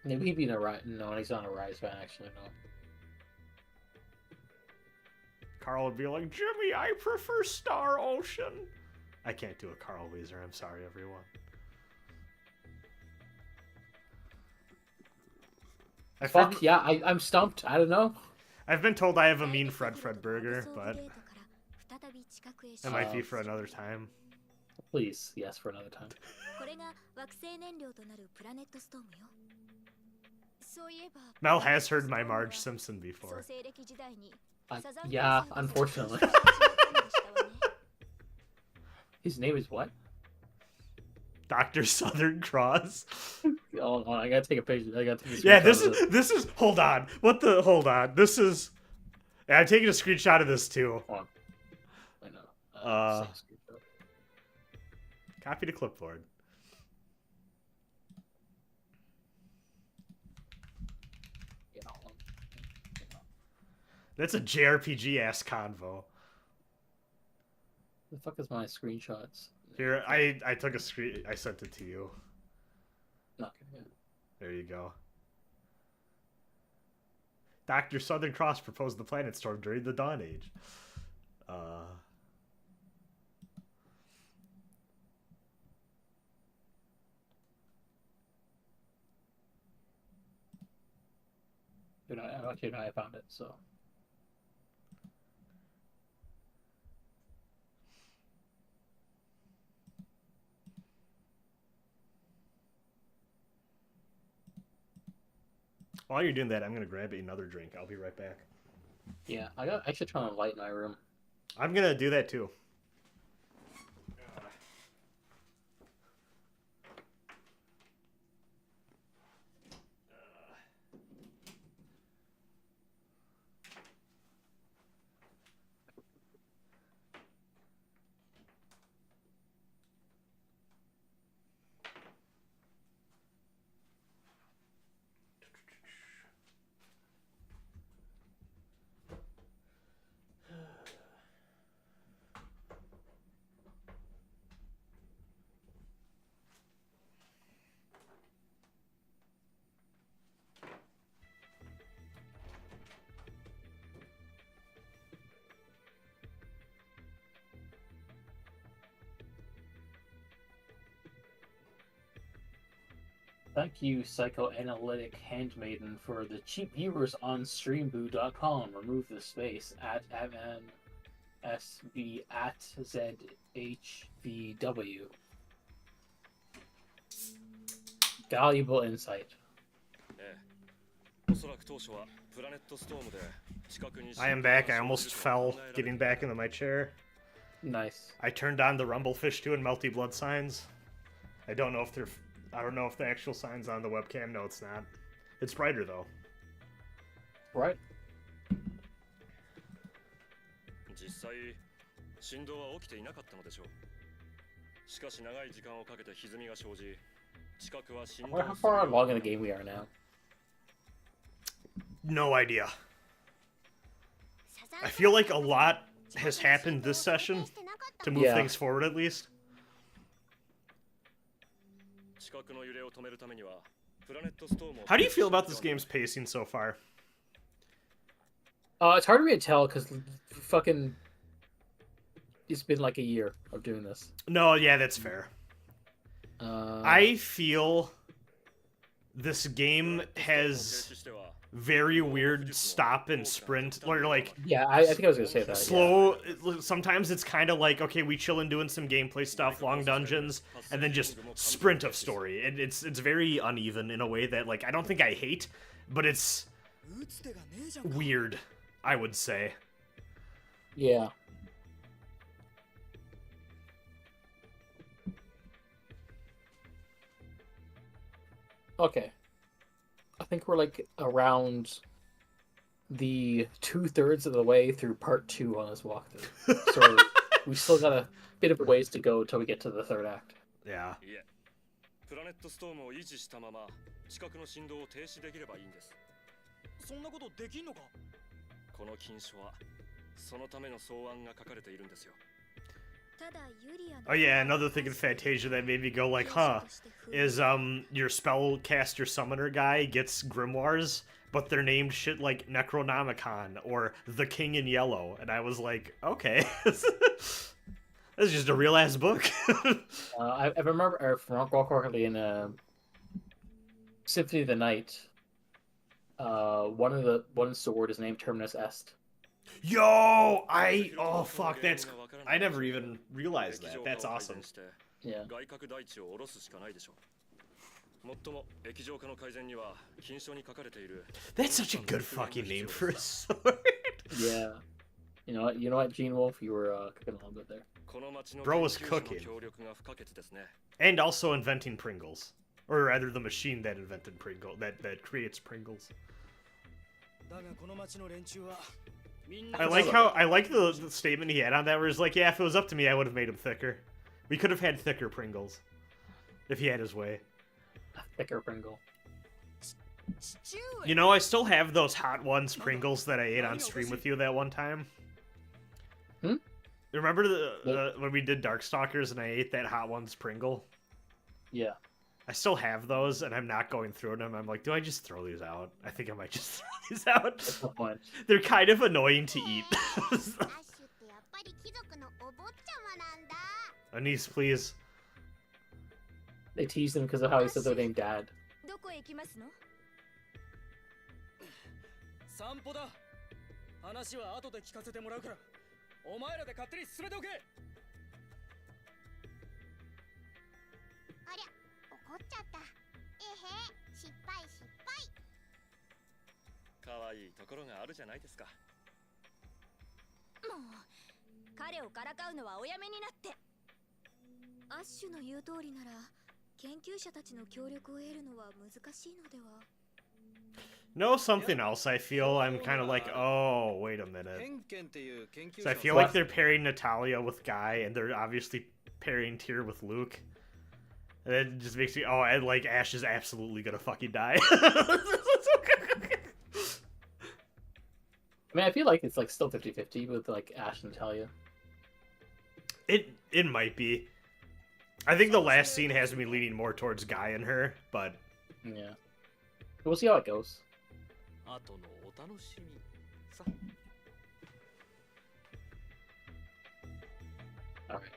Maybe he'd be in a Rise. No, he's not a Rise fan, actually, no. Carl would be like, Jimmy, I prefer Star Ocean. I can't do a Carl Weezer. I'm sorry, everyone. Fuck, yeah, I'm stumped. I don't know. I've been told I have a mean Fred Burger, but it might be for another time. Please, yes, for another time. Mel has heard my Marge Simpson before. Yeah, unfortunately. His name is what? Dr. Southern Cross. Oh, I gotta take a picture. I gotta take a Yeah, this is. Hold on. Hold on. This is. Yeah, I'm taking a screenshot of this too. Hold on. I know. Copy to clipboard. That's a JRPG ass convo. The fuck is my screenshots? Here, I took a screen. I sent it to you. Okay. Yeah. There you go. Dr. Southern Cross proposed the planet storm during the Dawn Age. Actually, I found it, so. While you're doing that, I'm gonna grab another drink. I'll be right back. Yeah, I should turn on a light in my room. I'm gonna do that too. Thank you, Psychoanalytic Handmaiden, for the cheap viewers on streamboo.com. Remove the space at MNSB at ZHVW. Valuable insight. I am back. I almost fell getting back into my chair. Nice. I turned on the Rumblefish 2 and Melty Blood signs. I don't know if the actual sign's on the webcam. No, it's not. It's brighter though. Right. 実際振動は起きていなかったのでしょう。しかし長い時間をかけて歪みが生じ、近くは振 I 動 wonder how far along in the game we are now. No idea. I feel like a lot has happened this session to move Yeah. things forward at least. 近くの揺れを止めるためにはプラネットストームを How do you feel about this game's pacing so far? It's hard for me to tell because fucking it's been like a year of doing this. No, yeah, that's fair. Uh, I feel this game has very weird stop and sprint, or like yeah, I think I was gonna say that. Yeah. slow. Sometimes it's kind of like, okay, we chillin' doing some gameplay stuff, long dungeons, and then just sprint of story. And it's very uneven in a way that, like, I don't think I hate, but it's weird, I would say. Yeah. Okay. I think we're like around the 2/3 of the way through part 2 on this walkthrough. So we still got a bit of a ways to go till we get to the third act. Yeah. いえ、プラネットストームを維持したまま近くの振動を停止できればいいんです。そんなことできんのか？この禁書はそのための草案が書かれているんですよ。 Oh yeah, another thing in Fantasia that made me go like, huh, is your spellcaster summoner guy gets grimoires, but they're named shit like Necronomicon or The King in Yellow, and I was like, okay, this is just a real ass book. I remember, if I recall correctly, in Symphony of the Night, one sword is named Terminus Est. Yo, oh fuck, I never even realized that. That's awesome. Yeah. 外角台地を下ろすしかないでしょう。もっとも液状化の改善には禁書に書かれている。 That's such a good fucking name for a sword. Yeah. You know what, Gene Wolf, you were cooking a little bit there. Bro was cooking. And also inventing Pringles. Or rather, the machine that invented Pringles, that creates Pringles. I like the statement he had on that where he's like, yeah, if it was up to me, I would have made him thicker. We could have had thicker Pringles. If he had his way. A thicker Pringle. You know, I still have those Hot Ones Pringles that I ate on stream with you that one time. Hmm? Remember when we did Darkstalkers and I ate that Hot Ones Pringle? Yeah. I still have those, and I'm not going through them. I'm like, do I just throw these out? I think I might just throw these out. What's the point? They're kind of annoying to eat. Anise, please. They teased him because of how he said their name Dad. どこへ行きますの？散歩だ。話は後で聞かせてもらうから。お前らで勝手に進めておけ。ありゃ、怒っちゃった。えへ、失敗失敗。可愛いところがあるじゃないですか。もう彼をからかうのはおやめになって。アッシュの言う通りなら研究者たちの協力を得るのは難しいのでは。 No, something else. I feel I'm kind of like, oh, wait a minute. So I feel like they're pairing Natalia with Guy, and they're obviously pairing Tyr with Luke. And it just makes me, oh, and like Ash is absolutely gonna fucking die. I mean, I feel like it's like still 50-50 with like Ash and Natalia. It might be. I think the last scene has me leaning more towards Guy and her, but yeah, we'll see how it goes. 後のお楽しみさ。All right.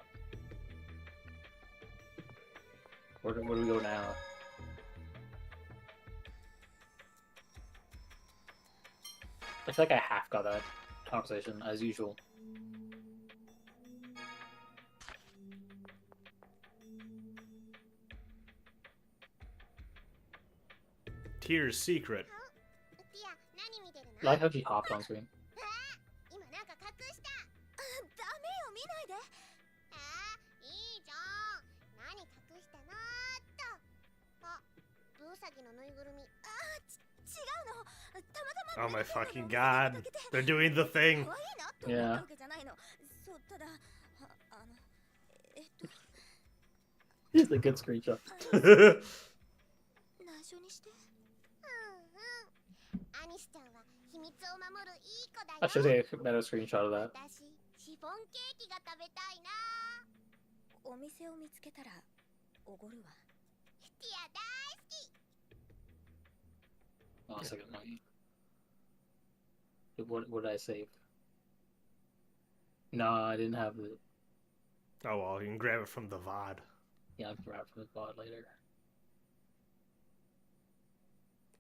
Where do we go now? I feel like I half got that conversation as usual. Tyr's secret. I like how she hopped on screen. 今なんか隠した。ダメよ見ないで。いいじゃん。何隠したのーっと。あ、ブウサギのぬいぐるみ。Oh my fucking god. They're doing the thing. Yeah. そうただIt's a good screenshot. 内緒にしてアニスちゃんは秘密を守るいい子だよ I should say a better screenshot of that. 私シフォンケーキが食べたいなお店を見つけたらおごるわ。ティア大好き Oh, it's like a money. What did I save? No, I didn't have it. Oh well, you can grab it from the VOD. Yeah, I'll grab it from the VOD later.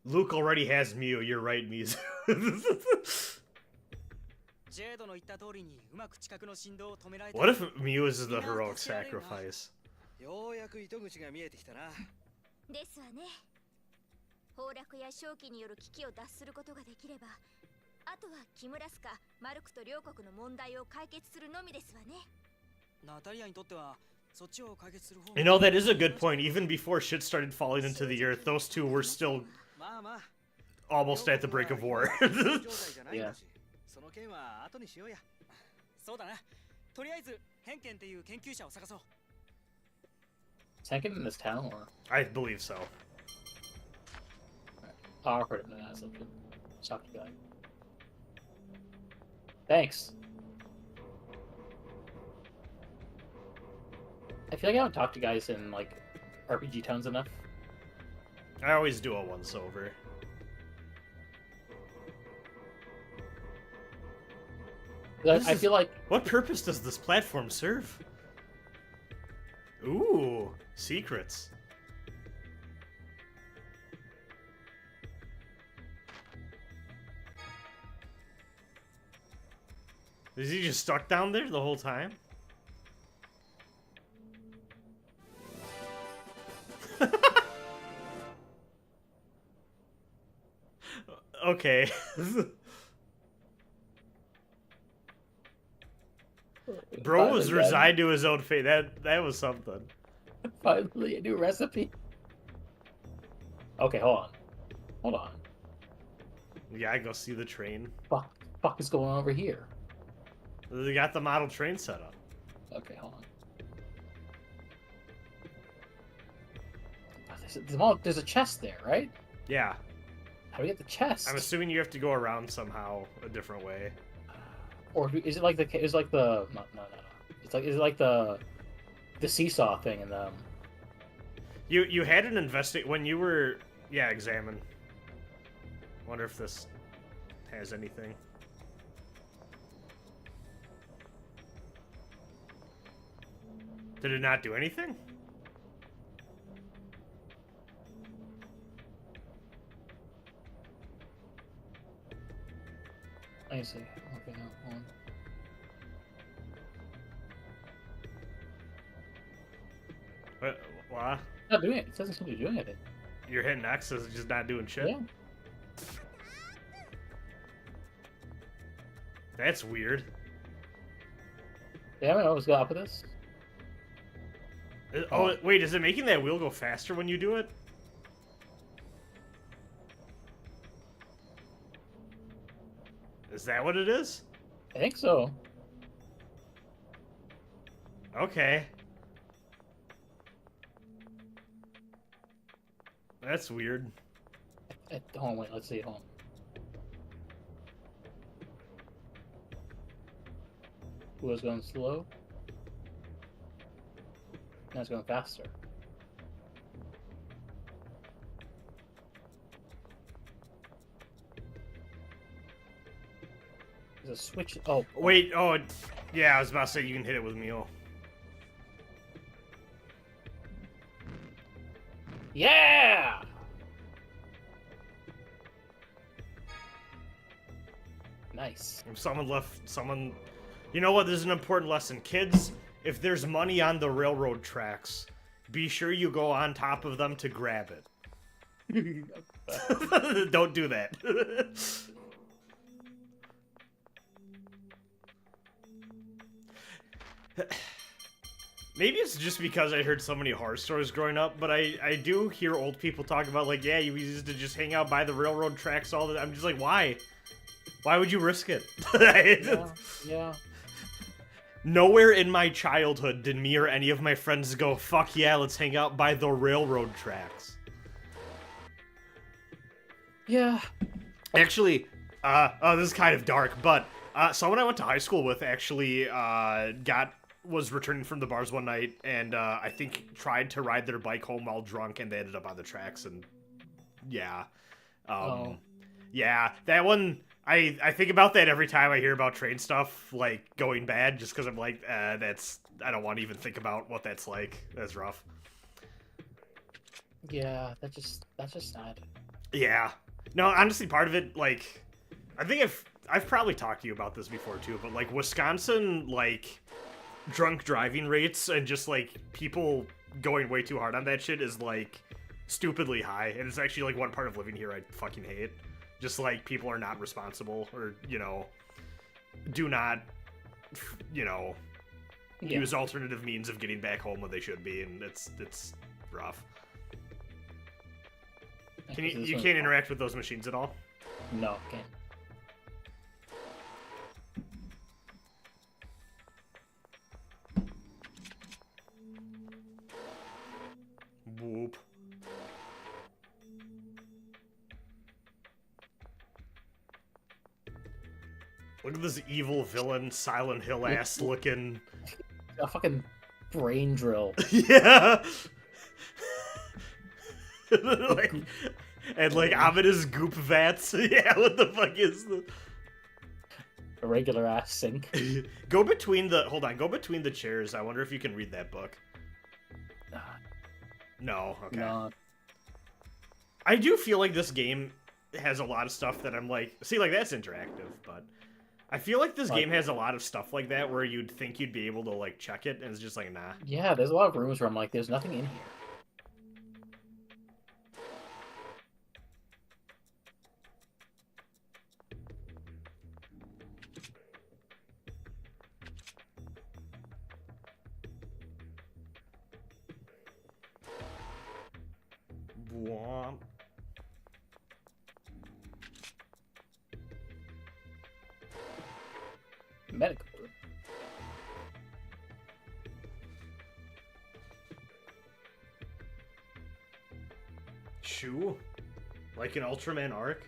Luke already has Mew, you're right, Mizu. ジェイドの言った通りにうまく近くの振動を止められた What if Mew is the heroic sacrifice? ようやく糸口が見えてきたな。ですわね。崩落や正気による危機を脱することができれば、あとはキムラスカ、マルクと両国の問題を解決するのみですわね。ナタリアにとってはそっちを解決する方 You know, that is a good point. Even before shit started falling into the earth, those two were still まあまあ almost at the break of war. Yeah. その件は後にしようや。そうだな。とりあえずヘンケンっていう研究者を探そう。 Second in this town, or I believe so. oh, I'll put it in that something. Stop the guy. Thanks. I feel like I don't talk to guys in like RPG towns enough. I always do a once over. I feel like What purpose does this platform serve? Ooh, secrets. Is he just stuck down there the whole time? Okay. Bro was resigned to his own fate. That was something. finally a new recipe. Okay, hold on. Hold on. Yeah, I go see the train. Fuck is going on over here? They got the model train set up. Okay, hold on. There's a chest there, right? Yeah. How do we get the chest? I'm assuming you have to go around somehow a different way. Or is it like the? Is like the? No. Is it like the seesaw thing in the? You had an investigate when you were examine. Wonder if this has anything. Did it not do anything? I see. Okay, no, hold on. What? Not doing it. It doesn't seem to be doing anything. You're hitting X, is just not doing shit? Yeah. That's weird. They haven't always got up with this. Oh, wait, is it making that wheel go faster when you do it? Is that what it is? I think so. Okay. That's weird. Hold on, wait, let's see. Hold on. Wheel's going slow. Now it's going faster. There's a switch. Oh, Wait, oh, yeah, I was about to say you can hit it with Mule. yeah! Nice. If someone left, someone... You know what, this is an important lesson. Kids, if there's money on the railroad tracks, be sure you go on top of them to grab it. Don't do that. maybe it's just because I heard so many horror stories growing up, but I do hear old people talk about, like, yeah, you used to just hang out by the railroad tracks all the time. I'm just like, why? Why would you risk it? Yeah. Nowhere in my childhood did me or any of my friends go, fuck yeah, let's hang out by the railroad tracks. Yeah. Actually, this is kind of dark, but someone I went to high school with actually was returning from the bars one night, and I think tried to ride their bike home while drunk, and they ended up on the tracks, and yeah. Yeah, that one, I think about that every time I hear about train stuff, like, going bad, just because I'm like, I don't want to even think about what that's like. That's rough. Yeah, that's just sad. Yeah. No, honestly, part of it, like, I think I've probably talked to you about this before, too, but, like, Wisconsin, like, drunk driving rates and just, like, people going way too hard on that shit is, like, stupidly high, and it's actually, like, one part of living here I fucking hate. Just, like, people are not responsible, or, you know, do not, you know, use alternative means of getting back home when they should be, and it's rough. You can't interact with those machines at all? No, can't. Whoop. Look at this evil villain, Silent Hill ass looking. A fucking brain drill. Yeah. like ominous goop vats. Yeah, what the fuck is the A regular ass sink. Go between the chairs. I wonder if you can read that book. No, okay. No. I do feel like this game has a lot of stuff that I'm like, see, like, that's interactive, but I feel like this game has a lot of stuff like that where you'd think you'd be able to, like, check it, and it's just like, nah. Yeah, there's a lot of rooms where I'm like, there's nothing in here. Womp. Medical. Shoe? Like an Ultraman arc?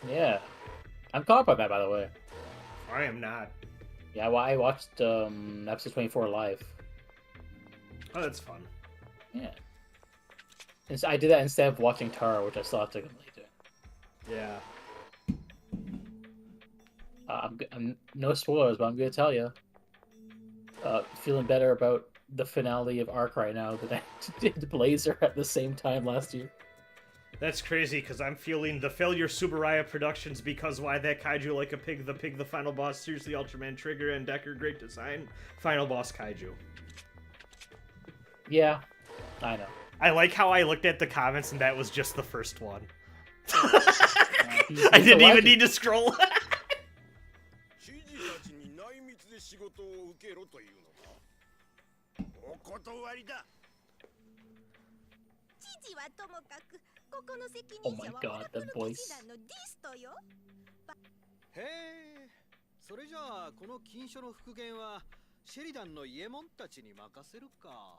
Yeah. I'm caught by that, by the way. I am not. Yeah, well, I watched episode 24 live. Oh, that's fun. Yeah. And so I did that instead of watching Tara, which I still have to complete it. Yeah. I'm no spoilers, but I'm gonna tell you. Feeling better about the finale of Arc right now than I did Blazer at the same time last year. That's crazy, because I'm feeling the failure Subaraya Productions because why that kaiju like a pig, the final boss, seriously Ultraman Trigger, and Decker great design, final boss kaiju. Yeah, I know. I like how I looked at the comments and that was just the first one. He's I didn't a even legend. need to scroll. 知事たちに内密で仕事を受けろというのか。お断りだ。知事はともかくここの責 Oh 任 my 者は god, オラ the クル voice. 騎士団のディストよ。へえ、それじゃあこの禁書の復元はシェリダンのイエモンたちに任せるか。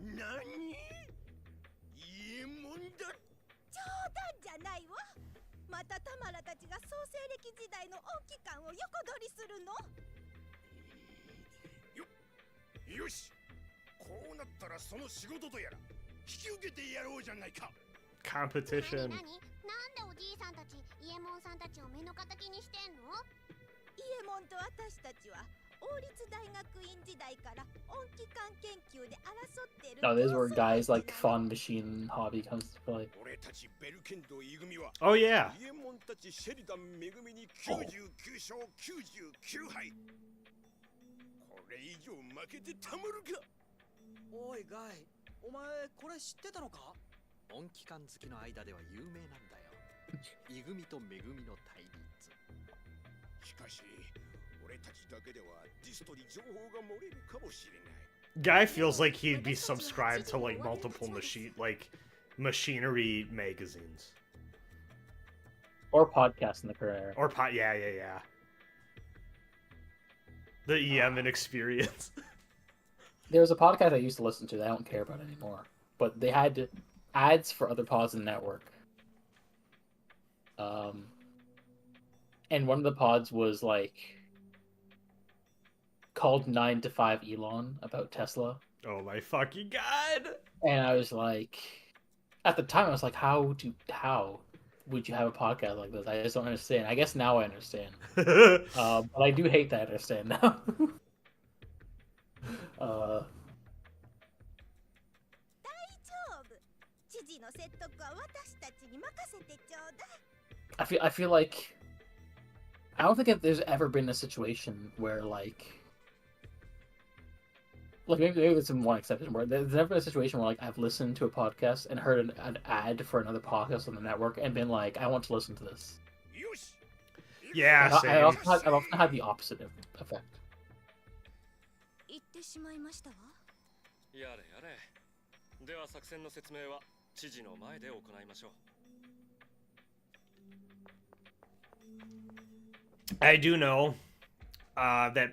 何？いいもんだ。冗談じゃないわ。またタマラたちが創世歴時代の王旗館を横取りするの。よし、こうなったらその仕事とやら引き受けてやろうじゃないか。Competition. 何なんでおじいさんたちイエモンさんたちを目の敵にしてんの？イエモンと私たちは王立大学院時代から音機関研究で争ってる。 No, this is where guys like Fun Machine Hobby comes to play. 俺たちベルケンドイグミは Oh yeah. イエモンたちシェリダンめぐみに99勝99敗。これ以上負けてたまるか。おいガイ、お前これ知ってたのか？音機関好きの間では有名なんだよ。イグミとメグミの対立。しかし俺たちだけではディストに情報が漏れるかもしれない。 Guy feels like he'd be subscribed to like multiple machinery magazines or podcasts in the career. or yeah. The Yemen experience. There was a podcast I used to listen to that I don't care about anymore, but they had ads for other pods in the network. And one of the pods was like called 9 to 5 Elon about Tesla. Oh my fucking god! And I was like, at the time, I was like, how would you have a podcast like this? I just don't understand. I guess now I understand. But I do hate that I understand now. I feel like I don't think there's ever been a situation where like maybe there's one exception where there's never been a situation where like I've listened to a podcast and heard an ad for another podcast on the network and been like, I want to listen to this. Yeah, same. I've often had the opposite effect. 言ってしまいましたわ。やれやれ。では作戦の説明は知事の前で行いましょう。I do know that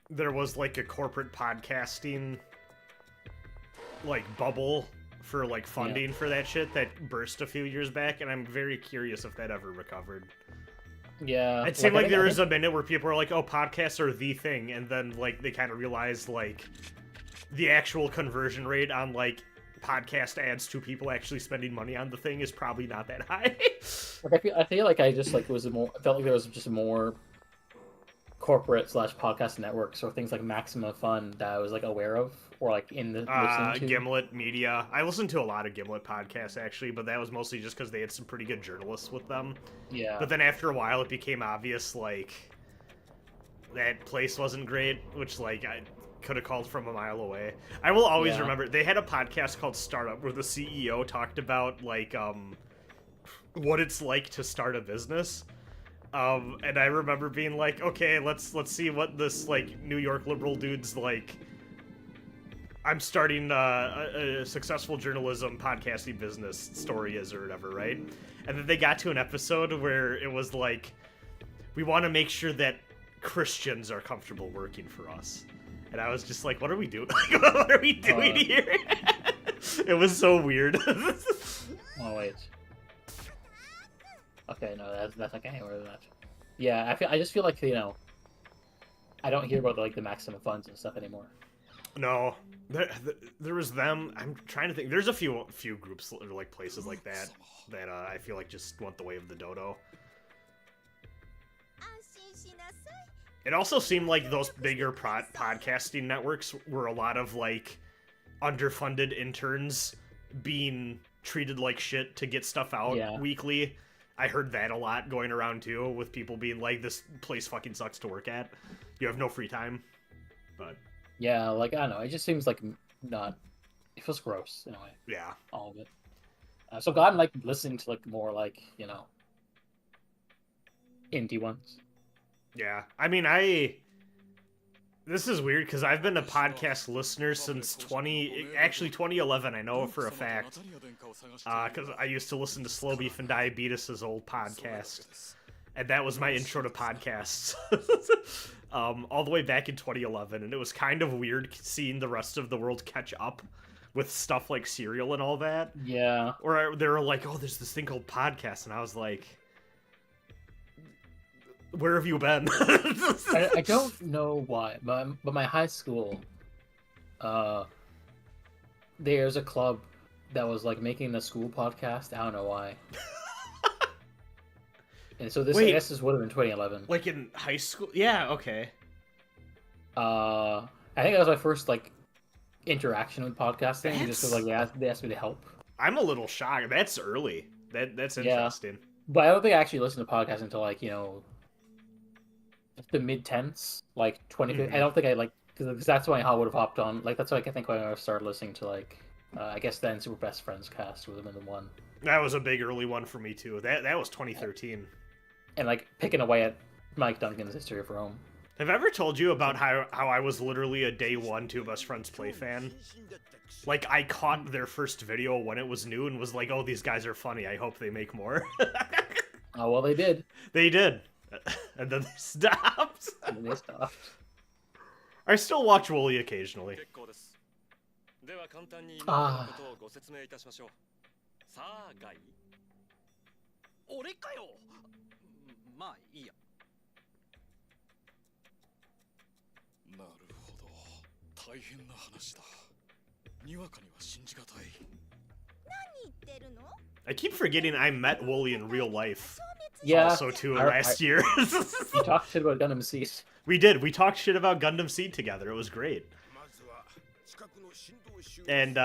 there was like a corporate podcasting like bubble for like funding for that shit that burst a few years back, and I'm very curious if that ever recovered. Yeah, it seemed like there was a minute where people were like, "Oh, podcasts are the thing," and then like they kind of realized like the actual conversion rate on like podcast ads to people actually spending money on the thing is probably not that high. I feel like I just like I felt like there was just more corporate / podcast networks or things like Maximum Fun that I was like aware of or like in the listening to. Gimlet Media. I listened to a lot of Gimlet podcasts actually, but that was mostly just because they had some pretty good journalists with them. Yeah. But then after a while, it became obvious like that place wasn't great, which like I could have called from a mile away. I will always remember they had a podcast called Startup where the CEO talked about like what it's like to start a business. And I remember being like, okay, let's see what this like New York liberal dude's like. I'm starting a successful journalism podcasting business story is or whatever, right? And then they got to an episode where it was like, we want to make sure that Christians are comfortable working for us. And I was just like, what are we doing? What are we doing here? It was so weird. Oh wait. Okay, no, that's I can't hear that. Yeah, I just feel like I don't hear about like the Maximum Funds and stuff anymore. No, there was them. I'm trying to think. There's a few groups or like places like that that I feel like just went the way of the dodo. It also seemed like those bigger podcasting networks were a lot of like underfunded interns being treated like shit to get stuff out weekly. I heard that a lot going around too, with people being like, this place fucking sucks to work at. You have no free time. But yeah, like I don't know, it just seems like it feels gross in a way. Yeah. All of it. So I'm glad I'm like listening to like more like, indie ones. Yeah. I mean, this is weird because I've been a podcast listener since 2011. I know for a fact because I used to listen to Slow Beef and Diabetes' old podcast, and that was my intro to podcasts. All the way back in 2011, and it was kind of weird seeing the rest of the world catch up with stuff like Serial and all that. Yeah. Or they were like, "Oh, there's this thing called podcast," and I was like, where have you been? I don't know why, but my high school, there's a club that was like making the school podcast. I don't know why. And so this, I guess, would have been 2011. Like in high school? Yeah. Okay. I think that was my first like interaction with podcasting. Just because like they asked me to help. I'm a little shocked. That's early. That's interesting. Yeah. But I don't think I actually listened to podcasts until like the mid-10s, like 2015. I don't think I like because that's when I would have hopped on. Like that's why I think when I started listening to like I guess then Super Best Friends cast would have been the one. That was a big early one for me too. That was 2013. And like picking away at Mike Duncan's History of Rome. Have I ever told you about how I was literally a day one Two Best Friends Play fan? Like, I caught their first video when it was new and was like, oh, these guys are funny. I hope they make more. Oh, well, they did. They did. And then they stopped. And they stopped. I still watch Wooly occasionally. では簡単にあーことをご説明いたしましょう。さあ、ガイ。俺かよ。まあいいや。なるほど。大変な話だ。にわかには信じがたい。何言ってるの？ I keep forgetting I met Wooly in real life. Yeah. Also, too, last year. We talked shit about Gundam Seed. We did. We talked shit about Gundam Seed together. It was great. And,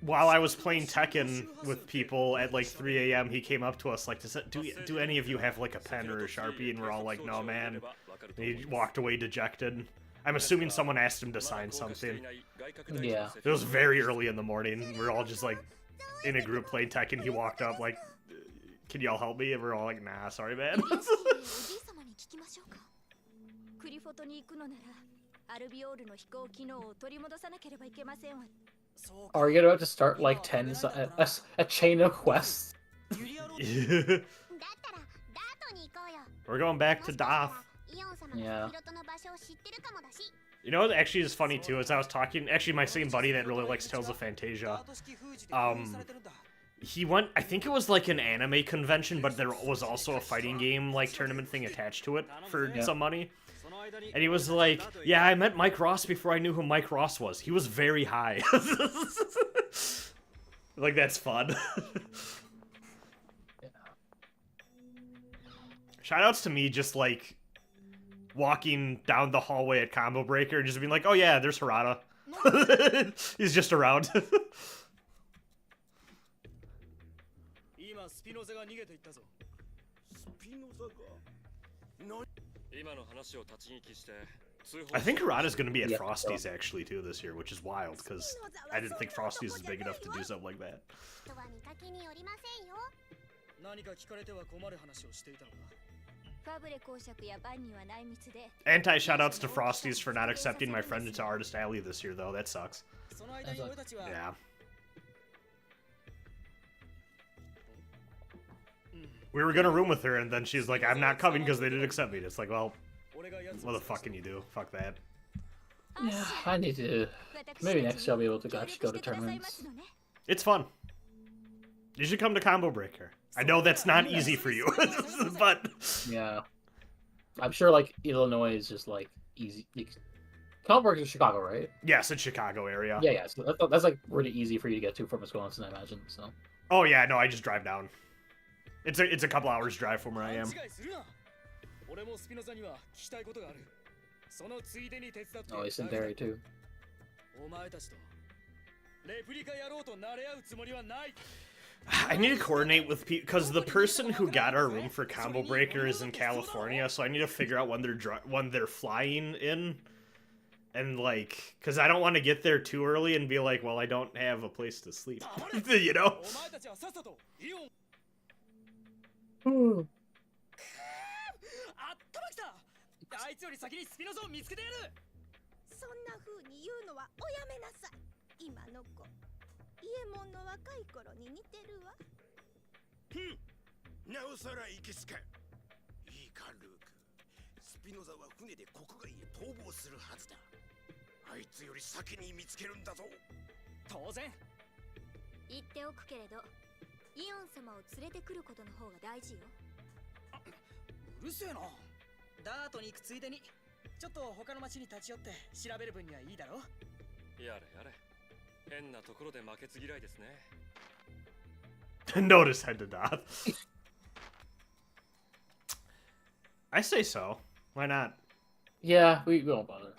while I was playing Tekken with people at like 3 a.m., he came up to us like, do any of you have like a pen or a Sharpie? And we're all like, no, man. And he walked away dejected. I'm assuming someone asked him to sign something. Yeah. It was very early in the morning. We're all just like in a group playing Tekken. He walked up like, can y'all help me? And we're all like, nah, sorry, man. Are you about to start like 10 a chain of quests? We're going back to Daath. Yeah. You know what actually is funny too is I was talking, actually my same buddy that really likes Tales of Fantasia, he went, I think it was like an anime convention, but there was also a fighting game like tournament thing attached to it for some money. And he was like, yeah, I met Mike Ross before I knew who Mike Ross was. He was very high. Like, that's fun. Shoutouts to me just like walking down the hallway at Combo Breaker and just being like, oh yeah, there's Harada. He's just around. I think Harada's going to be at Frosty's actually too this year, which is wild because I didn't think Frosty's was big enough to do something like that. Anti-shoutouts to Frosty's for not accepting my friend into Artist Alley this year, though. That sucks. Yeah. We were gonna room with her, and then she's like, I'm not coming because they didn't accept me. It's like, well, what the fuck can you do? Fuck that. Yeah, I need to... Maybe next year I'll be able to actually go to tournaments. It's fun. You should come to Combo Breaker. I know that's not easy for you, but... Yeah. I'm sure, like, Illinois is just, like, easy. Combo Breaker is Chicago, right? Yes, it's Chicago area. Yeah, yeah. So that's, like, really easy for you to get to from Wisconsin, I imagine, so... Oh, yeah, no, I just drive down. It's a couple hours drive from where I am. Oh, he's in Derry, too. I need to coordinate with people because the person who got our room for Combo Breaker is in California, so I need to figure out when they're flying in, and like, because I don't want to get there too early and be like, well, I don't have a place to sleep, you know. Notice head to Daath. I say so. Why not? Yeah, we won't bother.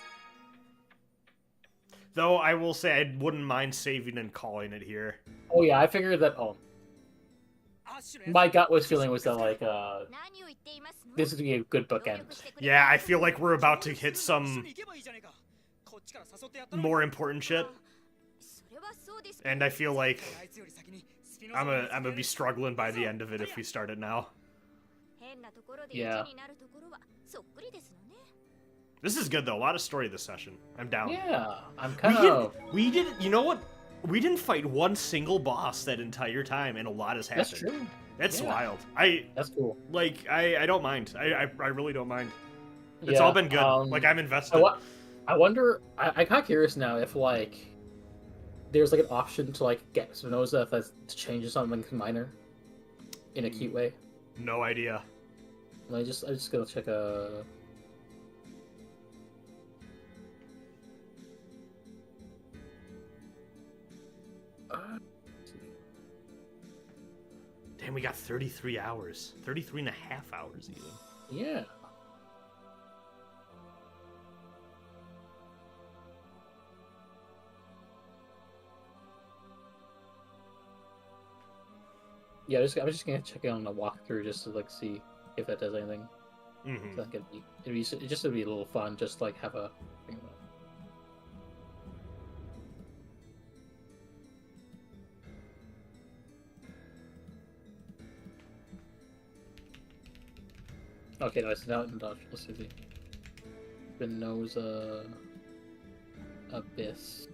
Though I will say I wouldn't mind saving and calling it here. Oh yeah, I figured that. Oh, my gut was feeling was that like this is gonna be a good bookend. Yeah, I feel like we're about to hit some more important shit, and I feel like I'm gonna be struggling by the end of it if we start it now. 変なところで Yeah. 1になるところはそっくりですのね。 This is good though. A lot of story this session. I'm down. Yeah, I'm kind of. We didn't. You know what? We didn't fight one single boss that entire time, and a lot has happened. That's true. That's Yeah. wild. That's cool. Like I don't mind. I really don't mind. It's Yeah, all been good. Like I'm invested. I wonder. I'm kind of curious now if like there's like an option to like get Spinoza if that's to change something minor in a cute way. No idea. I just gonna check a. Damn, we got 33 hours. 33 and a half hours even. Yeah. Yeah, I'm just gonna check it on the walkthrough just to like see if that does anything. Mm-hmm. So it'd just be a little fun, just like have a. Okay, nice. Now let's see. Spinoza Abyss.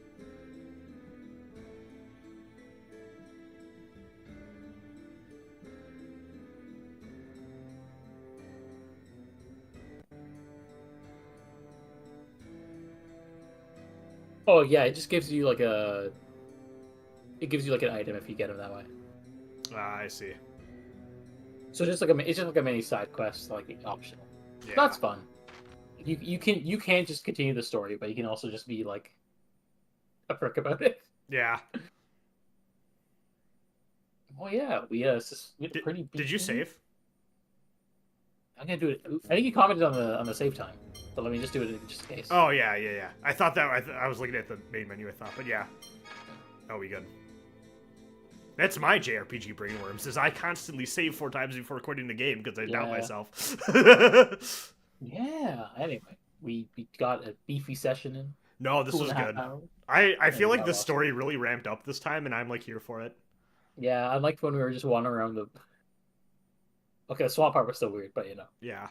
Oh yeah, it just gives you like a. It gives you like an item if you get them that way. Ah, I see. So it's just like a mini side quest, like optional. Yeah. That's fun. You can just continue the story, but you can also just be like a prick about it. Yeah. Well, yeah, we had a pretty. Did you save? I'm gonna do it. I think you commented on the save time, but let me just do it just in case. Oh yeah. I thought that I was looking at the main menu. I thought, but yeah. Oh, we good. That's my JRPG brainworms. Is I constantly save 4 times before quitting the game because I doubt myself. Yeah. Anyway, we got a beefy session in. No, this was good. I feel like the story really ramped up this time, and I'm like here for it. Yeah, I liked when we were just wandering around the. Okay, the swamp part was still weird, but you know. Yeah.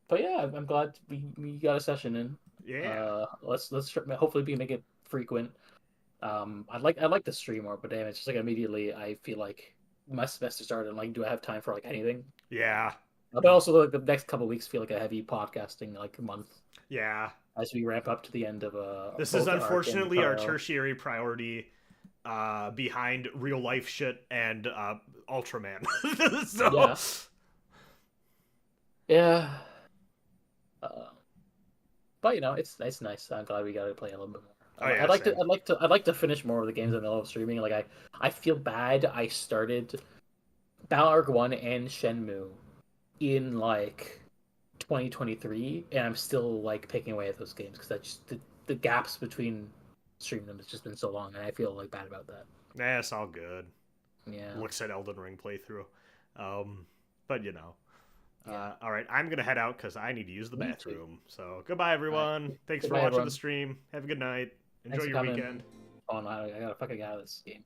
But yeah, I'm glad we got a session in. Yeah. Let's hopefully we can make it frequent. I'd like to stream more, but damn, it's just like immediately I feel like my semester started. And like, do I have time for like anything? Yeah. But also, like the next couple of weeks feel like a heavy podcasting like month. Yeah. As we ramp up to the end of This is unfortunately our tertiary priority, behind real life shit and Ultraman. So... Yeah. But you know, it's nice. I'm glad we got to play a little bit more. Oh, yeah, I'd like to finish more of the games in the middle of streaming. Like I feel bad. I started Battle Arc 1 and Shenmue in like 2023, and I'm still like picking away at those games because the gaps between streaming them has just been so long, and I feel like bad about that. Nah, it's all good. Yeah. Looks at Elden Ring playthrough. But you know. All right, I'm gonna head out because I need to use the bathroom. So goodbye, everyone. Right. Thanks Goodbye, for watching everyone. the stream. Have a good night. Enjoy Thanks for your coming. weekend. Oh no, I gotta fucking get out of this game.